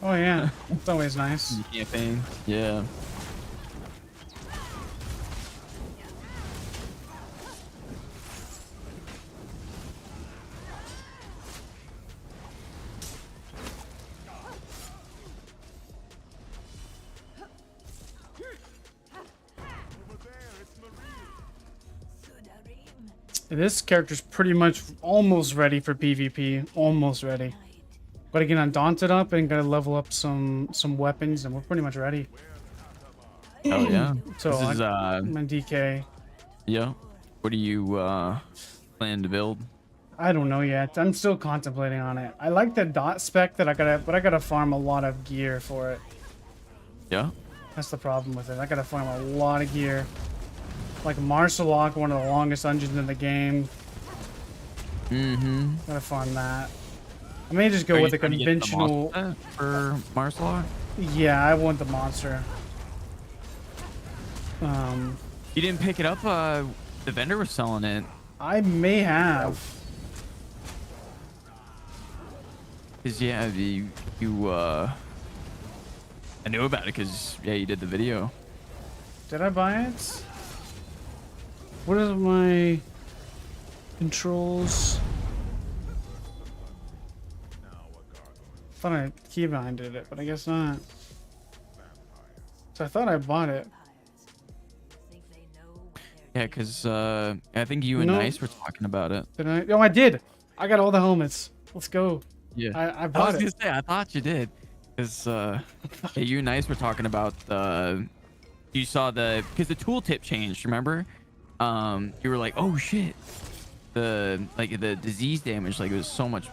Oh yeah, it's always nice. in the campaign. Yeah. This character's pretty much almost ready for PvP. Almost ready. Gotta get Undaunted up and gotta level up some weapons, and we're pretty much ready. Oh yeah. So This is I'm in DK. yeah. What do you plan to build? I don't know yet. I'm still contemplating on it. I like the dot spec but I gotta farm a lot of gear for it. Yeah. That's the problem with it. I gotta farm a lot of gear. Like Marsalok, one of the longest dungeons in the game. Mm-hmm. Gotta farm that. I may just go with the conventional. For Marsalok? Yeah, I want the monster. You didn't pick it up. The vendor was selling it. I may have. Cause yeah, I knew about it because yeah, you did the video. Did I buy it? What are my controls? Thought I keybinded it, but I guess not. So I thought I bought it. Yeah, because I think you and Nice were talking about it. Did I? Oh, I did. I got all the helmets. Let's go. Yeah, I bought was it. gonna say I thought you did, because yeah, you and Nice were talking about the. You saw because the tooltip changed. Remember? You were like, oh shit, the disease damage, like it was so much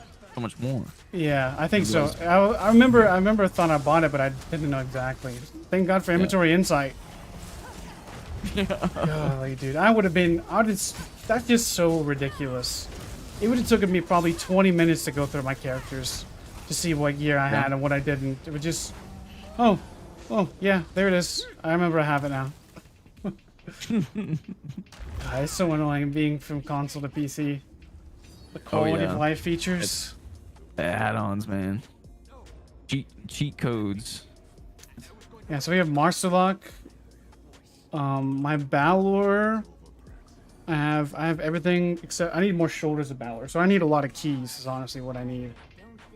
more. Yeah, I think so. I remember thought I bought it, but I didn't know exactly. Thank God for inventory insight. Golly, dude, that's just so ridiculous. It would have taken me probably 20 minutes to go through my characters to see what gear I had and what I didn't. It would just, oh yeah, there it is. I remember I have it now. God, it's so annoying being from console to PC. The quality of life features. The add-ons, man. Cheat codes. Yeah, so we have Marsalok. My Balor. I have everything except I need more shoulders of Balor, so I need a lot of keys. Is honestly what I need.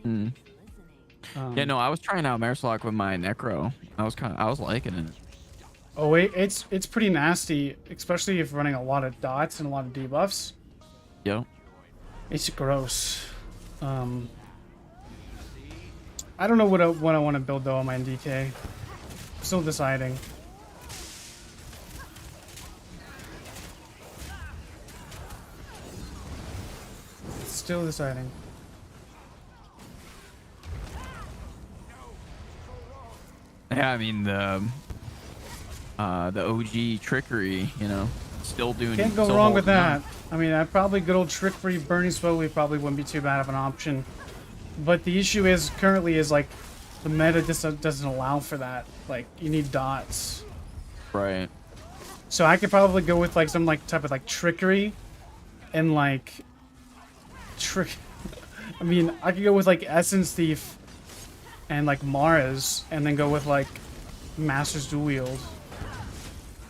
Yeah, no, I was trying out Marsalok with my Necro. I was liking it. Oh wait, it's pretty nasty, especially if running a lot of dots and a lot of debuffs. Yep. It's gross. I don't know what I want to build though on my NDK. Still deciding. Still deciding. Yeah, I mean the OG trickery, you know, still doing. Can't go wrong with that. I mean, I probably good old trickery burning slowly probably wouldn't be too bad of an option. But the issue is currently is like the meta just doesn't allow for that. Like you need dots. Right. So I could probably go with like some like type of like trickery, and like I mean, I could go with like Essence Thief and like Mara's, and then go with like Master's Dual Wield.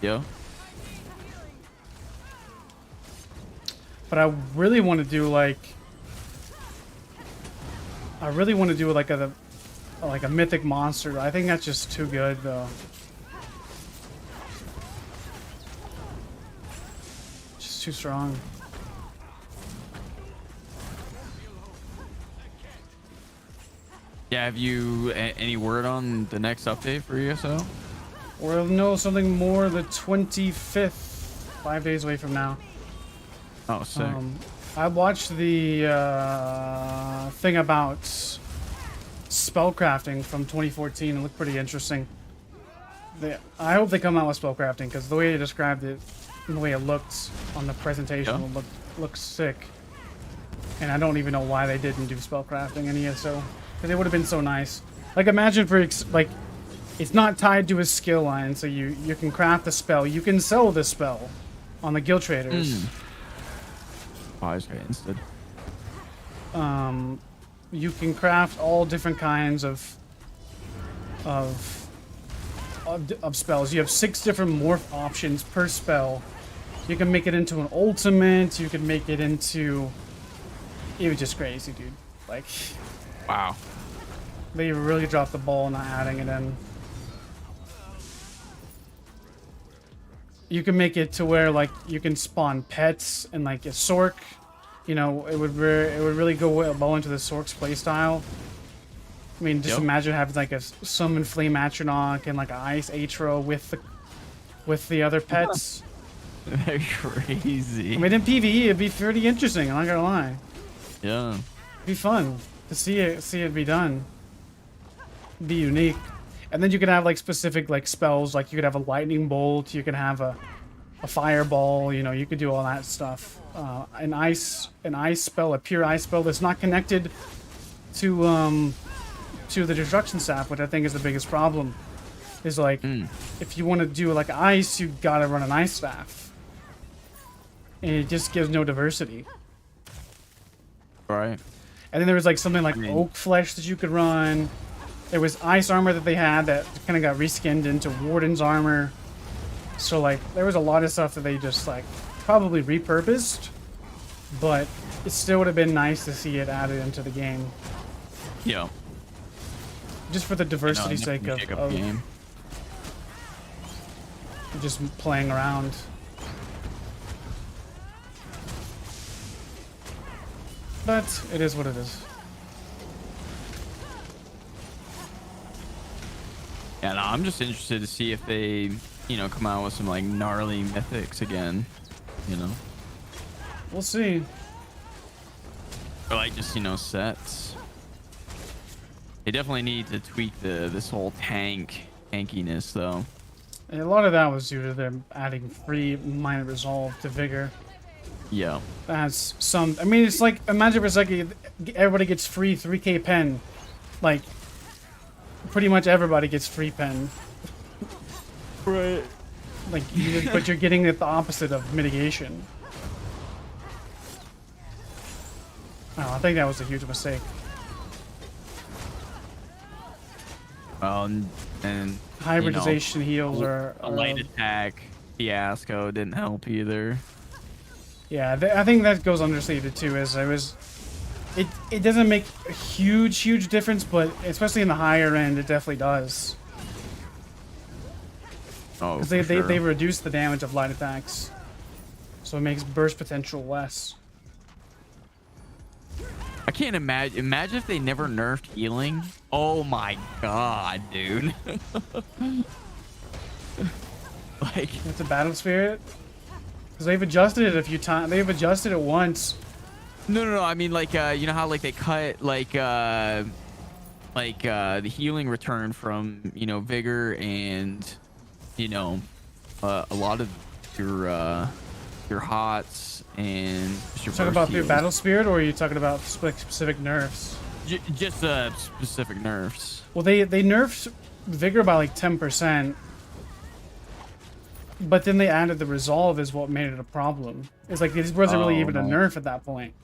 Yeah. But I really want to do like a mythic monster. I think that's just too good though. Just too strong. Yeah, have you any word on the next update for ESO? We'll know something more the 25th, 5 days away from now. Oh, sick. I watched the thing about spellcrafting from 2014. It looked pretty interesting. I hope they come out with spellcrafting because the way they described it and the way it looked on the presentation looked sick. And I don't even know why they didn't do spellcrafting in ESO. Because it would have been so nice. Like imagine for like, it's not tied to a skill line, so you can craft the spell. You can sell the spell on the guild traders. Instead. You can craft all different kinds of spells. You have 6 different morph options per spell. You can make it into an ultimate. You can make it into. It was just crazy, dude. Like. Wow. They really dropped the ball not adding it in. You can make it to where like you can spawn pets and like a Sork. You know, it would really go well into the Sork's playstyle. I mean, just imagine having like a summon Flame Atronach and like an Ice Eyr0n with the other pets. They're crazy. I mean, in PvE, it'd be pretty interesting. I'm not gonna lie. Yeah. It'd be fun to see it be done. It'd be unique. And then you could have like specific like spells. Like you could have a lightning bolt. You could have a a fireball. You know, you could do all that stuff. An ice spell, a pure ice spell that's not connected to the destruction sap, which I think is the biggest problem. Is like, if you want to do like ice, you gotta run an ice staff, and it just gives no diversity. Right. And then there was like something like oak flesh that you could run. There was ice armor that they had that kind of got reskinned into Warden's armor. So like there was a lot of stuff that they just like probably repurposed, but it still would have been nice to see it added into the game. Yeah. Just for the diversity sake of just playing around. But it is what it is. Yeah, no, I'm just interested to see if they, you know, come out with some like gnarly mythics again, you know. We'll see. Or like just, you know, sets. They definitely need to tweak this whole tankiness though. And a lot of that was due to them adding free minor resolve to vigor. Yeah. That has some. I mean, it's like imagine for a second, everybody gets free 3K pen. Like, pretty much everybody gets free pen. Right. Like, but you're getting it the opposite of mitigation. Oh, I think that was a huge mistake. Well, and hybridization heals are a light attack fiasco didn't help either. Yeah, I think that goes understated too. It doesn't make a huge difference, but especially in the higher end, it definitely does. Oh, because they reduce the damage of light attacks, so it makes burst potential less. I can't imagine. Imagine if they never nerfed healing. Oh my god, dude. Like, it's a battle spirit. Because they've adjusted it a few times. They've adjusted it once. No. I mean, like, you know how like they cut like the healing return from, you know, vigor and, you know, a lot of your hots and your talking about your battle spirit, or are you talking about specific nerfs? Just specific nerfs. Well, they nerfed vigor by like 10%, but then they added the resolve is what made it a problem. It's like it wasn't really even a nerf at that point.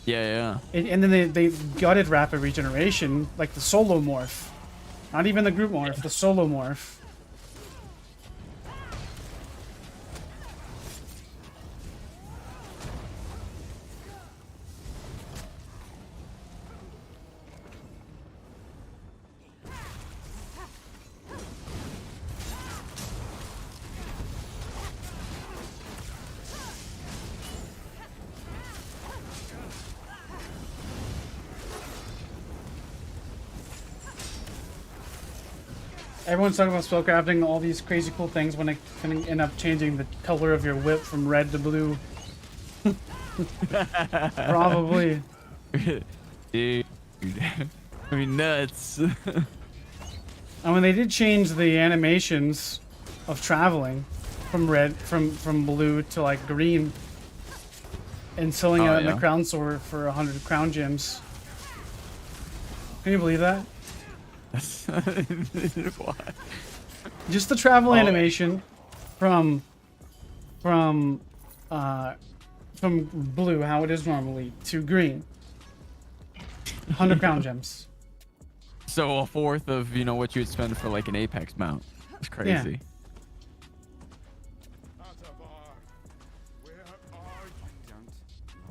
Yeah. And then they gutted rapid regeneration, like the solo morph, not even the group morph, the solo morph. Everyone's talking about spellcrafting, all these crazy cool things when they can end up changing the color of your whip from red to blue. Probably. Dude. I mean, nuts. I mean, they did change the animations of traveling from red, from blue to like green, and selling out in the crown sword for 100 crown gems. Can you believe that? What? Just the travel animation from blue, how it is normally, to green. 100 crown gems. So a fourth of, you know, what you would spend for like an Apex mount. It's crazy.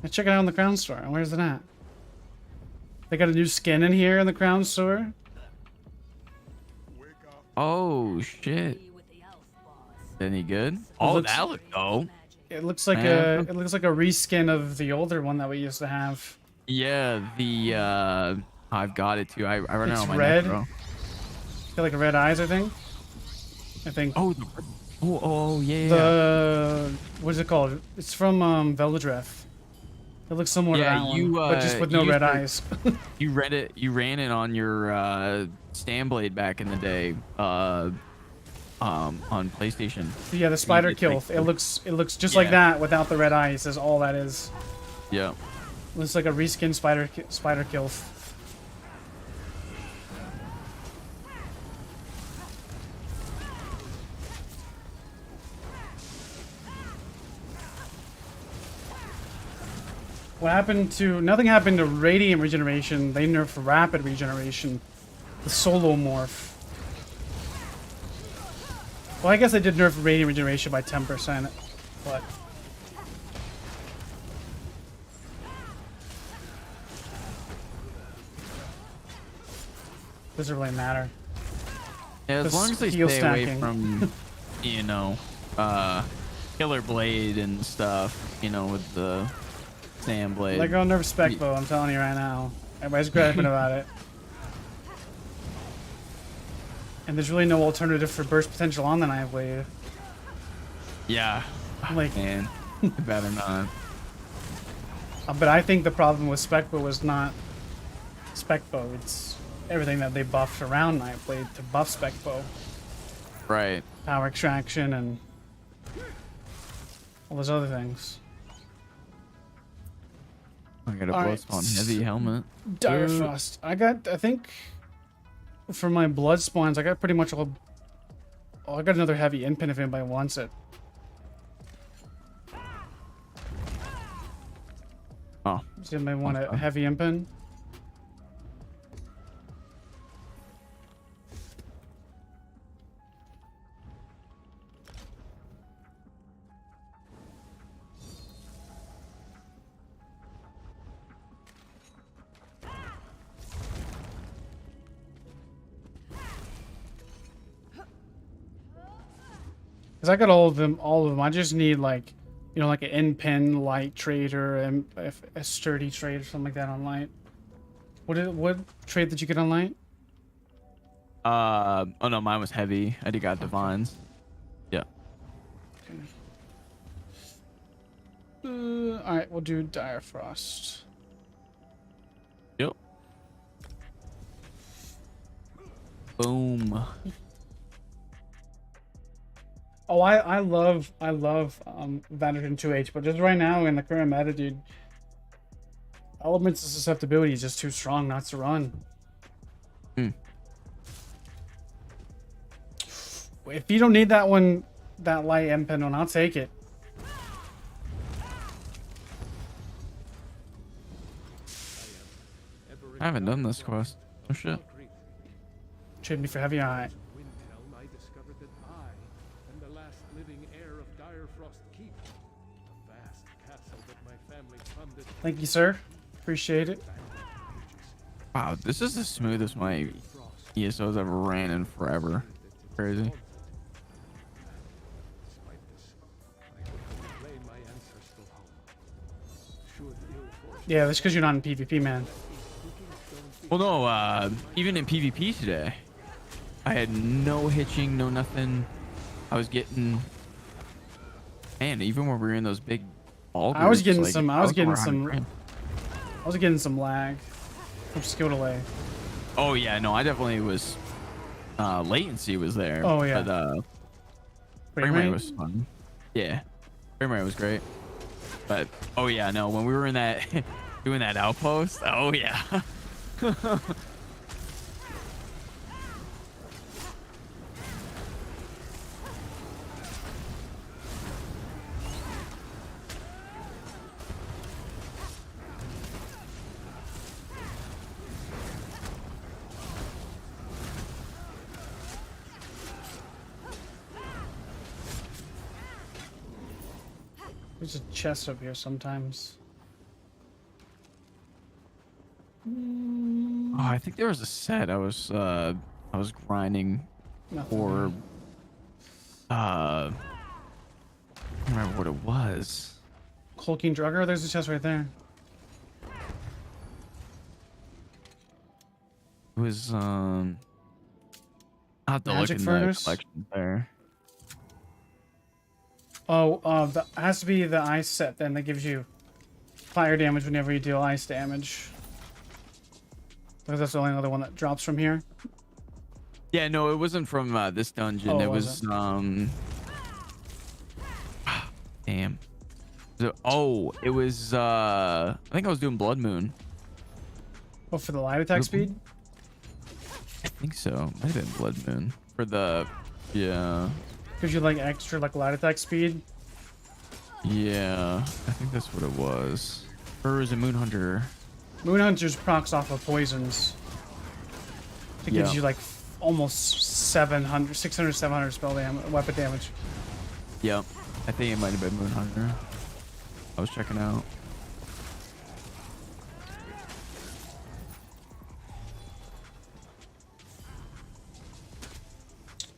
Let's check it out on the Crown Store. Where's it at? They got a new skin in here in the Crown Store. Oh shit! Any good? Oh, that look dope. It looks like a reskin of the older one that we used to have. Yeah, I've got it too. I run it on my red. neck, bro. Got like red eyes, I think. Oh yeah. The what is it called? It's from Veldreth. It looks similar to that one, but just with no red eyes. You ran it on your Stanblade back in the day. on PlayStation. Yeah, the spider It's kill. like- It looks just like that without the red eyes. Is all that is. Yeah. Looks like a reskin spider kill. What happened to... Nothing happened to Radiant Regeneration. They nerfed Rapid Regeneration. The Solo Morph. Well, I guess they did nerf Radiant Regeneration by 10%, but... Doesn't really matter. Yeah, as Just long as they heal stay away stacking. from, you know, Killer Blade and stuff, you know, with the Sand Blade. Like, I'll nerf Spec Bow, I'm telling you right now. Everybody's griping about it. And there's really no alternative for burst potential on the Nightblade. Yeah. Like, Man, it better not. but I think the problem with Spec Bow was not Spec Bow. It's everything that they buffed around Nightblade to buff Spec Bow. Right. Power extraction and all those other things. I got a All right. Bloodspawn heavy helmet. Dire Frost. I think for my blood spawns, I got pretty much all. Oh, I got another heavy in pin if anybody wants it. Oh. Does anybody want a heavy in pin? Cause I got all of them. I just need like, you know, like an in pin light trade or a sturdy trade or something like that on light. What trade did you get on light? Oh no, mine was heavy. I did got divines. Yeah. All right, we'll do Dire Frost. Yep. Boom. Oh, I love Vanderton 2H, but just right now in the current meta, dude, Elements of Susceptibility is just too strong not to run. If you don't need that one, that light M-Pen one, I'll take it. I haven't done this quest. Oh shit. Trade me for heavy eye. I discovered that I am the last living heir of Dire Frost Keep, a vast castle that my family funded. Thank you, sir. Appreciate it. Wow, this is the smoothest my ESO's ever ran in forever. Crazy. Yeah, that's because you're not in PvP, man. Well, no, even in PvP today, I had no hitching, no nothing. I was getting, man, even when we were in those big ball I was groups, getting like, some. I was getting over 100 some. frames. I was getting some lag from skill delay. Oh yeah, no, I definitely was. Latency was there. Oh, yeah. But frame rate was fun. Yeah, frame rate was great. But oh yeah, no, when we were in that doing that outpost, oh yeah. There's a chest up here sometimes. Oh, I think there was a set I was grinding Nothing for. I don't remember what it was. Hulking Drugger? There's a chest right there. It was I'll have to look Magic in Furnace? the collection there. Oh, it has to be the ice set then that gives you fire damage whenever you deal ice damage. Because that's the only other one that drops from here. Yeah, no, it wasn't from this dungeon. Oh, it was was damn. Oh, it was I think I was doing Blood Moon. Oh, for the light attack speed? I think so. Might have been Blood Moon for the yeah. Gives you like extra like light attack speed. Yeah, I think that's what it was. Or is it Moon Hunter? Moon Hunter's procs off of poisons. It gives Yeah. you like almost 700, 600, 700 spell damage, weapon damage. Yep. I think it might have been Moon Hunter. I was checking out.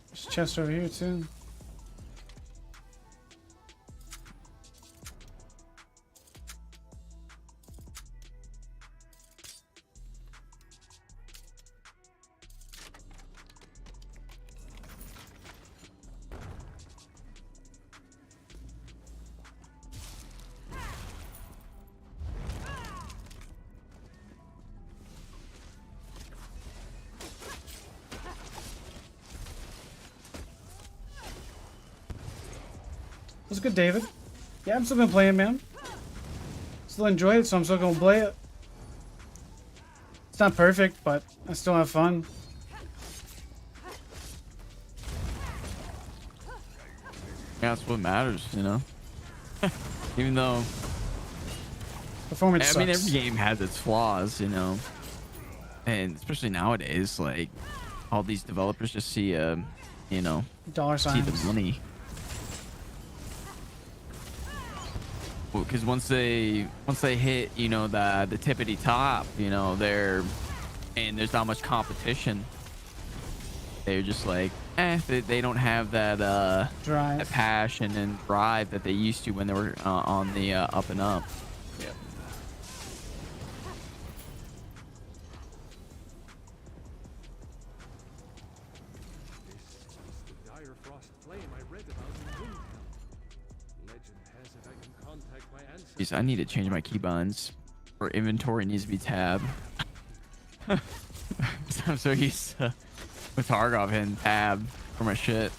There's a chest over here too. What's good, David? Yeah, I'm still gonna play it, man. Still enjoy it, so I'm still gonna play it. It's not perfect, but I still have fun. Yeah, that's what matters, you know. Even though Performance I mean, sucks. every game has its flaws, you know, and especially nowadays, like all these developers just see, you know, Dollar see signs. the money. Because once they hit, you know, the tippity top, you know, and there's not much competition. They're just like, they don't have that Drive. that passion and drive that they used to when they were on the up and up. Yep. This is the dire frost flame I read about in Windhelm. Legend has it I can contact my ancestors. Jeez, I need to change my keybinds, or inventory needs to be tab. I'm so used to with Tarkov hitting tab for my shit.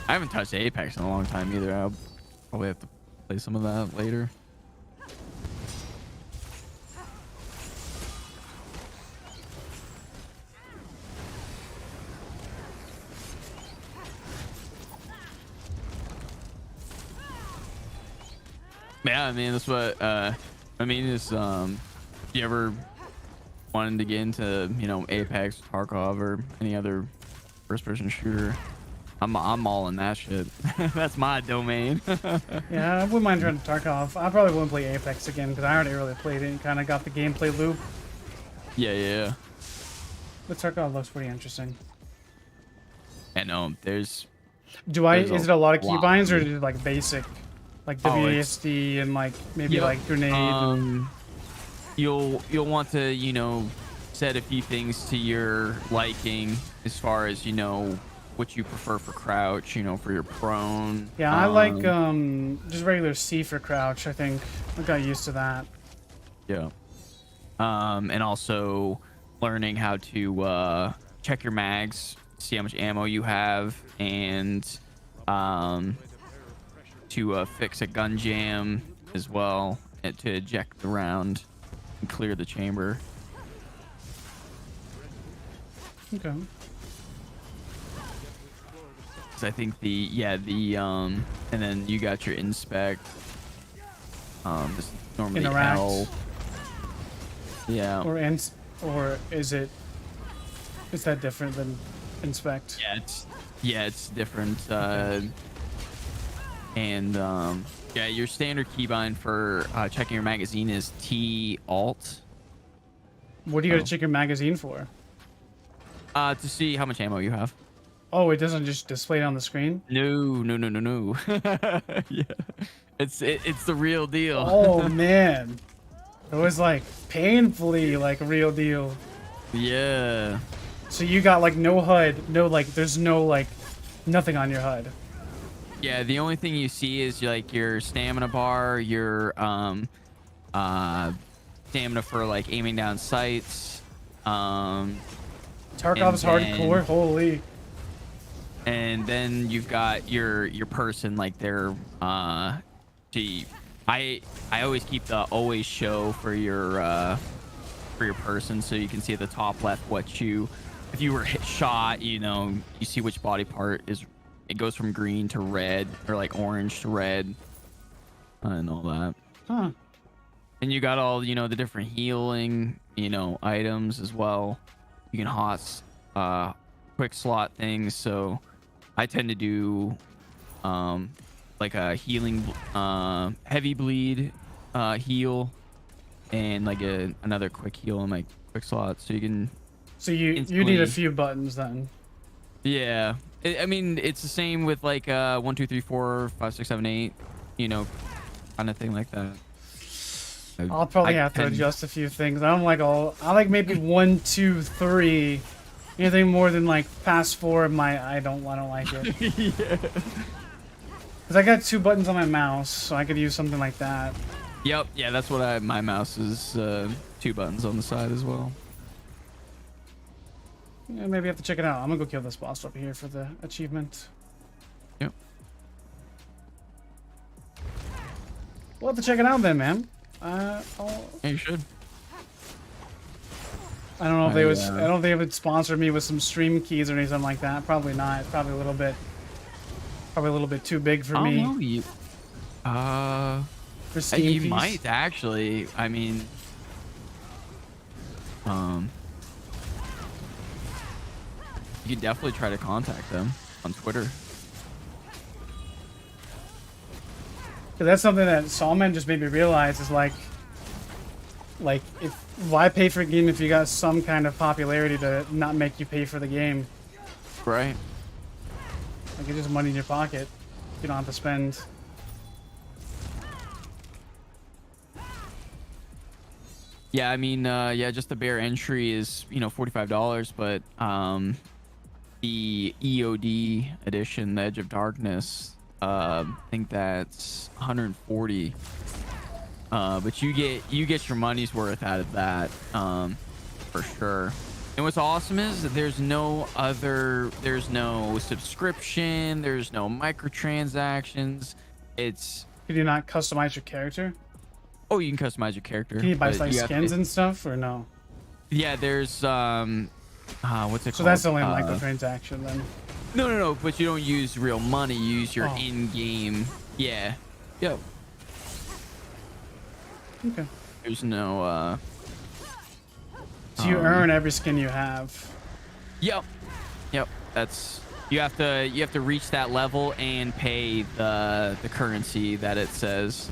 I haven't touched Apex in a long time either. I'll probably have to play some of that later. Yeah, I mean that's what I mean is you ever wanted to get into, you know, Apex, Tarkov, or any other first-person shooter? I'm all in that shit. That's my domain. Yeah, I wouldn't mind trying Tarkov. I probably wouldn't play Apex again because I already really played it and kind of got the gameplay loop. Yeah. But Tarkov looks pretty interesting. I know. There's Is it a lot of lot. keybinds or is it like basic? Like Oh, it's- WASD and like maybe Yep. like grenade. You'll want to, you know, set a few things to your liking as far as, you know, what you prefer for crouch, you know, for your prone. Yeah, I like just regular C for crouch. I think I got used to that. Yeah. And also learning how to check your mags, see how much ammo you have, and to fix a gun jam as well, and to eject the round and clear the chamber. Okay. 'Cause I think and then you got your inspect. Just normally Interact. L. Yeah. Or is that different than inspect? Yeah, it's different. Yeah, your standard keybind for checking your magazine is T Alt. What do you gotta check your magazine for? To see how much ammo you have. Oh, it doesn't just display it on the screen? No. Yeah, it's the real deal. Oh man, it was like painfully like real deal. Yeah. So you got like no HUD, no like there's no like nothing on your HUD. Yeah, the only thing you see is like your stamina bar, your stamina for like aiming down sights. Tarkov's then, hardcore, holy. And then you've got your person, like their gee, I always keep the always show for your person, so you can see at the top left what you, if you were shot, you know, you see which body part is, it goes from green to red, or like orange to red, and all that. Huh. And you got all, you know, the different healing, you know, items as well. You can quick slot things. So I tend to do like a healing heavy bleed heal, and like another quick heal in my quick slot, so you can. So you need a few buttons then. Yeah, I mean it's the same with like 1 2 3 4 5 6 7 8, you know, kind of thing like that. I'll probably have to adjust a few things. I like maybe 1 2 3. Anything more than like past 4, I don't like it. Yeah. Cause I got 2 buttons on my mouse, so I could use something like that. Yep. Yeah, that's what my mouse is 2 buttons on the side as well. Yeah, maybe I have to check it out. I'm gonna go kill this boss up here for the achievement. Yep. We'll have to check it out then, man. Yeah, you should. I don't know if they would. I don't think they would sponsor me with some stream keys or anything like that. Probably not. It's probably a little bit too big for me. Oh, you. For Steam you keys. might actually. I mean, you could definitely try to contact them on Twitter. That's something that Sawman just made me realize is like if why pay for a game if you got some kind of popularity to not make you pay for the game? Right. Like it's just money in your pocket. You don't have to spend. Yeah, I mean, yeah, just the bare entry is, you know, $45, but the EOD edition, the Edge of Darkness, I think that's 140. But you get your money's worth out of that, for sure. And what's awesome is that there's no subscription, there's no microtransactions. It's. Could you not customize your character? Oh, you can customize your character. Can you buy like skins and stuff, or no? Yeah, there's what's it called? So that's only a microtransaction then. No, but you don't use real money. You use your in-game. Yeah. Yep. Okay. There's no. So you earn every skin you have. Yep. That's you have to reach that level and pay the currency that it says.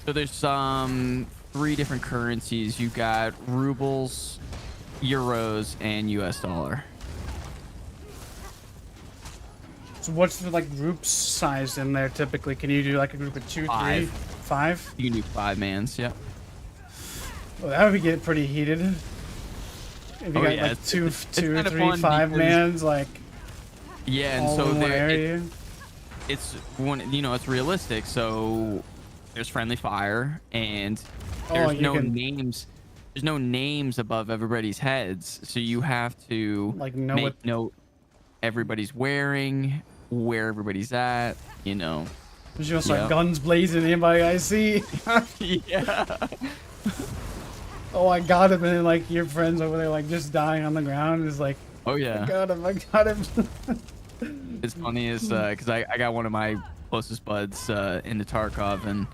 So there's 3 different currencies. You've got rubles, euros, and US dollar. So what's the like group size in there typically? Can you do like a group of 2, 3, 5? You can do 5-mans, yeah. Well, that would get pretty heated. If you got like two or 3, 5-mans, like. Yeah, and so it's one, you know, it's realistic. So there's friendly fire, and there's no names above everybody's heads, so you have to like make note everybody's wearing, where everybody's at, you know. There's just like guns blazing, anybody I see. Yeah. Oh, I got him, and then like your friends over there like just dying on the ground is like, oh yeah, I got him. It's funny is because I got one of my closest buds into Tarkov, and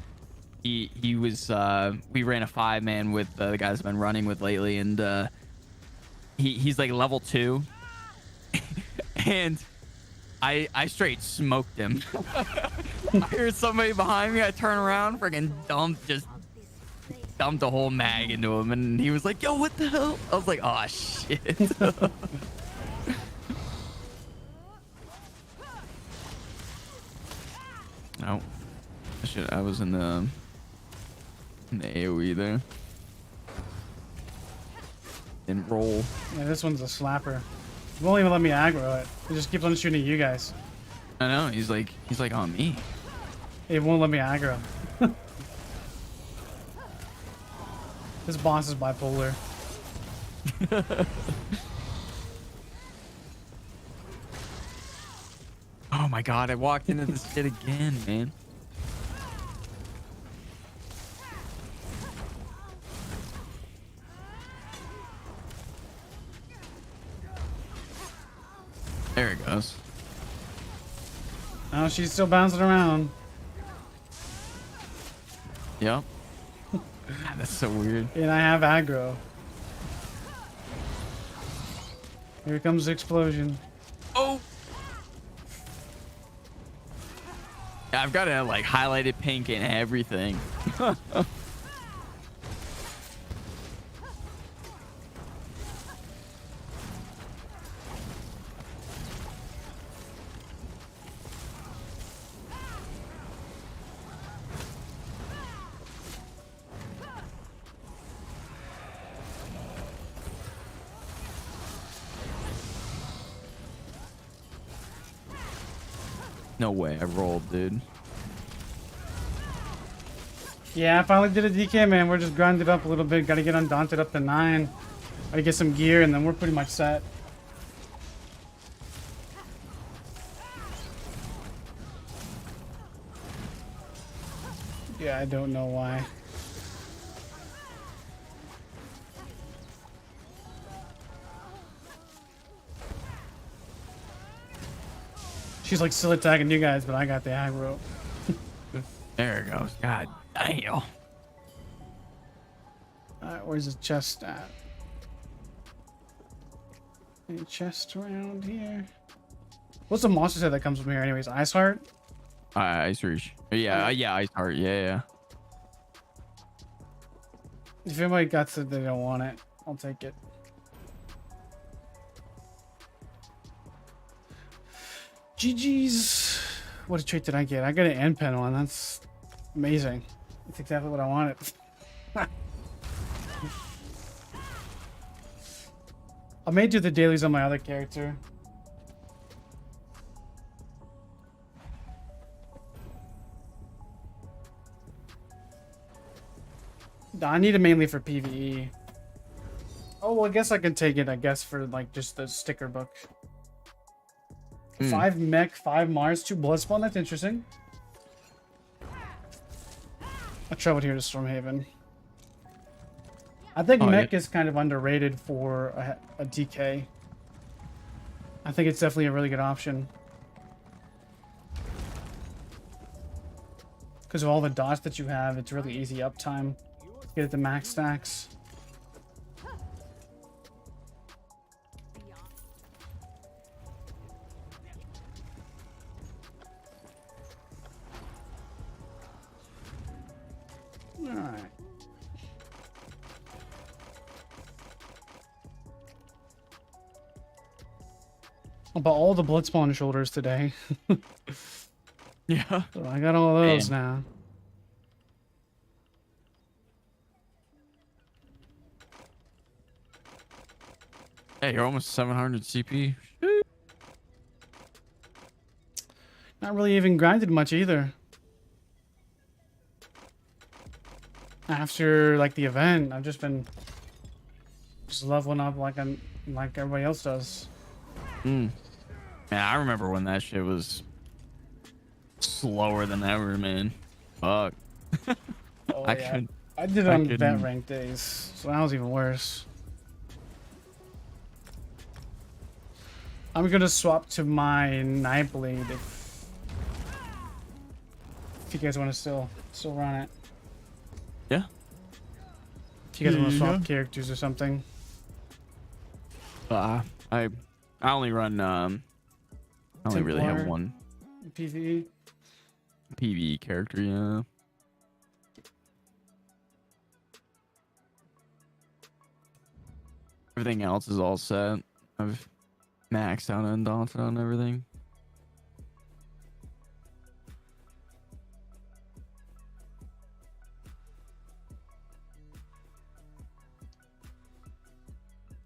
he was we ran a 5-man with the guys I've been running with lately, and he's like level 2, and I straight smoked him. I heard somebody behind me. I turn around, freaking dumped a whole mag into him, and he was like, "Yo, what the hell?" I was like, "Oh shit." Oh, shit! I was in the AOE there. Didn't roll. Yeah, this one's a slapper. It won't even let me aggro it. It just keeps on shooting at you guys. I know. He's like on me. It won't let me aggro. This boss is bipolar. Oh my god, I walked into this shit again, man. There it goes. Oh, she's still bouncing around. Yep. God, that's so weird. And I have aggro. Here comes the explosion. Oh! I've got it like highlighted pink and everything. No way, I rolled, dude. Yeah, I finally did a DK, man. We're just grinding up a little bit. Gotta get Undaunted up to 9. Gotta get some gear, and then we're pretty much set. Yeah, I don't know why. She's like still attacking you guys, but I got the aggro. There it goes. God damn. Alright, where's the chest at? Any chest around here? What's the monster set that comes with me here anyways? Ice Heart? Ice Reach. Yeah, yeah, Ice Heart. Yeah. If anybody got it, they don't want it. I'll take it. GG's. What trait did I get? I got an end pen one. That's amazing. That's exactly what I wanted. I may do the dailies on my other character. I need it mainly for PvE. Oh, well, I guess I can take it, I guess, for like just the sticker book. 5 mech, 5 Mars, 2 Bloodspawn. That's interesting. I traveled here to Stormhaven. I think mech is kind of underrated for a DK. I think it's definitely a really good option. Because of all the dots that you have, it's really easy uptime. Get it to max stacks. Alright. I bought all the Bloodspawn shoulders today. Yeah. So I got all those now. Hey, you're almost 700 CP. Not really even grinded much either. After like the event, I've just been leveling up like everybody else does. Man, I remember when that shit was slower than ever, man. Fuck. Oh, yeah. I did it on vet rank days, so that was even worse. I'm gonna swap to my Nightblade if you guys want to still run it. Yeah. If you guys want to swap characters or something. I only run I only really have one PvE character, yeah. Everything else is all set. I've maxed out Undaunted on everything.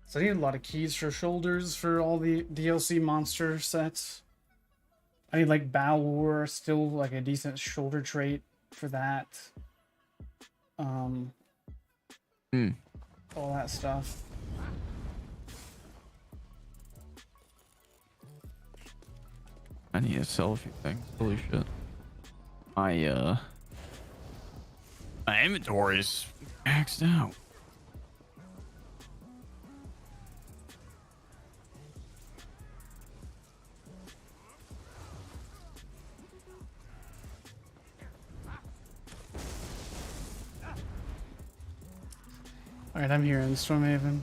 So I need a lot of keys for shoulders for all the DLC monster sets. I need like Balor, still like a decent shoulder trait for that. All that stuff. I need to sell a few things. Holy shit. My inventory is maxed out. Alright, I'm here in Stormhaven.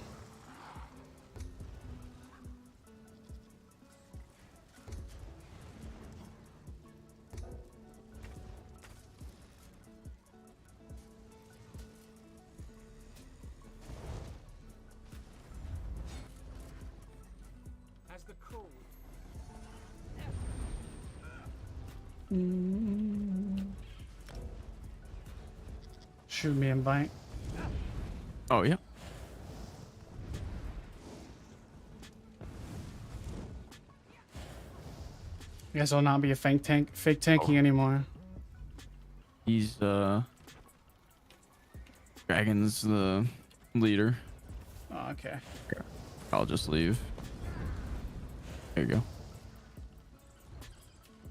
As the cold. Shoot me and bite. Oh, yeah. I guess I'll not be a fake tanking anymore. He's Dragon's the leader. Oh, okay. I'll just leave. There you go.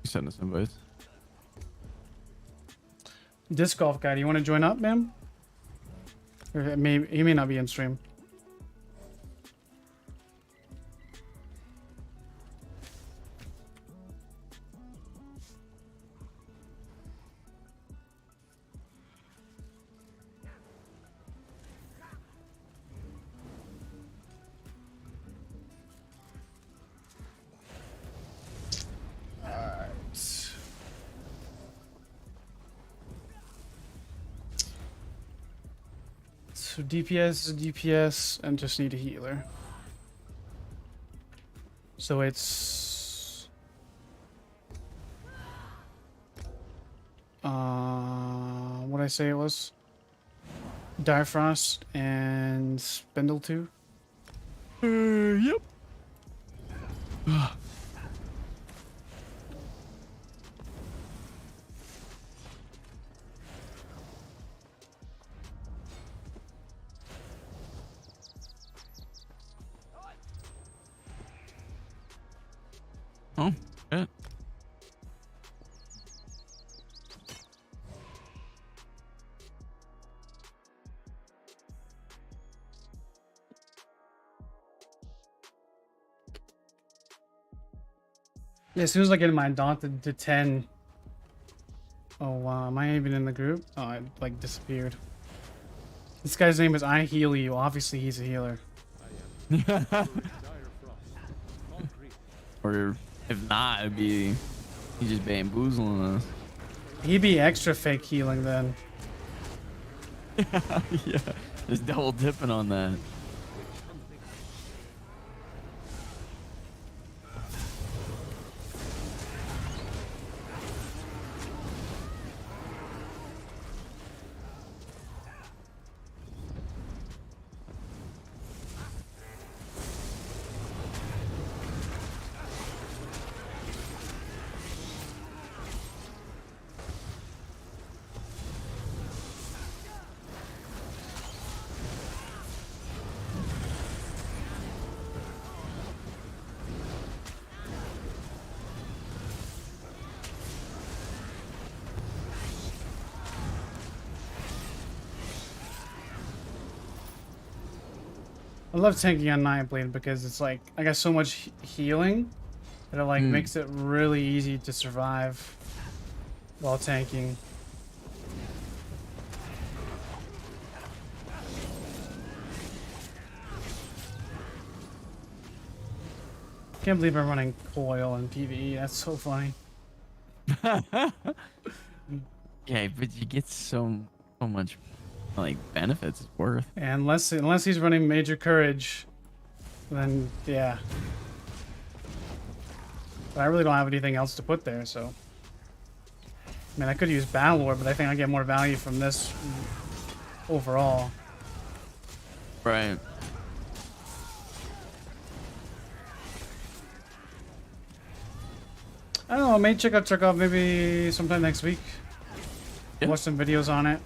Send us invites. Disc golf guy, do you want to join up, man? Or he may not be in stream. So DPS is DPS and just need a healer. So it's what I say it was? Direfrost and Spindletooth. Yep. Oh, shit. Yeah, as soon as I get my Daunted to 10. Oh wow, am I even in the group? Oh, I like disappeared. This guy's name is I Heal You. Obviously he's a healer. Or if not, it'd be he's just bamboozling us. He'd be extra fake healing then. Yeah, just double dipping on that. I love tanking on Nightblade because it's like I got so much healing that it like makes it really easy to survive while tanking. Can't believe I'm running coil and PvE. That's so funny. Yeah, but you get so much like benefits. It's worth. And unless he's running major courage, then yeah. But I really don't have anything else to put there, so. I mean, I could use Balor, but I think I get more value from this overall. Right. I don't know. I may check out Tarkov maybe sometime next week. Yeah. Watch some videos on it.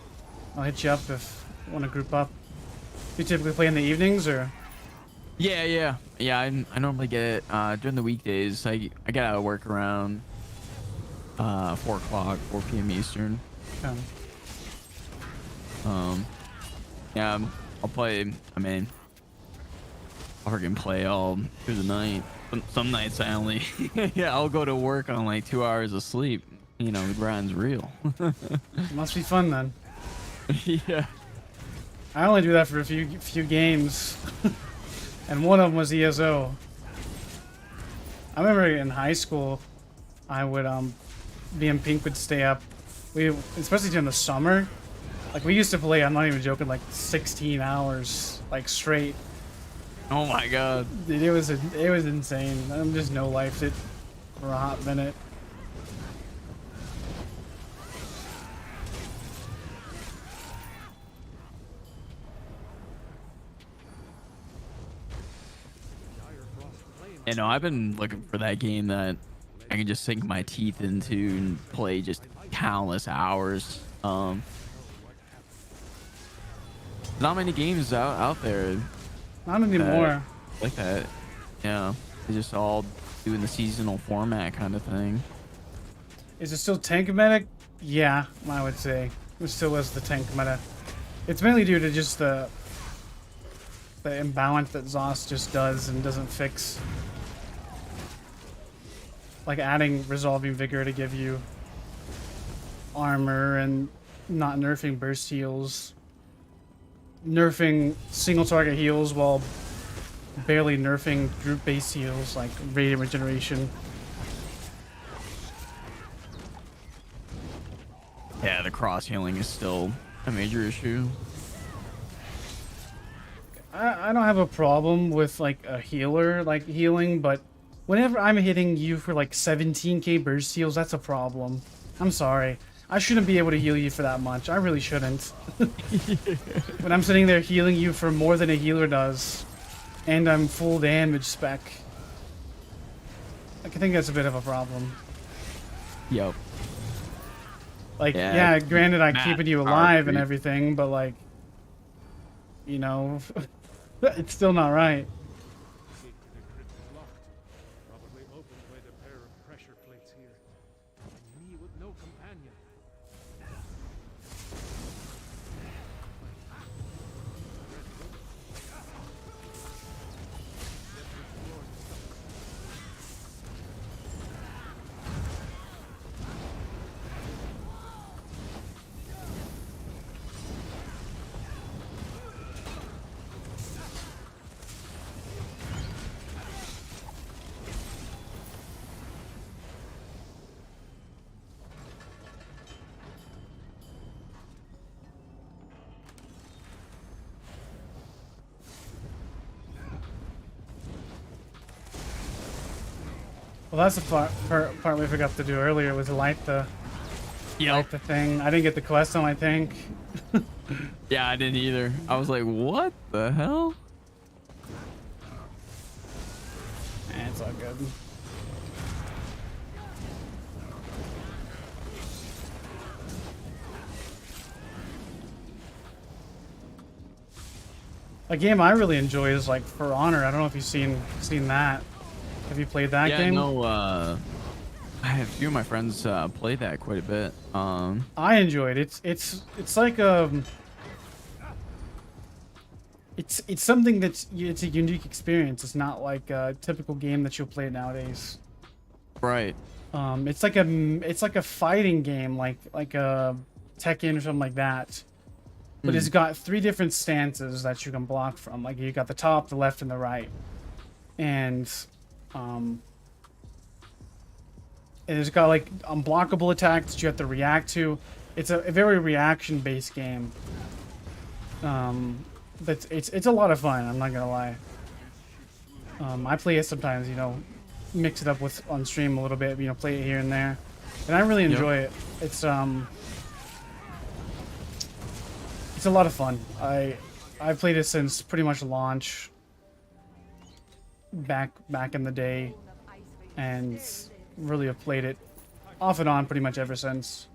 I'll hit you up if you want to group up. Do you typically play in the evenings or? Yeah. I normally get it during the weekdays. I get out of work around 4 o'clock, 4 p.m. Eastern. Okay. Yeah, I'll play. I mean, I'll freaking play all through the night. Some nights I only, yeah, I'll go to work on like 2 hours of sleep. You know, the grind's real. It must be fun then. Yeah. I only do that for a few games, and one of them was ESO. I remember in high school, I would me and Pink would stay up. Especially during the summer, like we used to play. I'm not even joking, like 16 hours, like straight. Oh my god. Dude, it was insane. I'm just no lifed it for a hot minute. You know, I've been looking for that game that I can just sink my teeth into and play just countless hours. Not many games out there. Not anymore. Like that. Yeah. They're just all doing the seasonal format kind of thing. Is it still tank meta? Yeah, I would say. It still is the tank meta. It's mainly due to just the imbalance that ZOS just does and doesn't fix. Like adding Resolving Vigor to give you armor and not nerfing burst heals. Nerfing single target heals while barely nerfing group base heals like Radiant Regeneration. Yeah, the cross healing is still a major issue. I don't have a problem with like a healer like healing, but whenever I'm hitting you for like 17k burst heals, that's a problem. I'm sorry. I shouldn't be able to heal you for that much. I really shouldn't. When I'm sitting there healing you for more than a healer does, and I'm full damage spec, like, I think that's a bit of a problem. Yep. Like, yeah granted, I'm keeping you alive and creep. everything, but like, you know, it's still not right. Probably opened by the pair of pressure plates here. And me with no companion. Well, that's the part we forgot to do earlier, was light the thing. I didn't get the quest on my tank. Yeah, I didn't either. I was like, what the hell? It's all good. A game I really enjoy is like For Honor. I don't know if you've seen that. Have you played that game? Yeah, no. I have a few of my friends play that quite a bit. I enjoy it. It's like it's something it's a unique experience. It's not like a typical game that you'll play nowadays. Right. It's like a fighting game, like a Tekken or something like that. But it's got 3 different stances that you can block from. Like you got the top, the left, and the right. And it's got like unblockable attacks that you have to react to. It's a very reaction-based game. But it's a lot of fun. I'm not gonna lie. I play it sometimes, you know, mix it up with on stream a little bit, you know, play it here and there, and I really enjoy it. It's a lot of fun. I've played it since pretty much launch back in the day, and really have played it off and on pretty much ever since.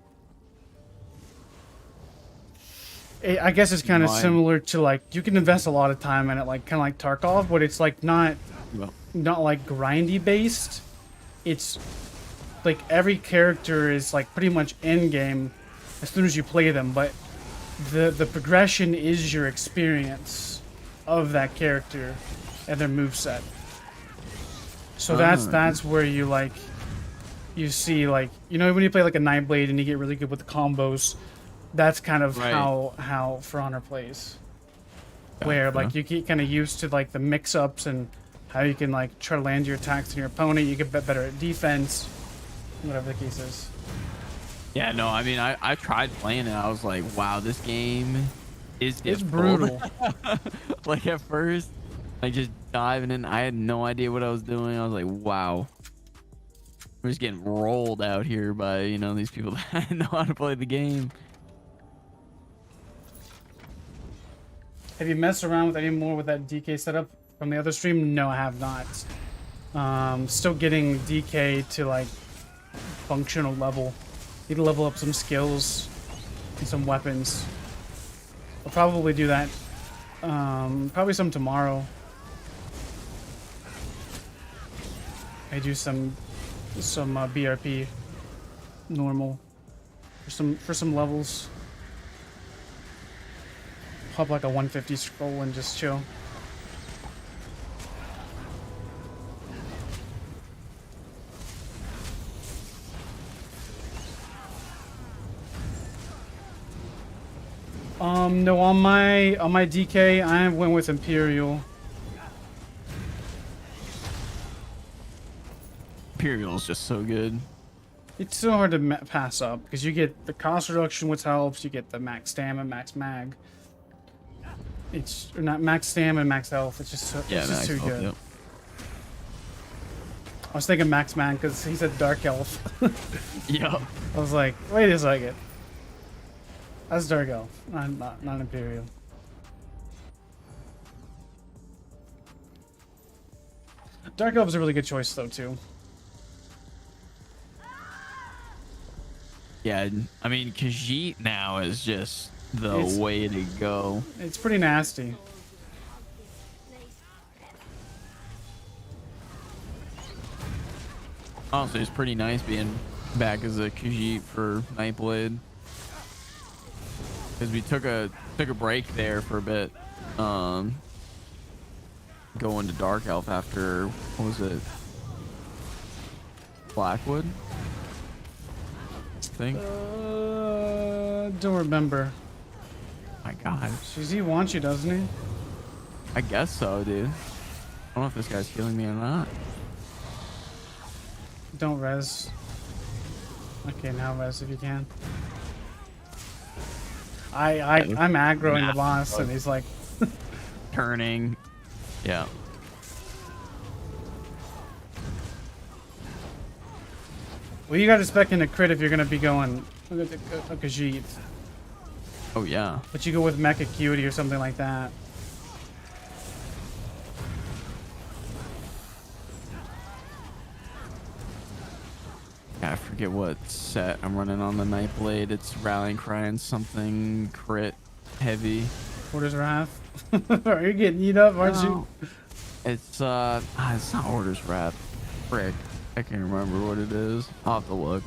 I guess it's kind of similar to like you can invest a lot of time in it, like kind of like Tarkov, but it's like not like grindy based. It's like every character is like pretty much end game as soon as you play them, but the progression is your experience of that character and their moveset. So that's where you like you see like when you play like a Nightblade and you get really good with the combos. That's kind of how For Honor plays, where like you get kind of used to like the mix-ups and how you can like try to land your attacks on your opponent. You get better at defense, whatever the case is. Yeah, no, I mean I tried playing it. I was like, wow, this game is it's brutal. Like at first, like just diving in, I had no idea what I was doing. I was like, wow, I'm just getting rolled out here by these people that know how to play the game. Have you messed around with any more with that DK setup from the other stream? No, I have not. Still getting DK to like functional level. Need to level up some skills and some weapons. I'll probably do that. Probably some tomorrow. I do some BRP normal for some levels. Pop like a 150 scroll and just chill. No, on my DK, I went with Imperial. Imperial is just so good. It's so hard to pass up because you get the cost reduction, which helps. You get the max stamina, max mag. It's not max stamina, max health. It's just it's just too good. Yep. I was thinking max mag because he said dark elf. Yep. I was like, wait a second. That's dark elf, not Imperial. Dark elf is a really good choice though too. Yeah, I mean Khajiit now is just the way to go. It's pretty nasty. Honestly, it's pretty nice being back as a Khajiit for Nightblade. Because we took a break there for a bit. Going to Dark Elf after, what was it? Blackwood? I think. Don't remember. My God. Jeez, he wants you, doesn't he? I guess so, dude. I don't know if this guy's healing me or not. Don't res. Okay, now res if you can. I'm aggroing the boss and he's like turning. Yeah. Well, you got to spec in a crit if you're gonna be going a Khajiit. Oh yeah. But you go with Mecha Acuity or something like that. I forget what set I'm running on the Nightblade. It's Rallying Cry and something crit heavy. Orders Wrath. Are you getting eat up, aren't you? It's it's not Orders Wrath. Frick. I can't remember what it is. I'll have to look.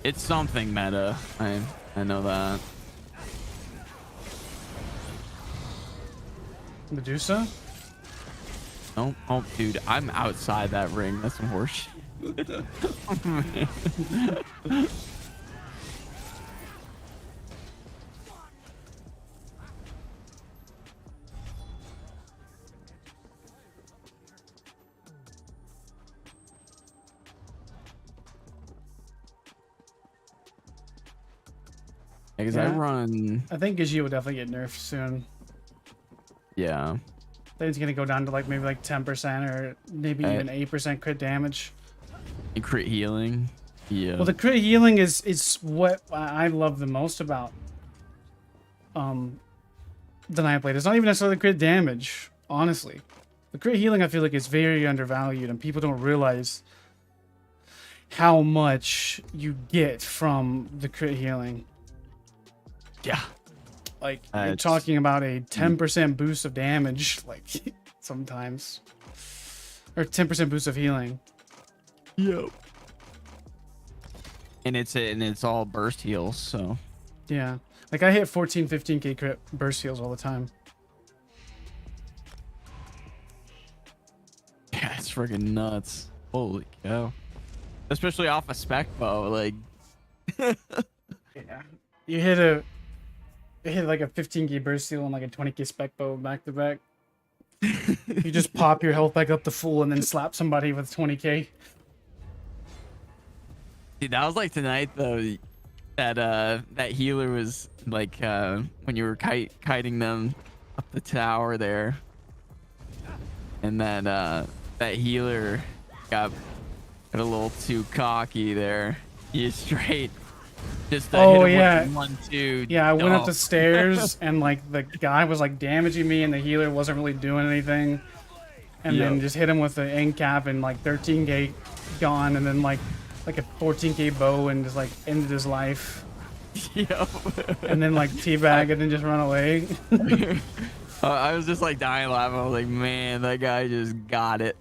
It's something meta. I know that. Medusa? Oh, dude, I'm outside that ring. That's some horseshit. Because I run. I think Khajiit will definitely get nerfed soon. Yeah. I think it's gonna go down to like maybe like 10% or maybe even 8% crit damage. And crit healing. Yeah. Well, the crit healing is what I love the most about the Nightblade. It's not even necessarily crit damage, honestly. The crit healing, I feel like, is very undervalued, and people don't realize how much you get from the crit healing. Yeah. Like, you're talking about a 10% boost of damage, like, sometimes. Or 10% boost of healing. Yep. And it's all burst heals, so. Yeah. Like, I hit 14, 15k crit burst heals all the time. Yeah, it's freaking nuts. Holy cow. Especially off a spec bow, like. Yeah. You hit like a 15k burst heal and like a 20k spec bow back to back. You just pop your health back up to full and then slap somebody with 20k. Dude, that was like tonight though. That healer was like when you were kiting them up the tower there, and that healer got a little too cocky there. You straight just hit him yeah, with 1-2. yeah. I went up the stairs and like the guy was like damaging me and the healer wasn't really doing anything, and then just hit him with the end cap and like 13k gone, and then like a 14k bow and just like ended his life. Yep. And then like teabag and then just run away. I was just like dying laughing. I was like, man, that guy just got it.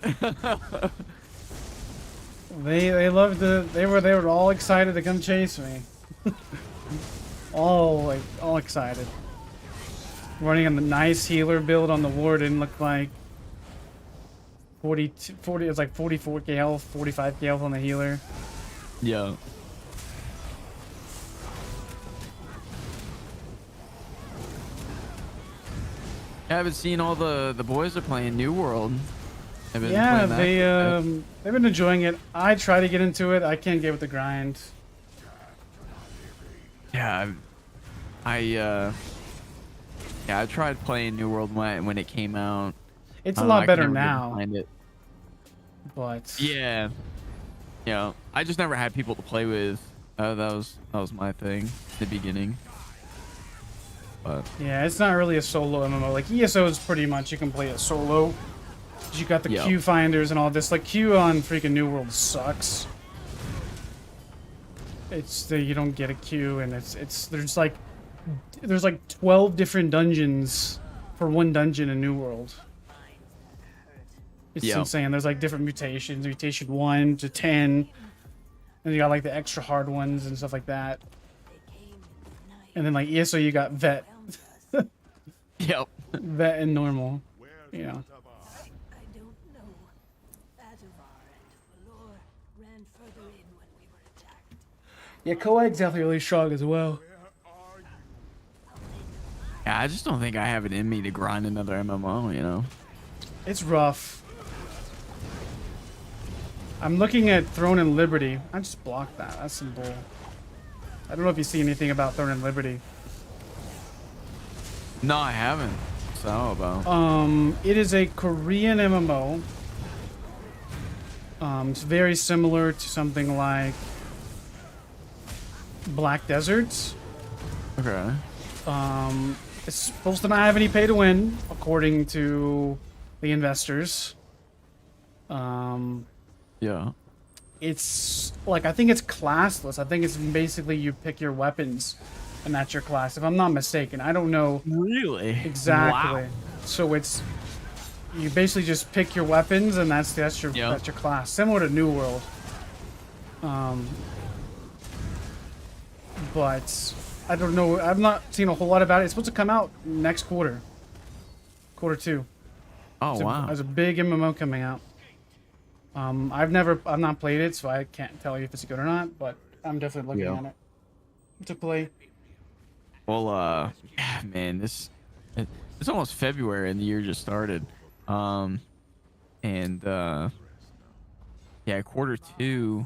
They loved they were all excited to come chase me. all excited. Running on the nice healer build on the warden looked like 40 it was like 44k health, 45k health on the healer. Yeah. I haven't seen all the boys are playing New World. Yeah, they've been enjoying it. I try to get into it. I can't get with the grind. Yeah, I tried playing New World when it came out. It's a lot better now. Find it. But yeah, I just never had people to play with. That was my thing in the beginning. But yeah, it's not really a solo MMO. Like ESO is pretty much you can play it solo. You got the Q finders and all this. Like Q on freaking New World sucks. It's you don't get a Q, and there's like 12 different dungeons for one dungeon in New World. It's insane. There's like different mutations, mutation 1 to 10, and you got like the extra hard ones and stuff like that. And then like ESO, you got vet. Yep. Vet and normal. Yeah. Yeah, co-ed's definitely really strong as well. Yeah, I just don't think I have it in me to grind another MMO, you know? It's rough. I'm looking at Throne and Liberty. I just blocked that. That's some bull. I don't know if you see anything about Throne and Liberty. No, I haven't. So how about? It is a Korean MMO. It's very similar to something like Black Deserts. Okay. It's supposed to not have any pay to win, according to the investors. Yeah. It's like, I think it's classless. I think it's basically you pick your weapons and that's your class, if I'm not mistaken. I don't know. Really? Exactly. Wow. So it's, you basically just pick your weapons and that's your class. Similar to New World. But I don't know. I've not seen a whole lot about it. It's supposed to come out next quarter. Quarter 2. Oh, wow. There's a big MMO coming out. I've not played it, so I can't tell you if it's good or not, but I'm definitely looking at it to play. Well, yeah, man, it's almost February and the year just started. Yeah, quarter 2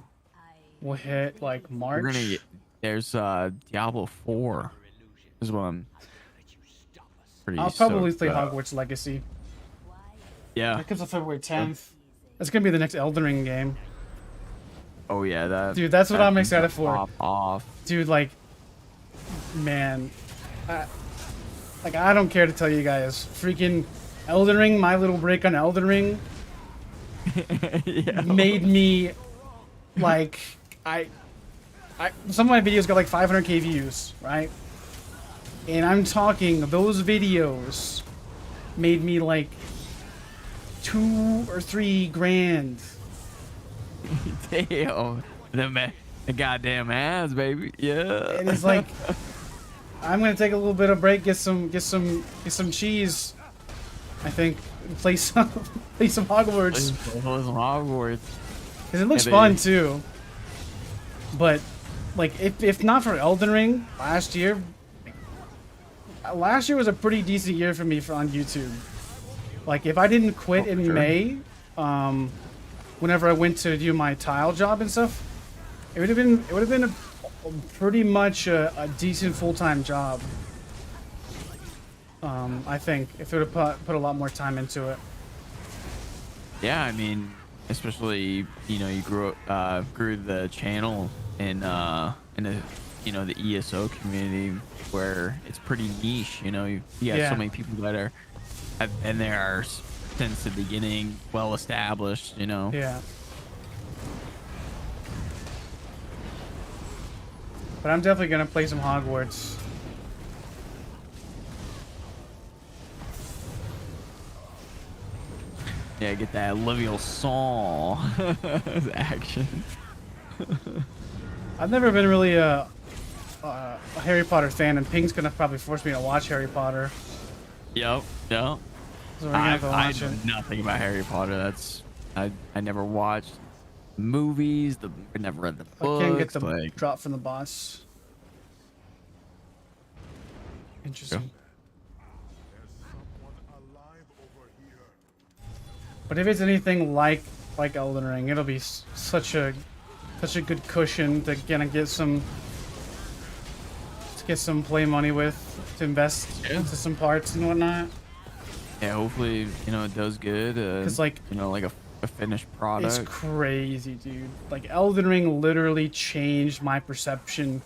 will hit like March. We're gonna get, there's Diablo 4 is what I'm pretty I'll probably play Hogwarts Legacy. Yeah. That comes on February 10th. That's gonna be the next Elden Ring game. Oh yeah, that. Dude, that's what I'm excited for. Off. Dude, like, man, Like, I don't care to tell you guys. Freaking Elden Ring, my little break on Elden Ring made me, like, some of my videos got like 500k views, right? And I'm talking, those videos made me like 2 or 3 grand. Damn. The goddamn ass, baby. Yeah. And it's like, I'm gonna take a little bit of break, get some cheese. I think play some Hogwarts. Play some Hogwarts. Cause it looks fun too. But like, if not for Elden Ring last year was a pretty decent year for me on YouTube. Like, if I didn't quit in May, whenever I went to do my tile job and stuff, it would have been a pretty much a decent full-time job. I think if it would have put a lot more time into it. Yeah, I mean, especially, you know, you grew the channel in the, you know, the ESO community, where it's pretty niche. You know, you got so many people that have been there since the beginning, well established. You know. Yeah. But I'm definitely gonna play some Hogwarts. Yeah, get that Livial Saw action. I've never been really a Harry Potter fan, and Pink's gonna probably force me to watch Harry Potter. Yep. So I know nothing about Harry Potter. I never watched movies. I never read the books. I can't get the drop from the boss. Interesting. But if it's anything like Elden Ring, it'll be such a good cushion to kind of get some play money with, to invest into some parts and whatnot. Yeah, hopefully, you know, it does good. Cause like, you know, like a finished product. It's crazy, dude. Like, Elden Ring literally changed my perception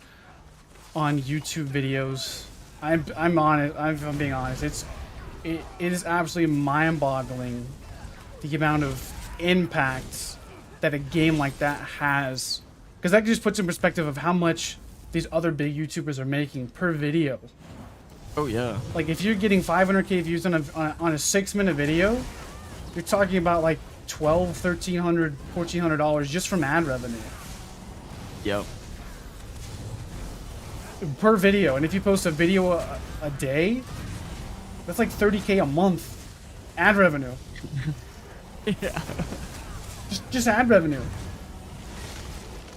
on YouTube videos. I'm honest. I'm being honest. It is absolutely mind-boggling the amount of impact that a game like that has, because that just puts in perspective of how much these other big YouTubers are making per video. Oh yeah. Like, if you're getting 500k views on a 6-minute video, you're talking about like $1,200, $1,300, $1,400 just from ad revenue. Yep. Per video, and if you post a video a day, that's like 30k a month ad revenue. Yeah. Just ad revenue.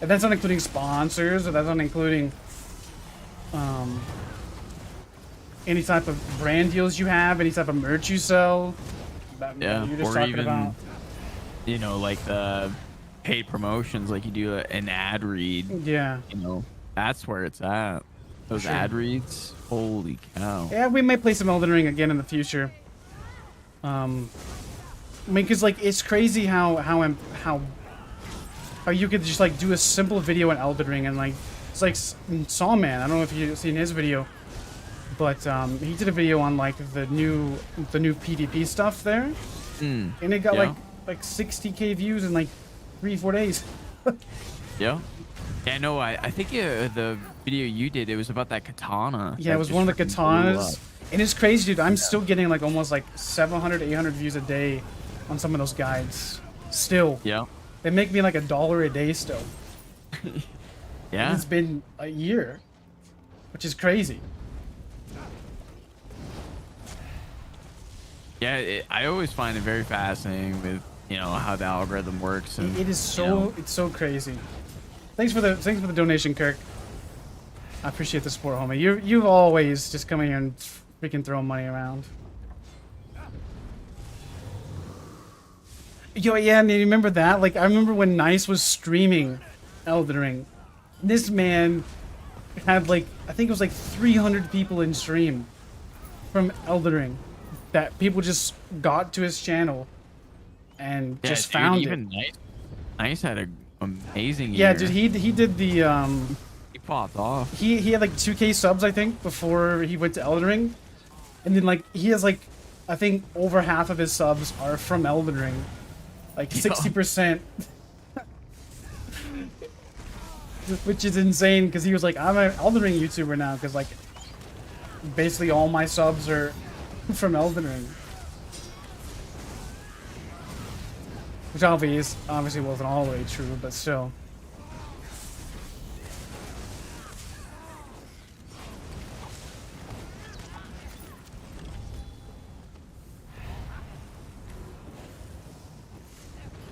And that's not including sponsors, or that's not including any type of brand deals you have, any type of merch you sell. Yeah, you're just or talking even, about, you know, like the paid promotions, like you do an ad read. Yeah. You know, that's where it's at. Those ad reads, holy cow. Yeah, we might play some Elden Ring again in the future. I mean, cause like, it's crazy how you could just like do a simple video in Elden Ring, and like, it's like Sawman. I don't know if you've seen his video, but he did a video on like the new PvP stuff there, and it got like 60k views in like 3-4 days. Yeah. Yeah, no, I think the video you did, it was about that katana. Yeah, it was one of the katanas. And it's crazy, dude. I'm still getting like almost like 700, 800 views a day on some of those guides. Still. Yeah. They make me like $1 a day still. Yeah. And it's been a year, which is crazy. Yeah, I always find it very fascinating with, you know, how the algorithm works. And, it is so, it's so crazy. Thanks for the donation, Kirk. I appreciate the support, homie. You've always just come in here and freaking throw money around. Yo, yeah, and you remember that? Like, I remember when Nice was streaming Elden Ring. This man had like, I think it was like 300 people in stream from Elden Ring. That people just got to his channel and just found it. Nice had an amazing year. Yeah, dude, he did the he popped off. He had like 2k subs, I think, before he went to Elden Ring, And then like he has like, I think over half of his subs are from Elden Ring, like 60%, which is insane because he was like, I'm an Elden Ring YouTuber now because like basically all my subs are from Elden Ring. Which obviously wasn't all the way true, but still.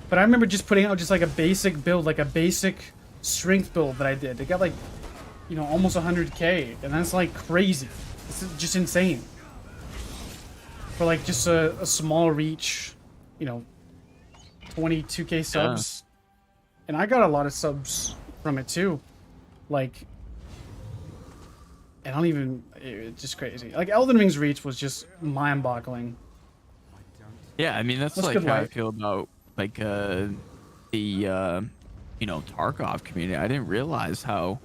But I remember just putting out just like a basic build, like a basic strength build that I did. It got like, you know, almost 100k, and that's like crazy. It's just insane. For like just a small reach, you know, 22k subs. Yeah. And I got a lot of subs from it too. Like, I don't even, it's just crazy. Like Elden Ring's reach was just mind-boggling. Yeah, I mean, that's like how I feel about like the you know, Tarkov community. I didn't realize how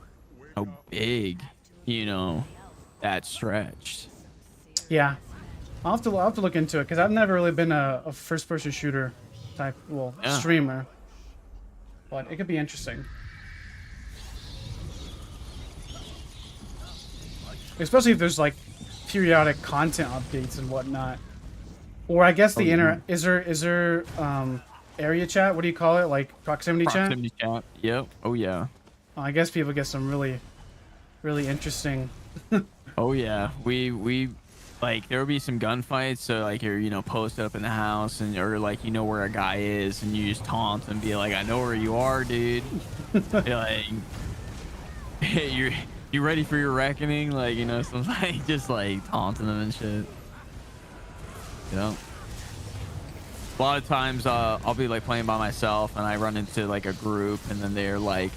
big, you know, that stretched. Yeah, I'll have to look into it because I've never really been a first-person shooter type, well, streamer, but it could be interesting, especially if there's like periodic content updates and whatnot. Or I guess the is there area chat? What do you call it? Like proximity chat? Proximity chat. Yep. Oh yeah. I guess people get some really interesting. Oh yeah. We like there will be some gunfights. So like you're, you know, posted up in the house and or like you know where a guy is and you just taunt and be like, I know where you are, dude. You're like, hey, you ready for your reckoning? Like, you know, something like just like taunting them and shit. You know, a lot of times I'll be like playing by myself and I run into like a group and then they're like,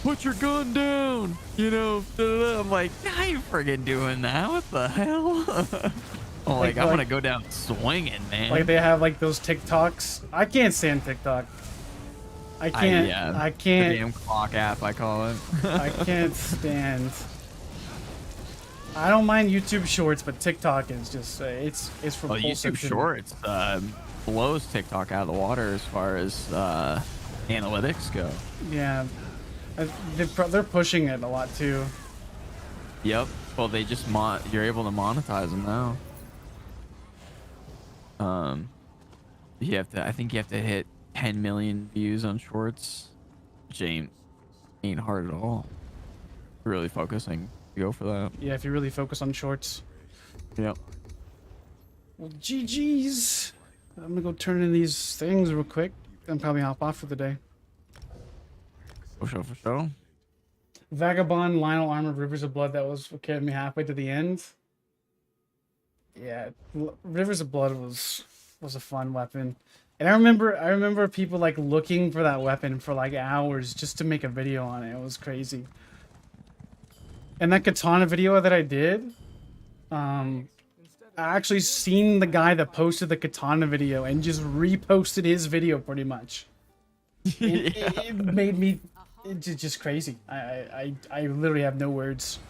put your gun down, you know. I'm like, I ain't friggin' doing that. What the hell? I'm like, I'm gonna go down swinging, man. Like they have like those TikToks. I can't stand TikTok. I can't. I can't. The damn clock app, I call it. I can't stand. I don't mind YouTube Shorts, but TikTok is just it's for YouTube Shorts blows TikTok out of the water as far as analytics go. Yeah, they're pushing it a lot too. Yep. Well, they just you're able to monetize them now. You have to. I think you have to hit 10 million views on Shorts, which ain't hard at all. Really focusing. Go for that. Yeah, if you really focus on Shorts. Yep. Well, GG's. I'm gonna go turn in these things real quick, then probably hop off for the day. For sure. Vagabond, Lionel Armor, Rivers of Blood. That was what carried me halfway to the end. Yeah, Rivers of Blood was a fun weapon, and I remember people like looking for that weapon for like hours just to make a video on it. It was crazy. And that katana video that I did, I actually seen the guy that posted the katana video and just reposted his video pretty much. It made me just crazy. I literally have no words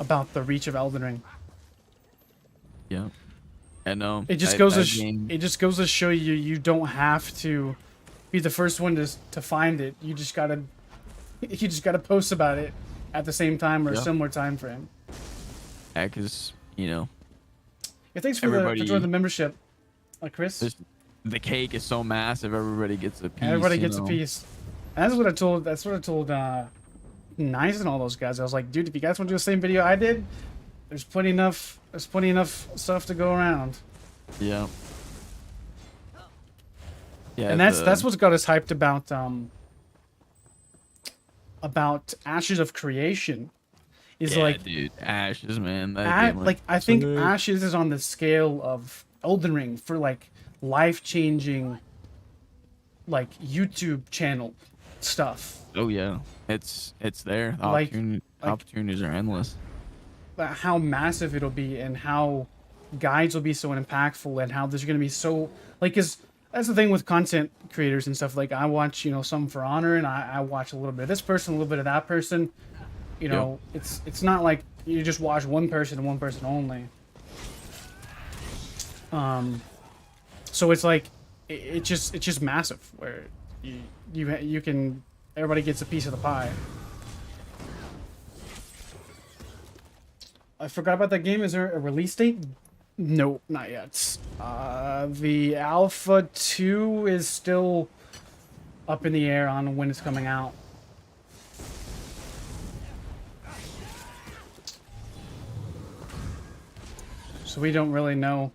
about the reach of Elden Ring. Yeah, I know. It just goes to show you don't have to be the first one to find it. You just gotta post about it at the same time or a similar time frame. Yeah, because, you know. Yeah, thanks for joining the membership, Chris. The cake is so massive, everybody gets a piece. Everybody gets a piece. And that's what I told Nice and all those guys. I was like, dude, if you guys want to do the same video I did, there's plenty enough stuff to go around. Yeah. Yeah. And that's what's got us hyped about Ashes of Creation. Is like, dude, Ashes, man. I think Ashes is on the scale of Elden Ring for like life-changing, like YouTube channel stuff. Oh yeah, it's there. Opportunities are endless. How massive it'll be, and how guides will be so impactful, and how there's gonna be so like, cause that's the thing with content creators and stuff. Like I watch, some For Honor, and I watch a little bit of this person, a little bit of that person. It's not like you just watch one person and one person only. So it's like it's just massive where you can everybody gets a piece of the pie. I forgot about that game. Is there a release date? No, not yet. The Alpha 2 is still up in the air on when it's coming out. So we don't really know.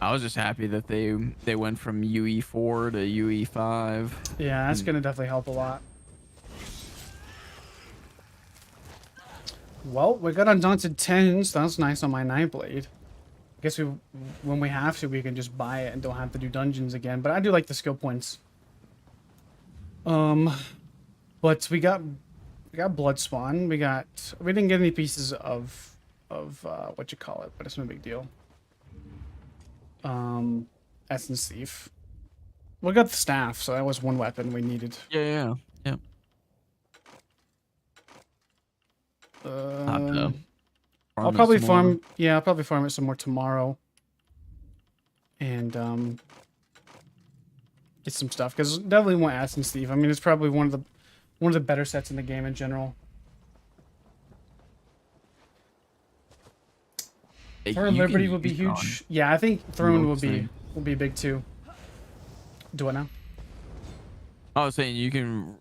I was just happy that they went from UE4 to UE5. Yeah, that's gonna definitely help a lot. Well, we got Undaunted 10s. That's nice on my Nightblade. I guess when we have to, we can just buy it and don't have to do dungeons again. But I do like the skill points. But we got Bloodspawn. We didn't get any pieces of what you call it, but it's no big deal. Essence Thief. We got the staff, so that was one weapon we needed. Yeah. I'll probably farm. Yeah, I'll probably farm it some more tomorrow. And get some stuff because definitely want Essence Thief. I mean, it's probably one of the better sets in the game in general. Throne Liberty will be huge. Yeah, I think Throne will be big too. Do I know? I was saying you can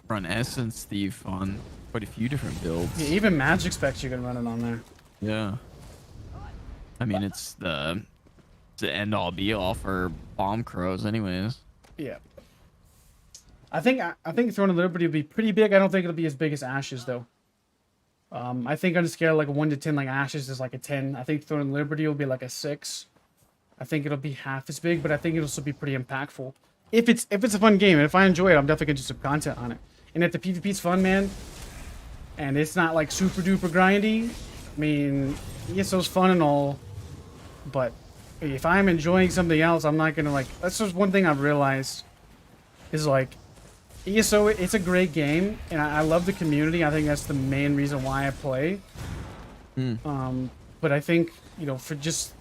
run Essence Thief on quite a few different builds. Yeah, even Magic Specs you can run it on there. Yeah. I mean, it's the end all be all for bomb crows, anyways. Yeah. I think Throne of Liberty will be pretty big. I don't think it'll be as big as Ashes though. I think on a scale like a 1 to 10, like Ashes is like a 10. I think Throne of Liberty will be like a 6. I think it'll be half as big, but I think it'll still be pretty impactful. If it's a fun game, and if I enjoy it, I'm definitely gonna do some content on it. And if the PvP's fun, man, and it's not like super duper grindy, I mean, ESO's fun and all, but if I'm enjoying something else, I'm not gonna like. That's just one thing I've realized is like ESO. It's a great game, and I love the community. I think that's the main reason why I play. But I think, you know, for just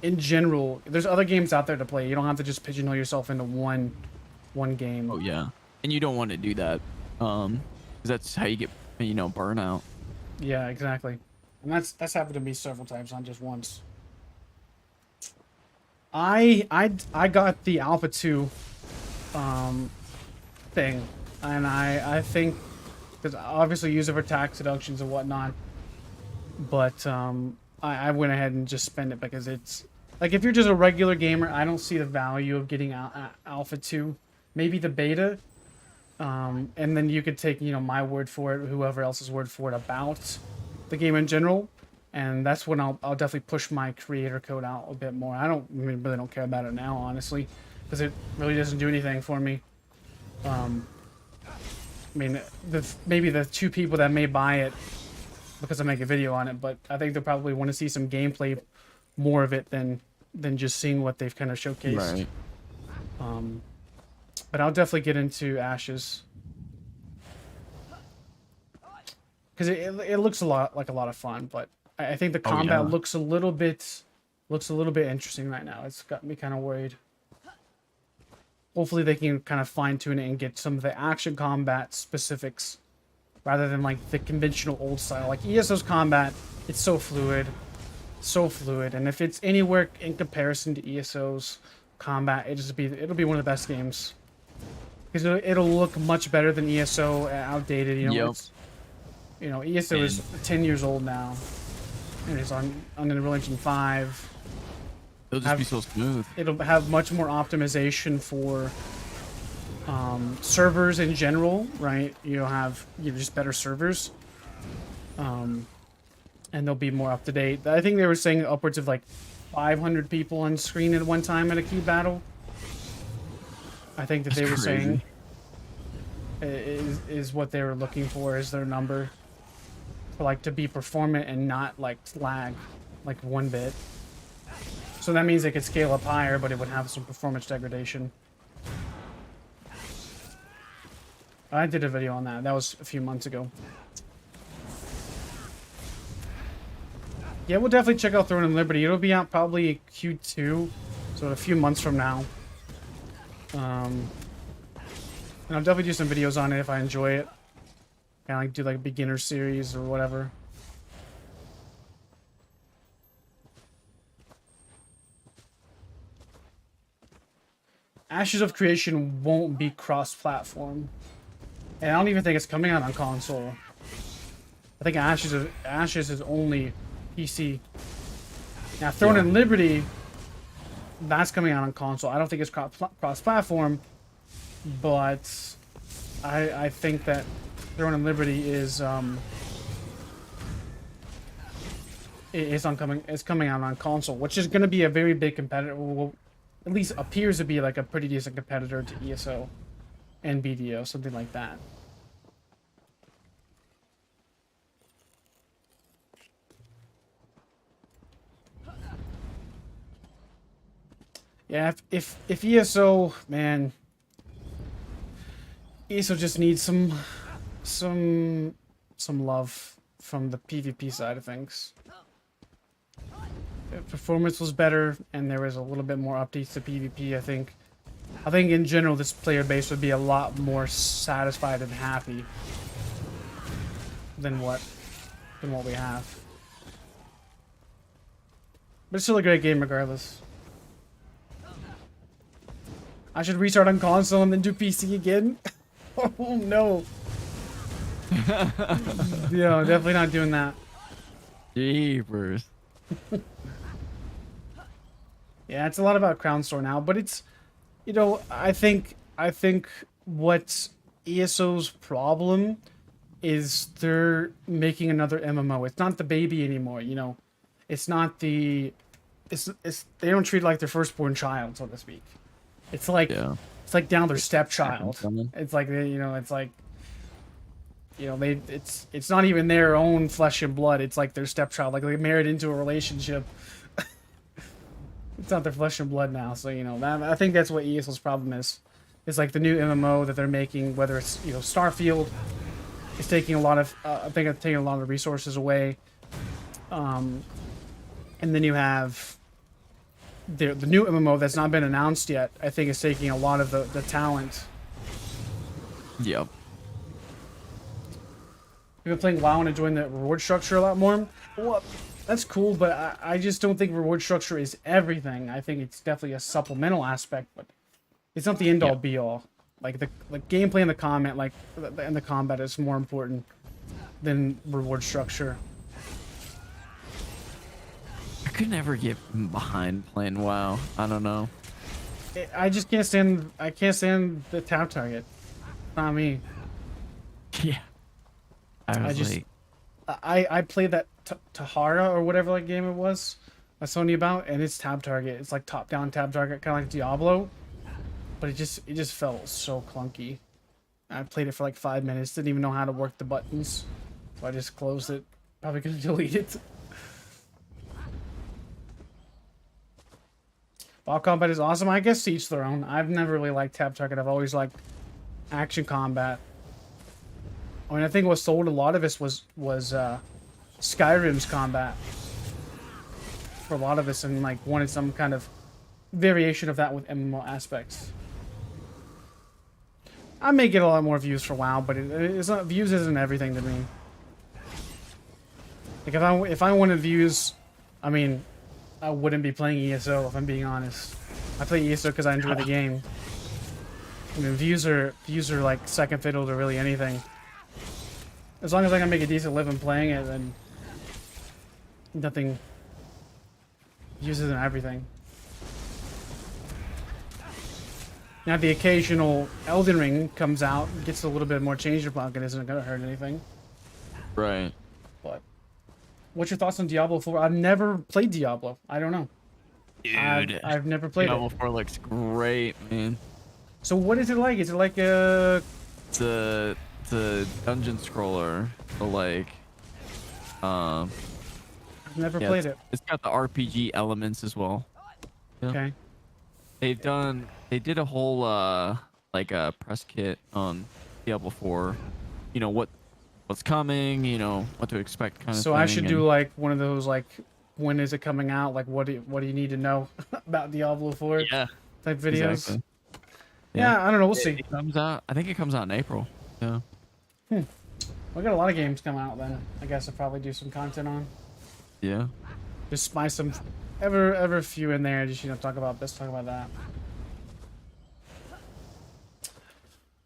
in general, there's other games out there to play. You don't have to just pigeonhole yourself into one game. Oh yeah, and you don't want to do that, because that's how you get, you know, burnout. Yeah, exactly. And that's happened to me several times, not just once. I got the Alpha 2 thing, and I think because I obviously use it for tax deductions and whatnot, but I went ahead and just spent it because it's like if you're just a regular gamer, I don't see the value of getting Alpha 2, maybe the beta, and then you could take, you know, my word for it, whoever else's word for it about the game in general, and that's when I'll definitely push my creator code out a bit more. I really don't care about it now, honestly, because it really doesn't do anything for me. I mean, maybe the 2 people that may buy it because I make a video on it, but I think they'll probably want to see some gameplay, more of it than just seeing what they've kind of showcased. Right. But I'll definitely get into Ashes because it looks a lot of fun, but I think the combat looks a little bit interesting right now. It's got me kind of worried. Hopefully they can kind of fine tune it and get some of the action combat specifics rather than like the conventional old style. Like ESO's combat, it's so fluid, and if it's anywhere in comparison to ESO's combat, it'll be one of the best games because it'll look much better than ESO outdated. You know, ESO is 10 years old now, and it's on Unreal Engine 5. It'll just be so smooth. It'll have much more optimization for servers in general, right? You'll have just better servers, and they'll be more up to date. I think they were saying upwards of like 500 people on screen at one time at a key battle. I think that they were saying is what they were looking for is their number for like to be performant and not like lag like one bit. So that means they could scale up higher, but it would have some performance degradation. I did a video on that. That was a few months ago. Yeah, we'll definitely check out Throne and Liberty. It'll be out probably Q2, so a few months from now. And I'll definitely do some videos on it if I enjoy it. Kind of like do like a beginner series or whatever. Ashes of Creation won't be cross-platform, and I don't even think it's coming out on console. I think Ashes is only PC. Now, Throne and Liberty, that's coming out on console. I don't think it's cross-platform, but I think that Throne and Liberty is coming out on console, which is going to be a very big competitor. Well, at least appears to be like a pretty decent competitor to ESO and BDO, something like that. Yeah, if ESO, man, ESO just needs some love from the PvP side of things. If performance was better and there was a little bit more updates to PvP, I think in general this player base would be a lot more satisfied and happy than what we have. But it's still a great game regardless. I should restart on console and then do PC again. Oh no. Yeah, definitely not doing that. Jeepers. Yeah, it's a lot about Crown Store now, but it's, you know, I think what ESO's problem is they're making another MMO. It's not the baby anymore, you know. It's not the, it's they don't treat it like their firstborn child, so to speak. It's like it's like down their stepchild. It's like it's like it's not even their own flesh and blood. It's like their stepchild. Like they married into a relationship. It's not their flesh and blood now. So I think that's what ESO's problem is. It's like the new MMO that they're making, whether it's Starfield, is taking a lot of I think it's taking a lot of resources away. And then you have the new MMO that's not been announced yet. I think is taking a lot of the talent. Yep. We've been playing WoW and enjoying the reward structure a lot more. Well, that's cool, but I just don't think reward structure is everything. I think it's definitely a supplemental aspect, but it's not the end-all be-all. Like the gameplay and the combat is more important than reward structure. I could never get behind playing WoW. I don't know. I just can't stand. I can't stand the tap target. Not me. Yeah. I played that Tahara or whatever that game it was I was telling you about, and it's tab target. It's like top-down tab target, kind of like Diablo, but it just felt so clunky. I played it for like 5 minutes, didn't even know how to work the buttons, so I just closed it. Probably gonna delete it. Ball combat is awesome. I guess to each their own. I've never really liked tab target. I've always liked action combat. I mean, I think what sold a lot of us was Skyrim's combat for a lot of us, and like wanted some kind of variation of that with MMO aspects. I may get a lot more views for WoW, but it's not, views isn't everything to me. Like if I wanted views, I mean, I wouldn't be playing ESO if I'm being honest. I play ESO because I enjoy the game. I mean, views are like second fiddle to really anything. As long as I can make a decent living playing it, then nothing. Views isn't everything. Now the occasional Elden Ring comes out, gets a little bit more change your pocket, isn't gonna hurt anything. Right. But what's your thoughts on Diablo 4? I've never played Diablo. I don't know. Dude, I've never played Diablo 4 looks great, man. So what is it like? Is it like a... It's a dungeon scroller, so like, I've never played it. It's got the RPG elements as well. Yeah. Okay. They did a whole like a press kit on Diablo 4. You know what's coming. You know what to expect, kind of. So thing, I should do like one of those like when is it coming out? Like, what do you need to know about Diablo 4? Yeah. Type videos. Exactly. Yeah, I don't know. We'll see. It comes out. I think it comes out in April. Yeah. We got a lot of games coming out then. I guess I'll probably do some content on. Yeah. Just spy some ever few in there. Just talk about this, talk about that.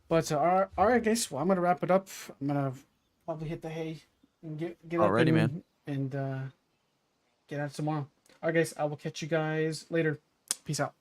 But all right, guys. Well, I'm gonna wrap it up. I'm gonna probably hit the hay and get up Alrighty, man. and get out tomorrow. All right, guys. I will catch you guys later. Peace out.